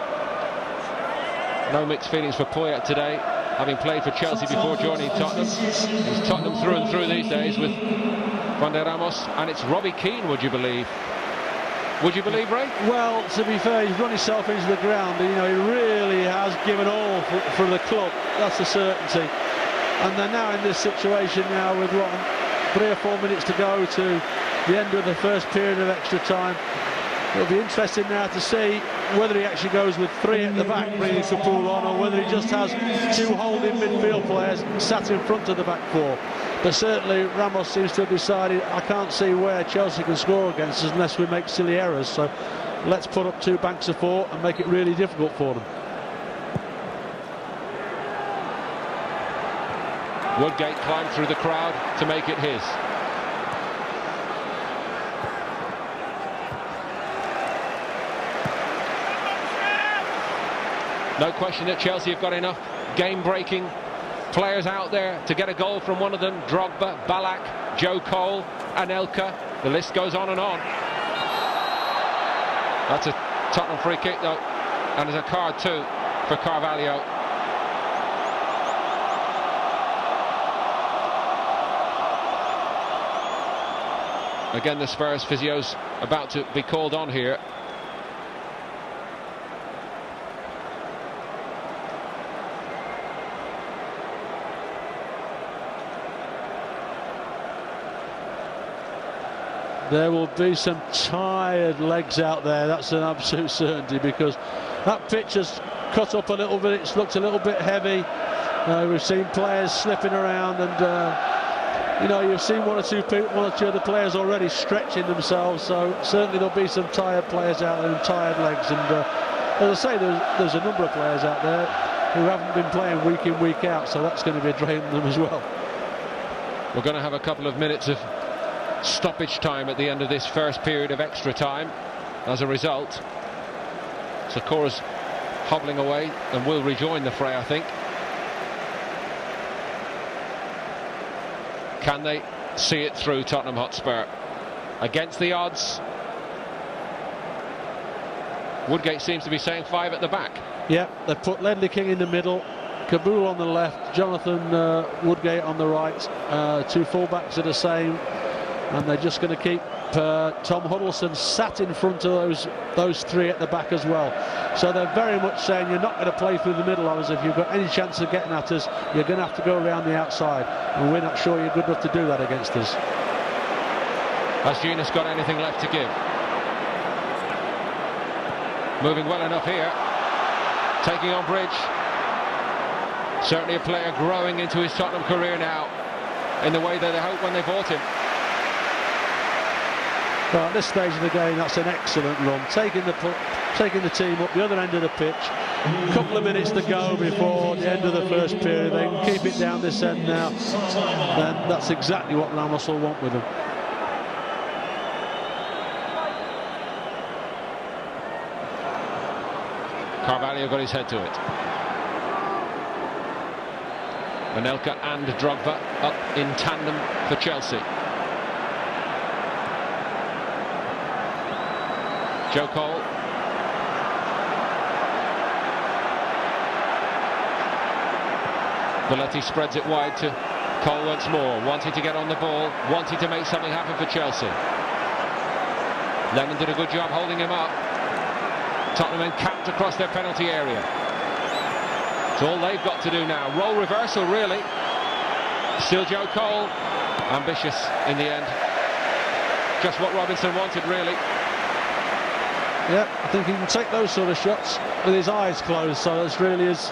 Speaker 1: No mixed feelings for Poyet today, having played for Chelsea before joining Tottenham. He's Tottenham through and through these days with Van der Ramos, and it's Robbie Keane, would you believe? Would you believe, Ray?
Speaker 3: Well, to be fair, he's run himself into the ground. You know, he really has given all for the club. That's a certainty. And they're now in this situation now with 3 or 4 minutes to go to the end of the first period of extra time. It'll be interesting now to see whether he actually goes with 3 at the back, bringing Kabul on, or whether he just has 2 holding midfield players sat in front of the back 4. But certainly Ramos seems to have decided, I can't see where Chelsea can score against us unless we make silly errors. So let's put up 2 banks of 4 and make it really difficult for them.
Speaker 1: Woodgate climbed through the crowd to make it his. No question that Chelsea have got enough game-breaking players out there to get a goal from one of them. Drogba, Ballack, Joe Cole, Anelka. The list goes on and on. That's a Tottenham free kick though, and there's a card too for Carvalho. Again, the Spurs physio's about to be called on here.
Speaker 3: There will be some tired legs out there, that's an absolute certainty, because that pitch has cut up a little bit, it's looked a little bit heavy. We've seen players slipping around, and you know, you've seen one or two other players already stretching themselves, so certainly there'll be some tired players out there and tired legs. And as I say, there's a number of players out there who haven't been playing week in, week out, so that's going to be a drain on them as well.
Speaker 1: We're going to have a couple of minutes of stoppage time at the end of this first period of extra time. As a result, Zakora's hobbling away and will rejoin the fray, I think. Can they see it through, Tottenham Hotspur? Against the odds. Woodgate seems to be saying 5 at the back.
Speaker 3: Yeah, they've put Ledley King in the middle, Kabul on the left, Jonathan Woodgate on the right. 2 fullbacks are the same, and they're just going to keep Tom Huddleston sat in front of those 3 at the back as well. So they're very much saying you're not going to play through the middle of us. If you've got any chance of getting at us, you're going to have to go around the outside, and we're not sure you're good enough to do that against us.
Speaker 1: Has Genius got anything left to give? Moving well enough here, taking on Bridge. Certainly a player growing into his Tottenham career now in the way that they hoped when they bought him.
Speaker 3: Well, at this stage of the game, that's an excellent run, taking the team up the other end of the pitch. A couple of minutes to go before the end of the first period. They can keep it down this end now. Then that's exactly what Ramos will want with them.
Speaker 1: Carvalho got his head to it. Anelka and Drogba up in tandem for Chelsea. Joe Cole. Belletti spreads it wide to Cole once more, wanting to get on the ball, wanting to make something happen for Chelsea. Lennon did a good job holding him up. Tottenham encamped across their penalty area. It's all they've got to do now. Role reversal, really. Still Joe Cole. Ambitious in the end. Just what Robinson wanted, really.
Speaker 3: Yeah, I think he can take those sort of shots with his eyes closed, so this really is...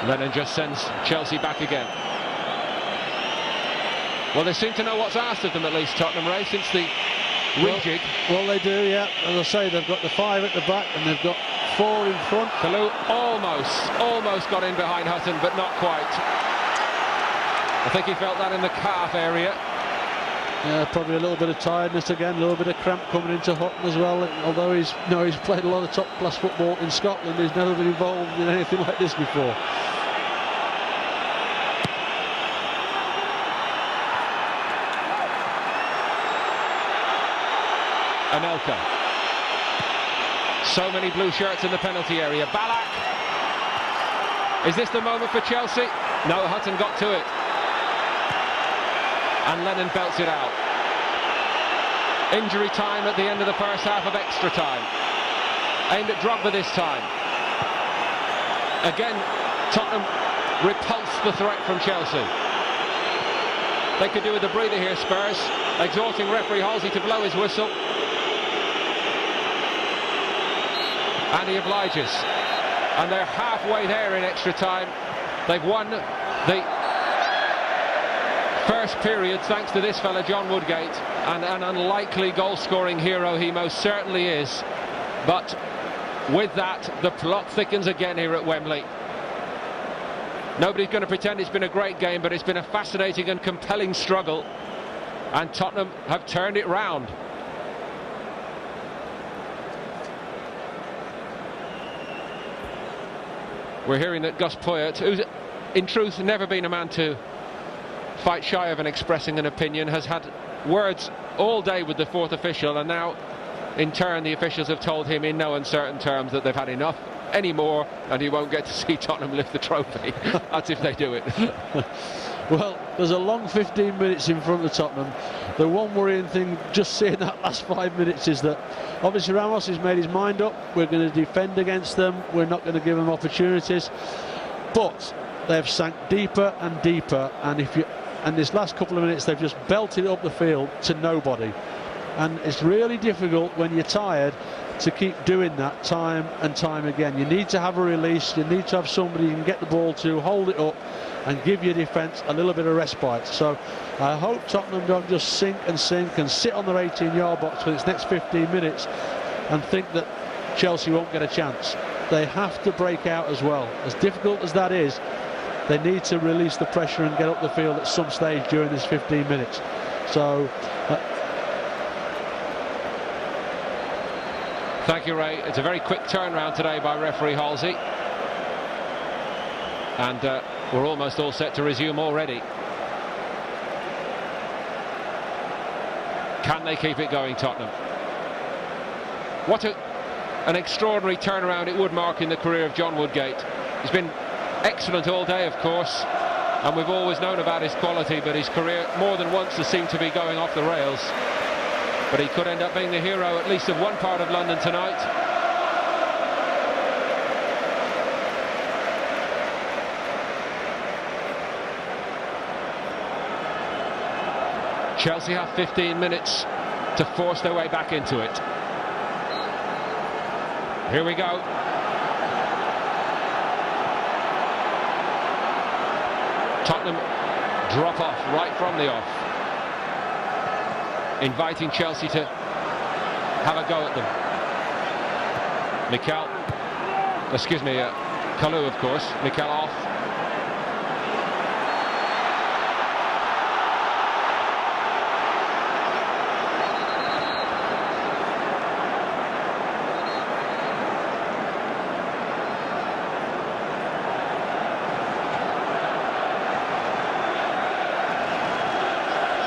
Speaker 1: Lennon just sends Chelsea back again. Well, they seem to know what's asked of them, at least, Tottenham, Ray, since the rejig.
Speaker 3: Well, they do, yeah. As I say, they've got the 5 at the back and they've got 4 in front.
Speaker 1: Kalou almost got in behind Hutton, but not quite. I think he felt that in the calf area.
Speaker 3: Yeah, probably a little bit of tiredness again, a little bit of cramp coming into Hutton as well. Although he's played a lot of top-class football in Scotland, he's never been involved in anything like this before.
Speaker 1: Anelka. So many blue shirts in the penalty area. Ballack. Is this the moment for Chelsea? No, Hutton got to it. And Lennon belts it out. Injury time at the end of the first half of extra time. Aimed at Drogba this time. Again, Tottenham repulsed the threat from Chelsea. They could do with a breather here, Spurs. Exhorting referee Halsey to blow his whistle. And he obliges. And they're halfway there in extra time. They've won the first period thanks to this fella John Woodgate, and an unlikely goal-scoring hero he most certainly is. But with that, the plot thickens again here at Wembley. Nobody's going to pretend it's been a great game, but it's been a fascinating and compelling struggle, and Tottenham have turned it round. We're hearing that Gus Poyet, who's in truth never been a man to fight shy of and expressing an opinion, has had words all day with the fourth official, and now in turn the officials have told him in no uncertain terms that they've had enough anymore and he won't get to see Tottenham lift the trophy. That's if they do it.
Speaker 3: Well, there's a long 15 minutes in front of Tottenham. The one worrying thing just seeing that last 5 minutes is that obviously Ramos has made his mind up. We're going to defend against them, we're not going to give them opportunities, but they've sank deeper and deeper, and this last couple of minutes they've just belted up the field to nobody, and it's really difficult when you're tired to keep doing that time and time again. You need to have a release, you need to have somebody you can get the ball to, hold it up and give your defence a little bit of respite. So I hope Tottenham don't just sink and sit on their 18-yard box for its next 15 minutes and think that Chelsea won't get a chance. They have to break out as well. As difficult as that is, they need to release the pressure and get up the field at some stage during this 15 minutes. So
Speaker 1: thank you, Ray. It's a very quick turnaround today by referee Halsey, and we're almost all set to resume already. Can they keep it going, Tottenham? What an extraordinary turnaround it would mark in the career of John Woodgate. He's been excellent all day, of course, and we've always known about his quality, but his career more than once has seemed to be going off the rails. But he could end up being the hero at least of one part of London tonight. Chelsea have 15 minutes to force their way back into it. Here we go. Tottenham drop off right from the off, inviting Chelsea to have a go at them. Kalou, of course. Mikel off.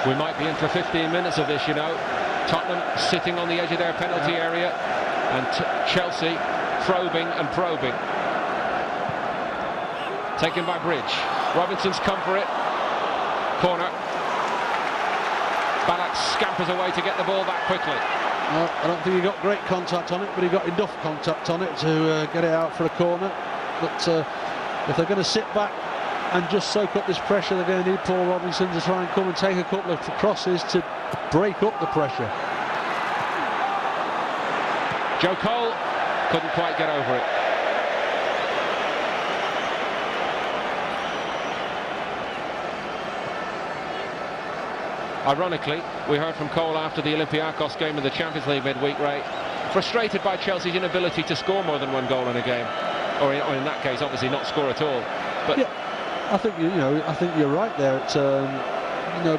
Speaker 1: We might be in for 15 minutes of this, you know. Tottenham sitting on the edge of their penalty area, and Chelsea probing and probing. Taken by Bridge. Robinson's come for it. Corner. Ballack scampers away to get the ball back quickly.
Speaker 3: Well, I don't think he got great contact on it, but he got enough contact on it to get it out for a corner. But if they're going to sit back and just soak up this pressure, they're going to need Paul Robinson to try and come and take a couple of crosses to break up the pressure.
Speaker 1: Joe Cole couldn't quite get over it. Ironically, we heard from Cole after the Olympiacos game in the Champions League midweek, Ray, frustrated by Chelsea's inability to score more than one goal in a game, or in that case, obviously not score at all. But
Speaker 3: yeah, I think I think you're right there. It's,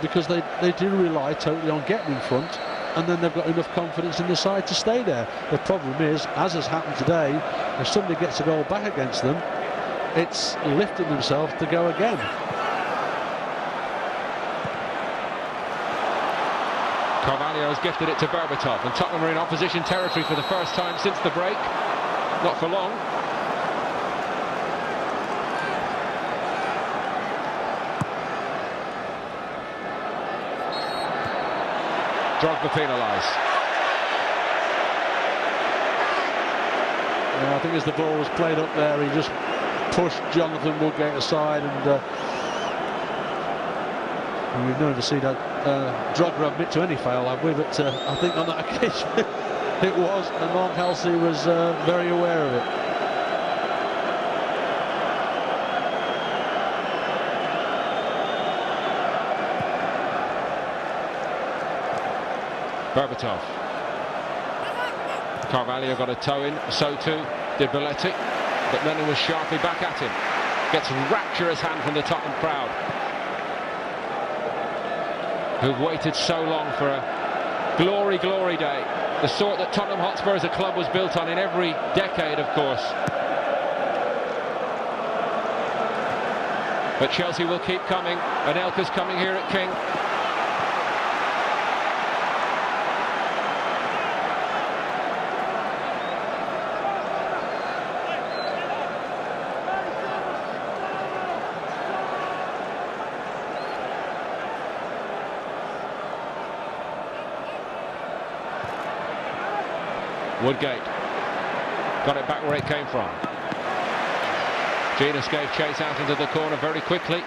Speaker 3: because they do rely totally on getting in front, and then they've got enough confidence in the side to stay there. The problem is, as has happened today, if somebody gets a goal back against them, it's lifting themselves to go again.
Speaker 1: Carvalho's gifted it to Berbatov, and Tottenham are in opposition territory for the first time since the break. Not for long. Drogba penalised.
Speaker 3: I think as the ball was played up there, he just pushed Jonathan Woodgate aside, and we've never seen that Drogba admit to any foul, have we? But I think on that occasion it was, and Mark Halsey was very aware of it.
Speaker 1: Berbatov. Carvalho got a toe in, so too did Belletti, but Lennon was sharply back at him. Gets rapturous hand from the Tottenham crowd, who've waited so long for a glory day, the sort that Tottenham Hotspur as a club was built on in every decade, of course. But Chelsea will keep coming, and Elka's coming here at King. Woodgate got it back where it came from. Genius gave chase out into the corner very quickly.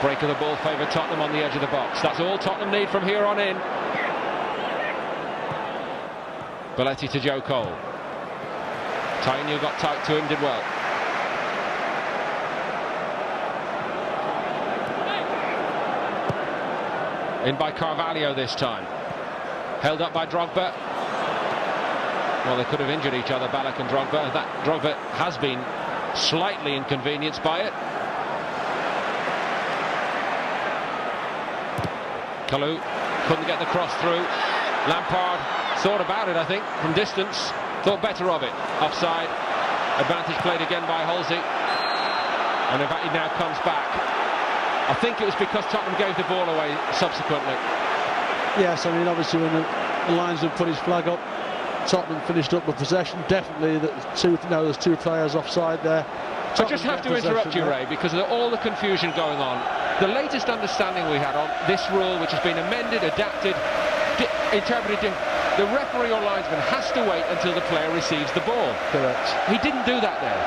Speaker 1: Break of the ball favoured Tottenham on the edge of the box. That's all Tottenham need from here on in. Belletti to Joe Cole. Tainu got tight to him, did well. In by Carvalho this time. Held up by Drogba. Well, they could have injured each other, Ballack and Drogba. That Drogba has been slightly inconvenienced by it. Kalou couldn't get the cross through. Lampard thought about it, I think, from distance. Thought better of it. Offside. Advantage played again by Halsey. And in fact, he now comes back. I think it was because Tottenham gave the ball away subsequently.
Speaker 3: Yes, I mean, obviously when the linesman put his flag up, Tottenham finished up with possession. Definitely, there's two players offside there.
Speaker 1: I just have to interrupt you, Ray, because of all the confusion going on. The latest understanding we had on this rule, which has been amended, adapted, interpreted, the referee or linesman has to wait until the player receives the ball.
Speaker 3: Correct.
Speaker 1: He didn't do that there.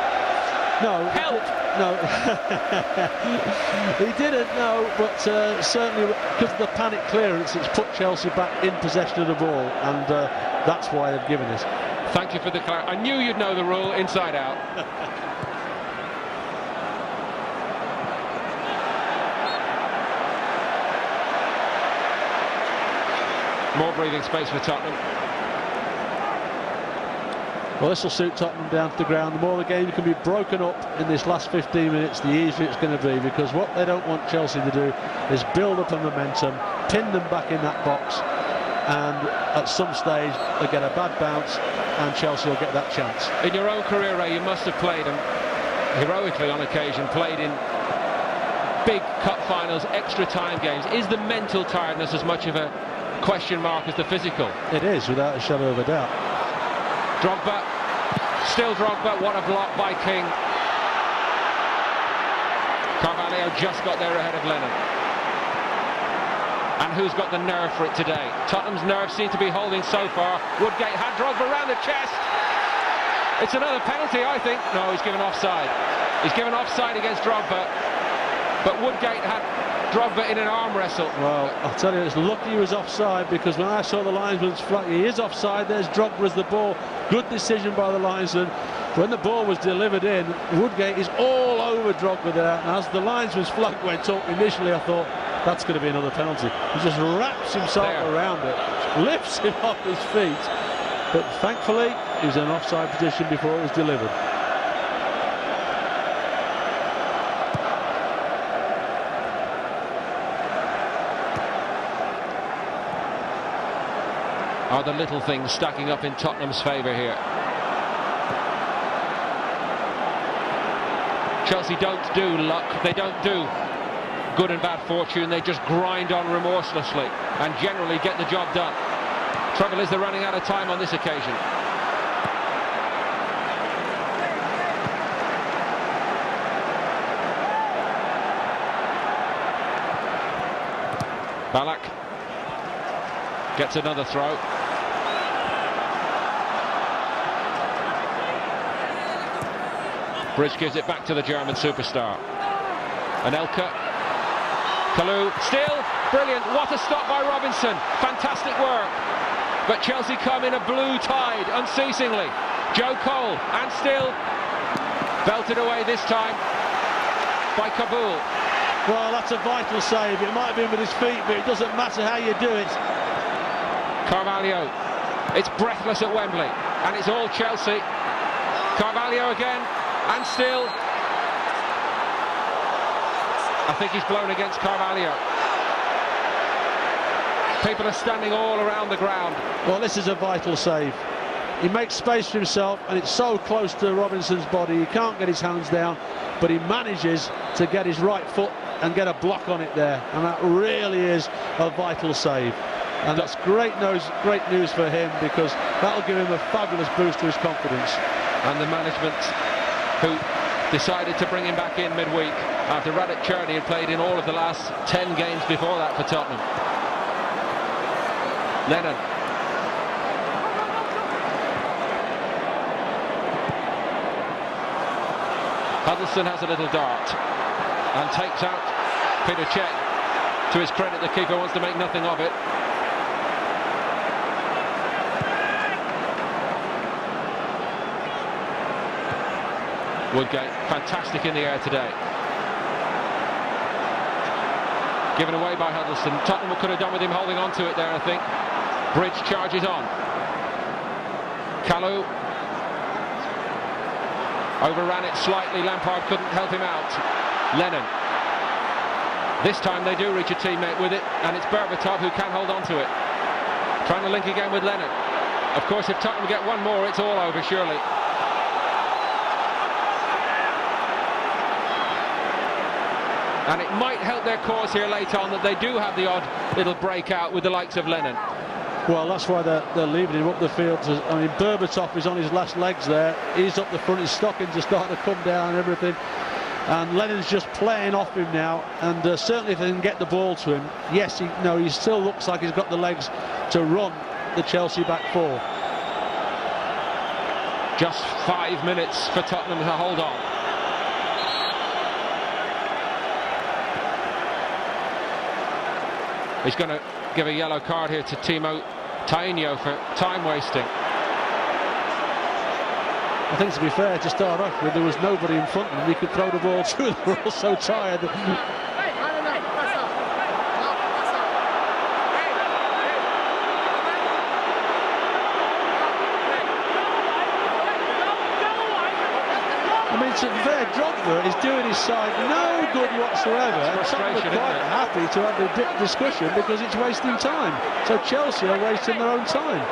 Speaker 3: No.
Speaker 1: Help!
Speaker 3: No. He didn't, no, but certainly because of the panic clearance, it's put Chelsea back in possession of the ball, and that's why they've given it.
Speaker 1: Thank you for the clarity. I knew you'd know the rule inside out. More breathing space for Tottenham.
Speaker 3: Well, this will suit Tottenham down to the ground. The more the game can be broken up in this last 15 minutes, the easier it's going to be, because what they don't want Chelsea to do is build up a momentum, pin them back in that box, and at some stage they get a bad bounce and Chelsea will get that chance.
Speaker 1: In your own career, Ray, you must have played, and heroically on occasion, played in big cup finals, extra time games. Is the mental tiredness as much of a question mark as the physical?
Speaker 3: It is, without a shadow of a doubt.
Speaker 1: Drogba, still Drogba, what a block by King. Carvalho just got there ahead of Lennon. And who's got the nerve for it today? Tottenham's nerve seem to be holding so far. Woodgate had Drogba round the chest. It's another penalty, I think. No, he's given offside. He's given offside against Drogba. But Woodgate had Drogba in an arm wrestle.
Speaker 3: Well, I'll tell you, it's lucky he was offside, because when I saw the linesman's flag, he is offside. There's Drogba as the ball. Good decision by the linesman. When the ball was delivered in, Woodgate is all over Drogba there, and as the linesman's flag went up, initially I thought, that's going to be another penalty. He just wraps himself around it, lifts him off his feet, but thankfully he was in an offside position before it was delivered.
Speaker 1: Are the little things stacking up in Tottenham's favour here? Chelsea don't do luck, they don't do good and bad fortune, they just grind on remorselessly and generally get the job done. Trouble is they're running out of time on this occasion. Ballack gets another throw. Bridge gives it back to the German superstar. Anelka. Kalou. Still. Brilliant. What a stop by Robinson. Fantastic work. But Chelsea come in a blue tide unceasingly. Joe Cole. And still. Belted away this time by Kabul.
Speaker 3: Well, that's a vital save. It might have been with his feet, but it doesn't matter how you do it.
Speaker 1: Carvalho. It's breathless at Wembley. And it's all Chelsea. Carvalho again. And still, I think he's blown against Carvalho. People are standing all around the ground.
Speaker 3: Well, this is a vital save. He makes space for himself, and it's so close to Robinson's body, he can't get his hands down, but he manages to get his right foot and get a block on it there, and that really is a vital save. And that's great news for him, because that'll give him a fabulous boost to his confidence.
Speaker 1: And the management, who decided to bring him back in midweek after Radic Cherny had played in all of the last 10 games before that for Tottenham. Lennon. Huddleston has a little dart and takes out Peter Cech. To his credit, the keeper wants to make nothing of it. Woodgate, fantastic in the air today. Given away by Huddleston. Tottenham could have done with him holding on to it there, I think. Bridge charges on. Kalou overran it slightly. Lampard couldn't help him out. Lennon. This time they do reach a teammate with it, and it's Berbatov who can hold on to it. Trying to link again with Lennon. Of course, if Tottenham get one more, it's all over, surely. And it might help their cause here late on that they do have the odd little breakout with the likes of Lennon.
Speaker 3: Well, that's why they're leaving him up the field. I mean, Berbatov is on his last legs there. He's up the front, his stockings are starting to come down and everything. And Lennon's just playing off him now, and certainly if they can get the ball to him, yes, he still looks like he's got the legs to run the Chelsea back four.
Speaker 1: Just 5 minutes for Tottenham to hold on. He's going to give a yellow card here to Timo Tainio for time wasting.
Speaker 3: I think, to be fair, to start off with, there was nobody in front of him. He could throw the ball to. They were all so tired. I mean, to be fair, Drogba is doing his side no good whatsoever. And Tottenham are quite happy to have a discussion because it's wasting time. So Chelsea are wasting their own time.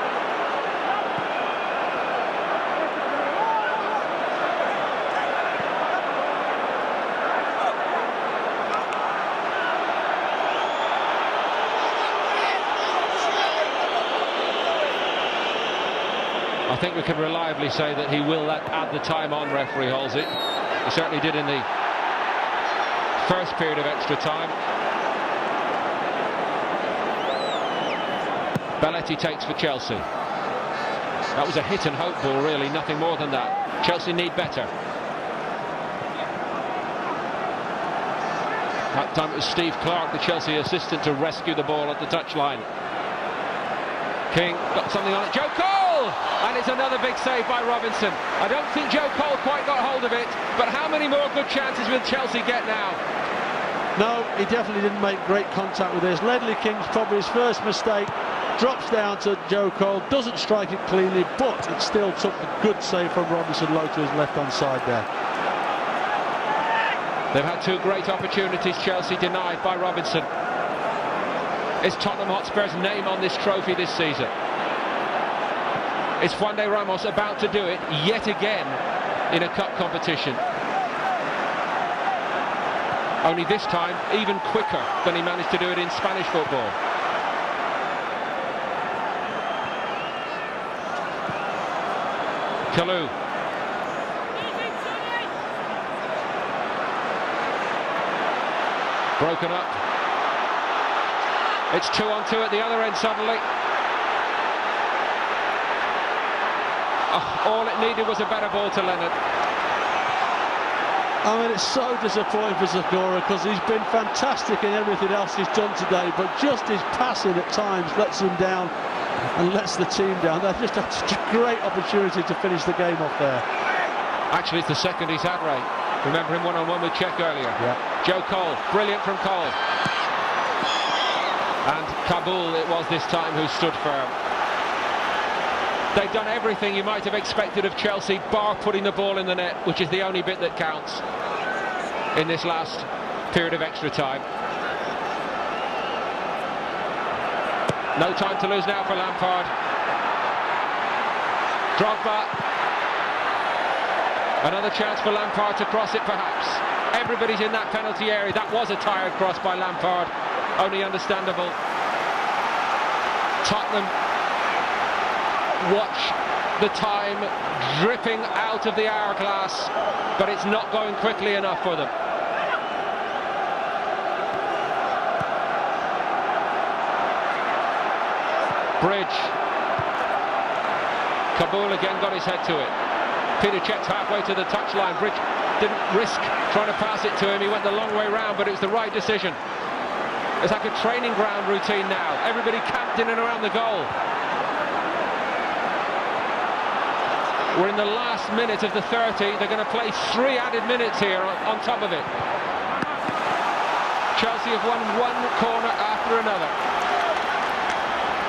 Speaker 1: I think we can reliably say that he will add the time on, referee Halsey. He certainly did in the first period of extra time. Belletti takes for Chelsea. That was a hit and hope ball, really, nothing more than that. Chelsea need better. That time it was Steve Clark, the Chelsea assistant, to rescue the ball at the touchline. King got something on it. Joe Cole! And it's another big save by Robinson. I don't think Joe Cole quite got hold of it, but how many more good chances will Chelsea get now?
Speaker 3: No, he definitely didn't make great contact with this. Ledley King's probably his first mistake. Drops down to Joe Cole, doesn't strike it cleanly, but it still took a good save from Robinson low to his left-hand side there.
Speaker 1: They've had two great opportunities, Chelsea denied by Robinson. Is Tottenham Hotspur's name on this trophy this season? Is Juan de Ramos about to do it yet again in a cup competition? Only this time even quicker than he managed to do it in Spanish football. Kalou. Broken up. It's 2-on-2 at the other end suddenly. Oh, all it needed was a better ball to Leonard.
Speaker 3: I mean, it's so disappointing for Sakura because he's been fantastic in everything else he's done today, but just his passing at times lets him down and lets the team down. They've just had such a great opportunity to finish the game off there.
Speaker 1: Actually, it's the second he's had, Ray. Remember him one-on-one with Cech earlier.
Speaker 3: Yeah.
Speaker 1: Joe Cole, brilliant from Cole. And Kabul it was this time who stood firm. They've done everything you might have expected of Chelsea, bar putting the ball in the net, which is the only bit that counts in this last period of extra time. No time to lose now for Lampard. Drogba. Another chance for Lampard to cross it, perhaps. Everybody's in that penalty area. That was a tired cross by Lampard. Only understandable. Tottenham watch the time dripping out of the hourglass, but it's not going quickly enough for them. Bridge. Kabul again got his head to it. Peter Cech's halfway to the touchline. Bridge didn't risk trying to pass it to him. He went the long way round, but it was the right decision. It's like a training ground routine now. Everybody camped in and around the goal. We're in the last minute of the 30. They're going to play 3 added minutes here on top of it. Chelsea have won one corner after another.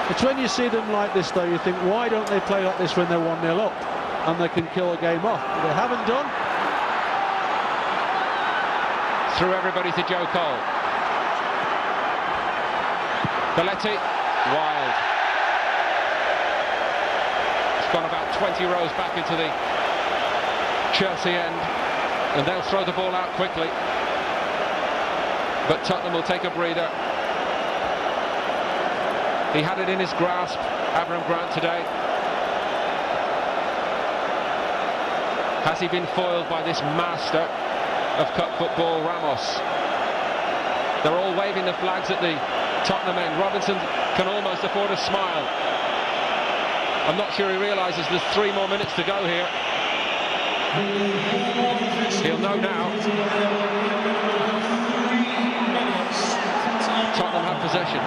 Speaker 3: It's when you see them like this, though, you think, why don't they play like this when they're 1-0 up and they can kill a game off? But they haven't done.
Speaker 1: Through everybody to Joe Cole. Belletti, wild. It's gone about 20 rows back into the Chelsea end, and they'll throw the ball out quickly. But Tottenham will take a breather. He had it in his grasp, Avram Grant, today. Has he been foiled by this master? of cup football, Ramos. They're all waving the flags at the Tottenham end. Robinson can almost afford a smile. I'm not sure he realises there's 3 more minutes to go here. He'll know now. Tottenham have possession.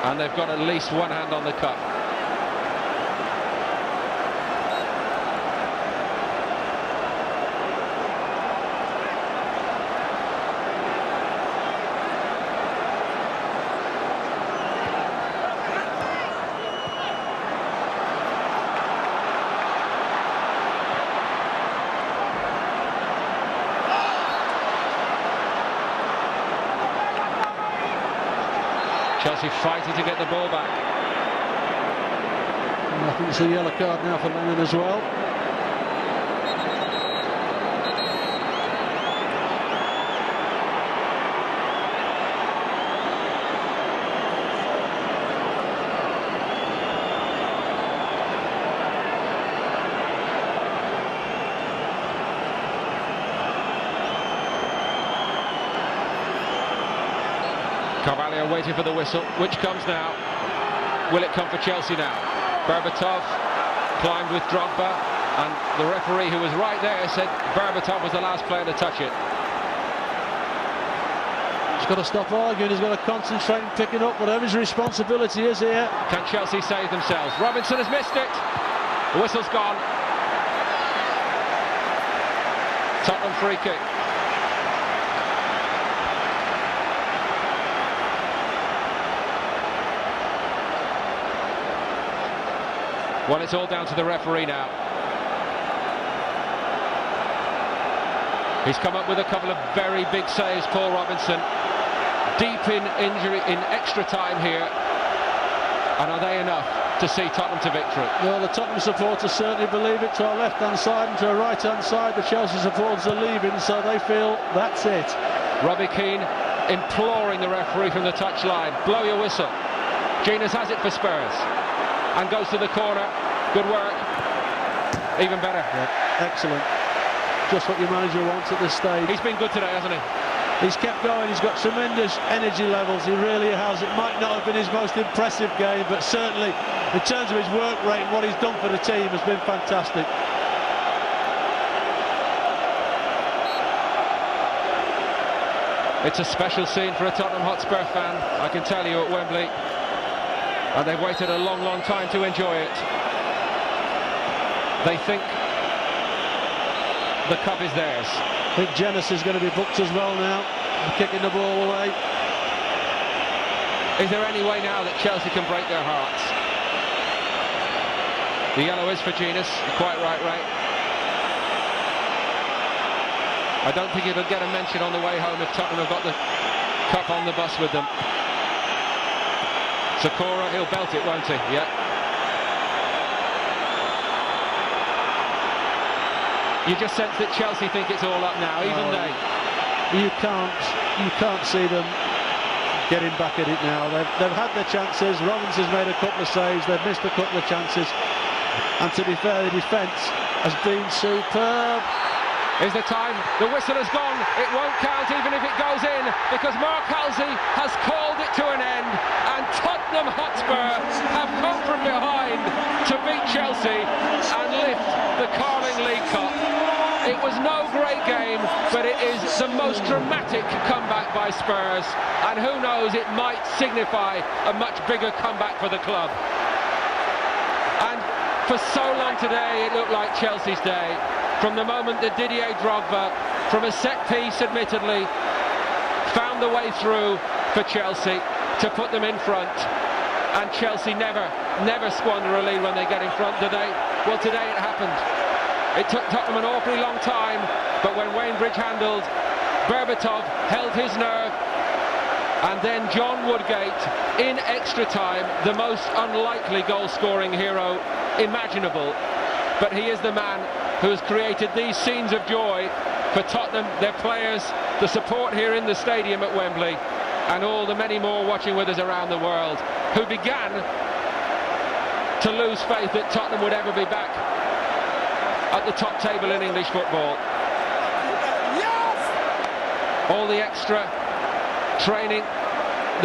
Speaker 1: And they've got at least one hand on the cup. Chelsea fighting to get the ball back.
Speaker 3: And I think it's a yellow card now for Lennon as well.
Speaker 1: Carvalho waiting for the whistle, which comes now. Will it come for Chelsea now? Berbatov climbed with Drogba, and the referee, who was right there, said Berbatov was the last player to touch it.
Speaker 3: He's got to stop arguing, he's got to concentrate on picking up whatever his responsibility is here.
Speaker 1: Can Chelsea save themselves? Robinson has missed it. The whistle's gone. Tottenham free kick. Well, it's all down to the referee now. He's come up with a couple of very big saves, Paul Robinson. Deep in injury, in extra time here. And are they enough to see Tottenham to victory?
Speaker 3: Well, the Tottenham supporters certainly believe it. To our left-hand side and to our right-hand side, the Chelsea supporters are leaving, so they feel that's it.
Speaker 1: Robbie Keane imploring the referee from the touchline. Blow your whistle. Genius has it for Spurs. And goes to the corner. Good work. Even better.
Speaker 3: Yeah, excellent. Just what your manager wants at this stage.
Speaker 1: He's been good today, hasn't he?
Speaker 3: He's kept going. He's got tremendous energy levels. He really has. It might not have been his most impressive game, but certainly in terms of his work rate and what he's done for the team has been fantastic.
Speaker 1: It's a special scene for a Tottenham Hotspur fan, I can tell you, at Wembley. And they've waited a long, long time to enjoy it. They think the cup is theirs.
Speaker 3: I think Jenas is going to be booked as well now, kicking the ball away.
Speaker 1: Is there any way now that Chelsea can break their hearts? The yellow is for Jenas. You're quite right, Ray. I don't think it'll get a mention on the way home if Tottenham have got the cup on the bus with them. Sakura, he'll belt it, won't he? Yeah. You just sense that Chelsea think it's all up now, even they.
Speaker 3: You can't see them getting back at it now. They've had their chances. Robinson's made a couple of saves. They've missed a couple of chances. And to be fair, the defence has been superb.
Speaker 1: Is the time? The whistle has gone. It won't count even if it goes in, because Mark Halsey has called it to an end, and Tottenham Hotspur have come from behind to beat Chelsea and lift the Carling League Cup. It was no great game, but it is the most dramatic comeback by Spurs, and who knows, it might signify a much bigger comeback for the club. And for so long today, it looked like Chelsea's day. From the moment that Didier Drogba, from a set piece admittedly, found the way through for Chelsea to put them in front. And Chelsea never squander a lead when they get in front, do they? Well, today it happened. It took Tottenham an awfully long time, but when Wayne Bridge handled, Berbatov held his nerve, and then John Woodgate, in extra time, the most unlikely goal-scoring hero imaginable. But he is the man who has created these scenes of joy for Tottenham, their players, the support here in the stadium at Wembley, and all the many more watching with us around the world, who began to lose faith that Tottenham would ever be back at the top table in English football. All the extra training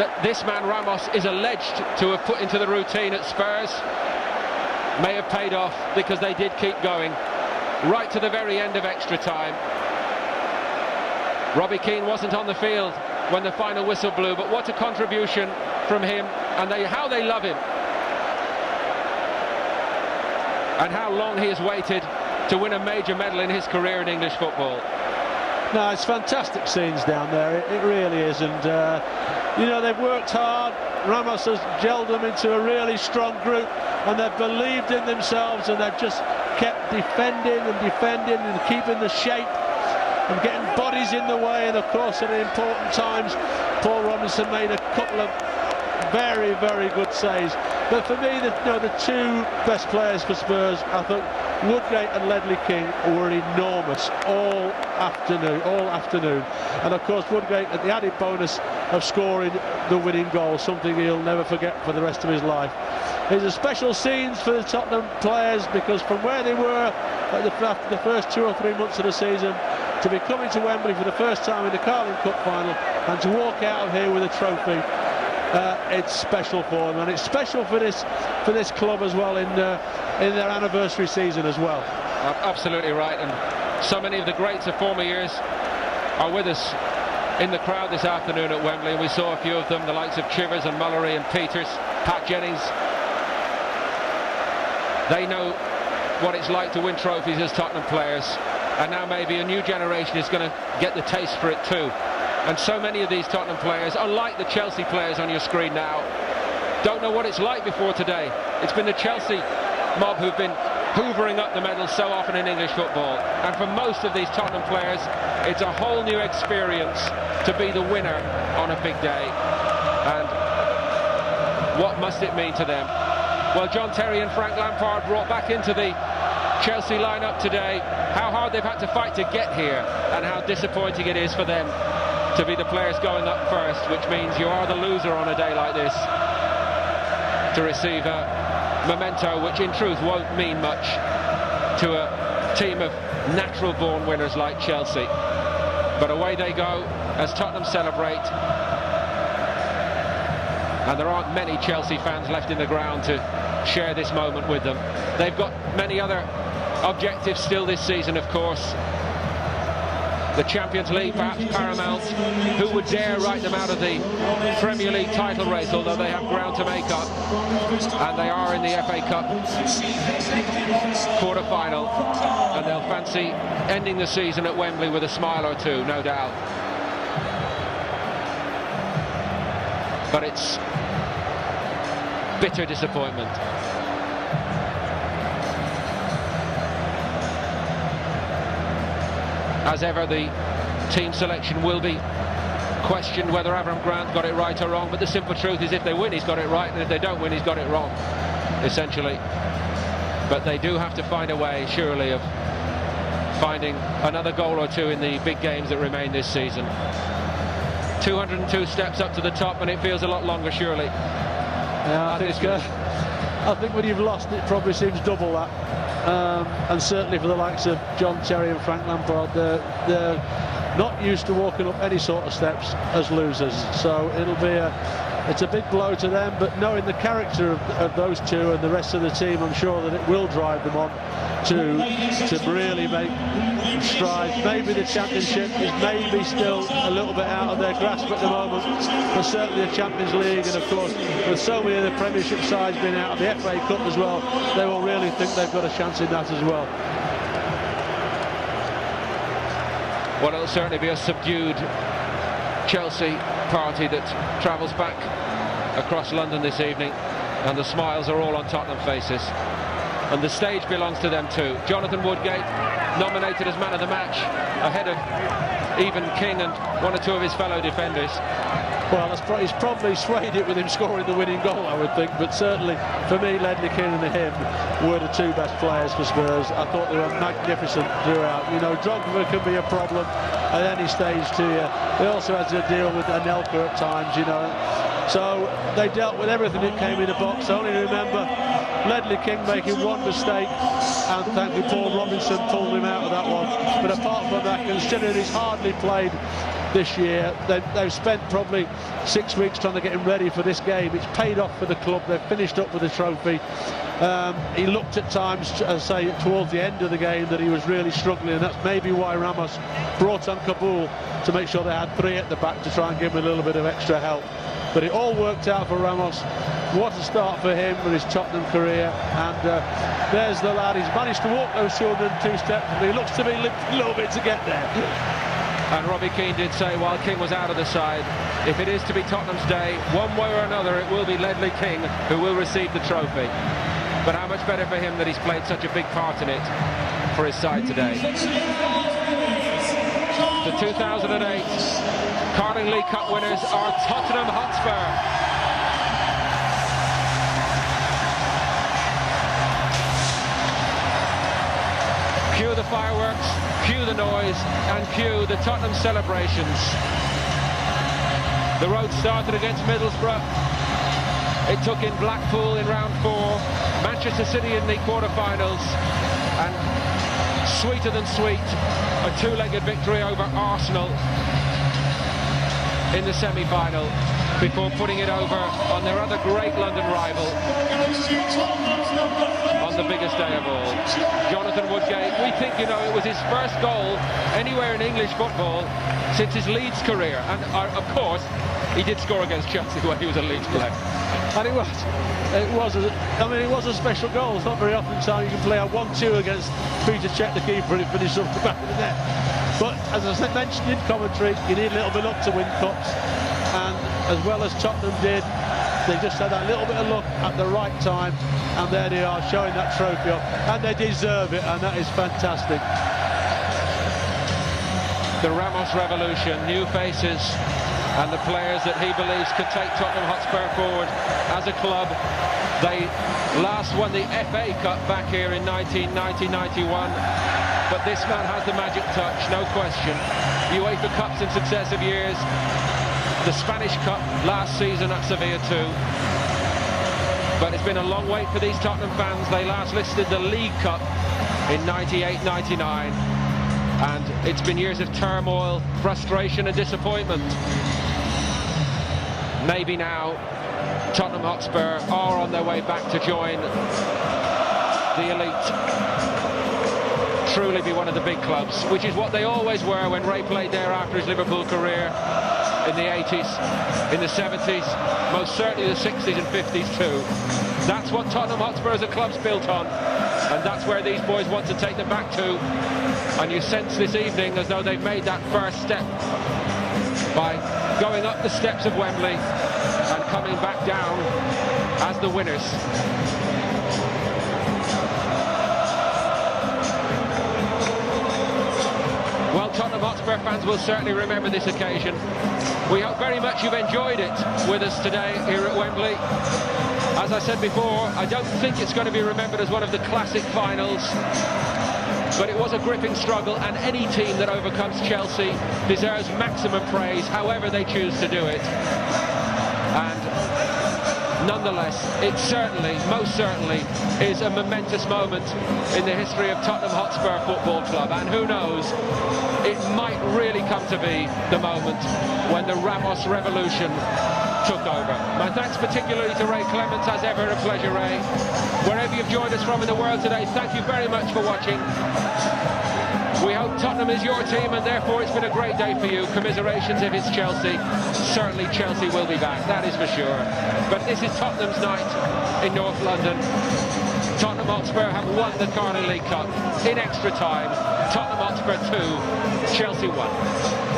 Speaker 1: that this man Ramos is alleged to have put into the routine at Spurs may have paid off, because they did keep going right to the very end of extra time. Robbie Keane wasn't on the field when the final whistle blew, but what a contribution from him, and how they love him, and how long he has waited to win a major medal in his career in English football.
Speaker 3: No, it's fantastic scenes down there, it really is, and you know, they've worked hard. Ramos has gelled them into a really strong group, and they've believed in themselves, and they've just kept defending and keeping the shape and getting bodies in the way. And of course, at important times, Paul Robinson made a couple of very, very good saves. But for me, the two best players for Spurs, I thought Woodgate and Ledley King were enormous all afternoon. And of course, Woodgate at the added bonus of scoring the winning goal, something he'll never forget for the rest of his life. These are special scenes for the Tottenham players, because from where they were after the first 2 or 3 months of the season, to be coming to Wembley for the first time in the Carling Cup final and to walk out of here with a trophy, it's special for them, and it's special for this club as well in their anniversary season as well.
Speaker 1: Absolutely right, and so many of the greats of former years are with us in the crowd this afternoon at Wembley, and we saw a few of them, the likes of Chivers and Mullery and Peters, Pat Jennings. They know what it's like to win trophies as Tottenham players, and now maybe a new generation is going to get the taste for it too. And so many of these Tottenham players, unlike the Chelsea players on your screen now, don't know what it's like before today. It's been the Chelsea mob who've been hoovering up the medals so often in English football, and for most of these Tottenham players, it's a whole new experience to be the winner on a big day. And what must it mean to them? Well, John Terry and Frank Lampard brought back into the Chelsea lineup today how hard they've had to fight to get here, and how disappointing it is for them to be the players going up first, which means you are the loser on a day like this, to receive a memento which in truth won't mean much to a team of natural born winners like Chelsea. But away they go as Tottenham celebrate, and there aren't many Chelsea fans left in the ground to share this moment with them. They've got many other objectives still this season, of course. The Champions League perhaps paramount. Who would dare write them out of the Premier League title race, although they have ground to make up, and they are in the FA Cup quarter-final, and they'll fancy ending the season at Wembley with a smile or two, no doubt. But it's bitter disappointment. As ever, the team selection will be questioned, whether Avram Grant got it right or wrong, but the simple truth is, if they win, he's got it right, and if they don't win, he's got it wrong, essentially. But they do have to find a way, surely, of finding another goal or two in the big games that remain this season. 202 steps up to the top, and it feels a lot longer, surely.
Speaker 3: Yeah, I think when you've lost, it probably seems double that. And certainly for the likes of John Terry and Frank Lampard, they're not used to walking up any sort of steps as losers. So it's a big blow to them, but knowing the character of those two and the rest of the team, I'm sure that it will drive them on to really make strides. Maybe the Championship is maybe still a little bit out of their grasp at the moment, but certainly the Champions League, and of course with so many of the Premiership sides being out of the FA Cup as well, they will really think they've got a chance in that as well.
Speaker 1: Well, it'll certainly be a subdued Chelsea party that travels back across London this evening, and the smiles are all on Tottenham faces, and the stage belongs to them too. Jonathan Woodgate nominated as man of the match, ahead of even King and one or two of his fellow defenders.
Speaker 3: Well, he's probably swayed it with him scoring the winning goal, I would think, but certainly for me, Ledley King and him were the two best players for Spurs. I thought they were magnificent throughout. You know, Drogba can be a problem at any stage to you. They also had to deal with Anelka at times, you know. So they dealt with everything that came in the box. I only remember Ledley King making one mistake, and thankfully Paul Robinson pulled him out of that one. But apart from that, considering he's hardly played this year, they've spent probably 6 weeks trying to get him ready for this game. It's paid off for the club. They've finished up with the trophy. He looked at times, as I say, towards the end of the game that he was really struggling, and that's maybe why Ramos brought on Kabul to make sure they had 3 at the back to try and give him a little bit of extra help. But it all worked out for Ramos. What a start for him with his Tottenham career. And there's the lad. He's managed to walk those 202 steps, but he looks to be limping a little bit to get there.
Speaker 1: And Robbie Keane did say, while King was out of the side, if it is to be Tottenham's day, one way or another, it will be Ledley King who will receive the trophy. But how much better for him that he's played such a big part in it for his side today. The 2008 Carling League Cup winners are Tottenham Hotspur. Cue the fireworks, cue the noise, and cue the Tottenham celebrations. The road started against Middlesbrough. It took in Blackpool in round 4, Manchester City in the quarter-finals, and sweeter than sweet, a 2-legged victory over Arsenal in the semi-final, before putting it over on their other great London rival on the biggest day of all. Jonathan Woodgate, we think, you know, it was his first goal anywhere in English football since his Leeds career, and of course he did score against Chelsea when he was a Leeds player.
Speaker 3: And it was a special goal. It's not very often time you can play a 1-2 against Peter Cech, the keeper, and it finished off the back of the net. But as I mentioned in commentary, you need a little bit of luck to win cups, and as well as Tottenham did, they just had that little bit of luck at the right time, and there they are showing that trophy off, and they deserve it, and that is fantastic.
Speaker 1: The Ramos revolution, new faces, and the players that he believes could take Tottenham Hotspur forward as a club. They last won the FA Cup back here in 1990-91, but this man has the magic touch, no question. UEFA Cups in successive years, the Spanish Cup last season at Sevilla too. But it's been a long wait for these Tottenham fans. They last listed the League Cup in 98-99, and it's been years of turmoil, frustration and disappointment. Maybe now Tottenham Hotspur are on their way back to join the elite, truly be one of the big clubs, which is what they always were when Ray played there after his Liverpool career in the 80s, in the 70s, most certainly the 60s and 50s too. That's what Tottenham Hotspur as a club's built on, and that's where these boys want to take them back to. And you sense this evening as though they've made that first step by going up the steps of Wembley and coming back down as the winners. Well, Tottenham Hotspur fans will certainly remember this occasion. We hope very much you've enjoyed it with us today here at Wembley. As I said before, I don't think it's going to be remembered as one of the classic finals, but it was a gripping struggle, and any team that overcomes Chelsea deserves maximum praise, however they choose to do it. And nonetheless, it certainly, most certainly, is a momentous moment in the history of Tottenham Hotspur Football Club, and who knows, it might really come to be the moment when the Ramos revolution took over. My thanks particularly to Ray Clements, as ever, a pleasure, Ray. Wherever you've joined us from in the world today, thank you very much for watching. We hope Tottenham is your team, and therefore it's been a great day for you. Commiserations if it's Chelsea. Certainly Chelsea will be back, that is for sure. But this is Tottenham's night in North London. Tottenham Hotspur have won the Carling League Cup in extra time. Tottenham Hotspur 2, Chelsea 1.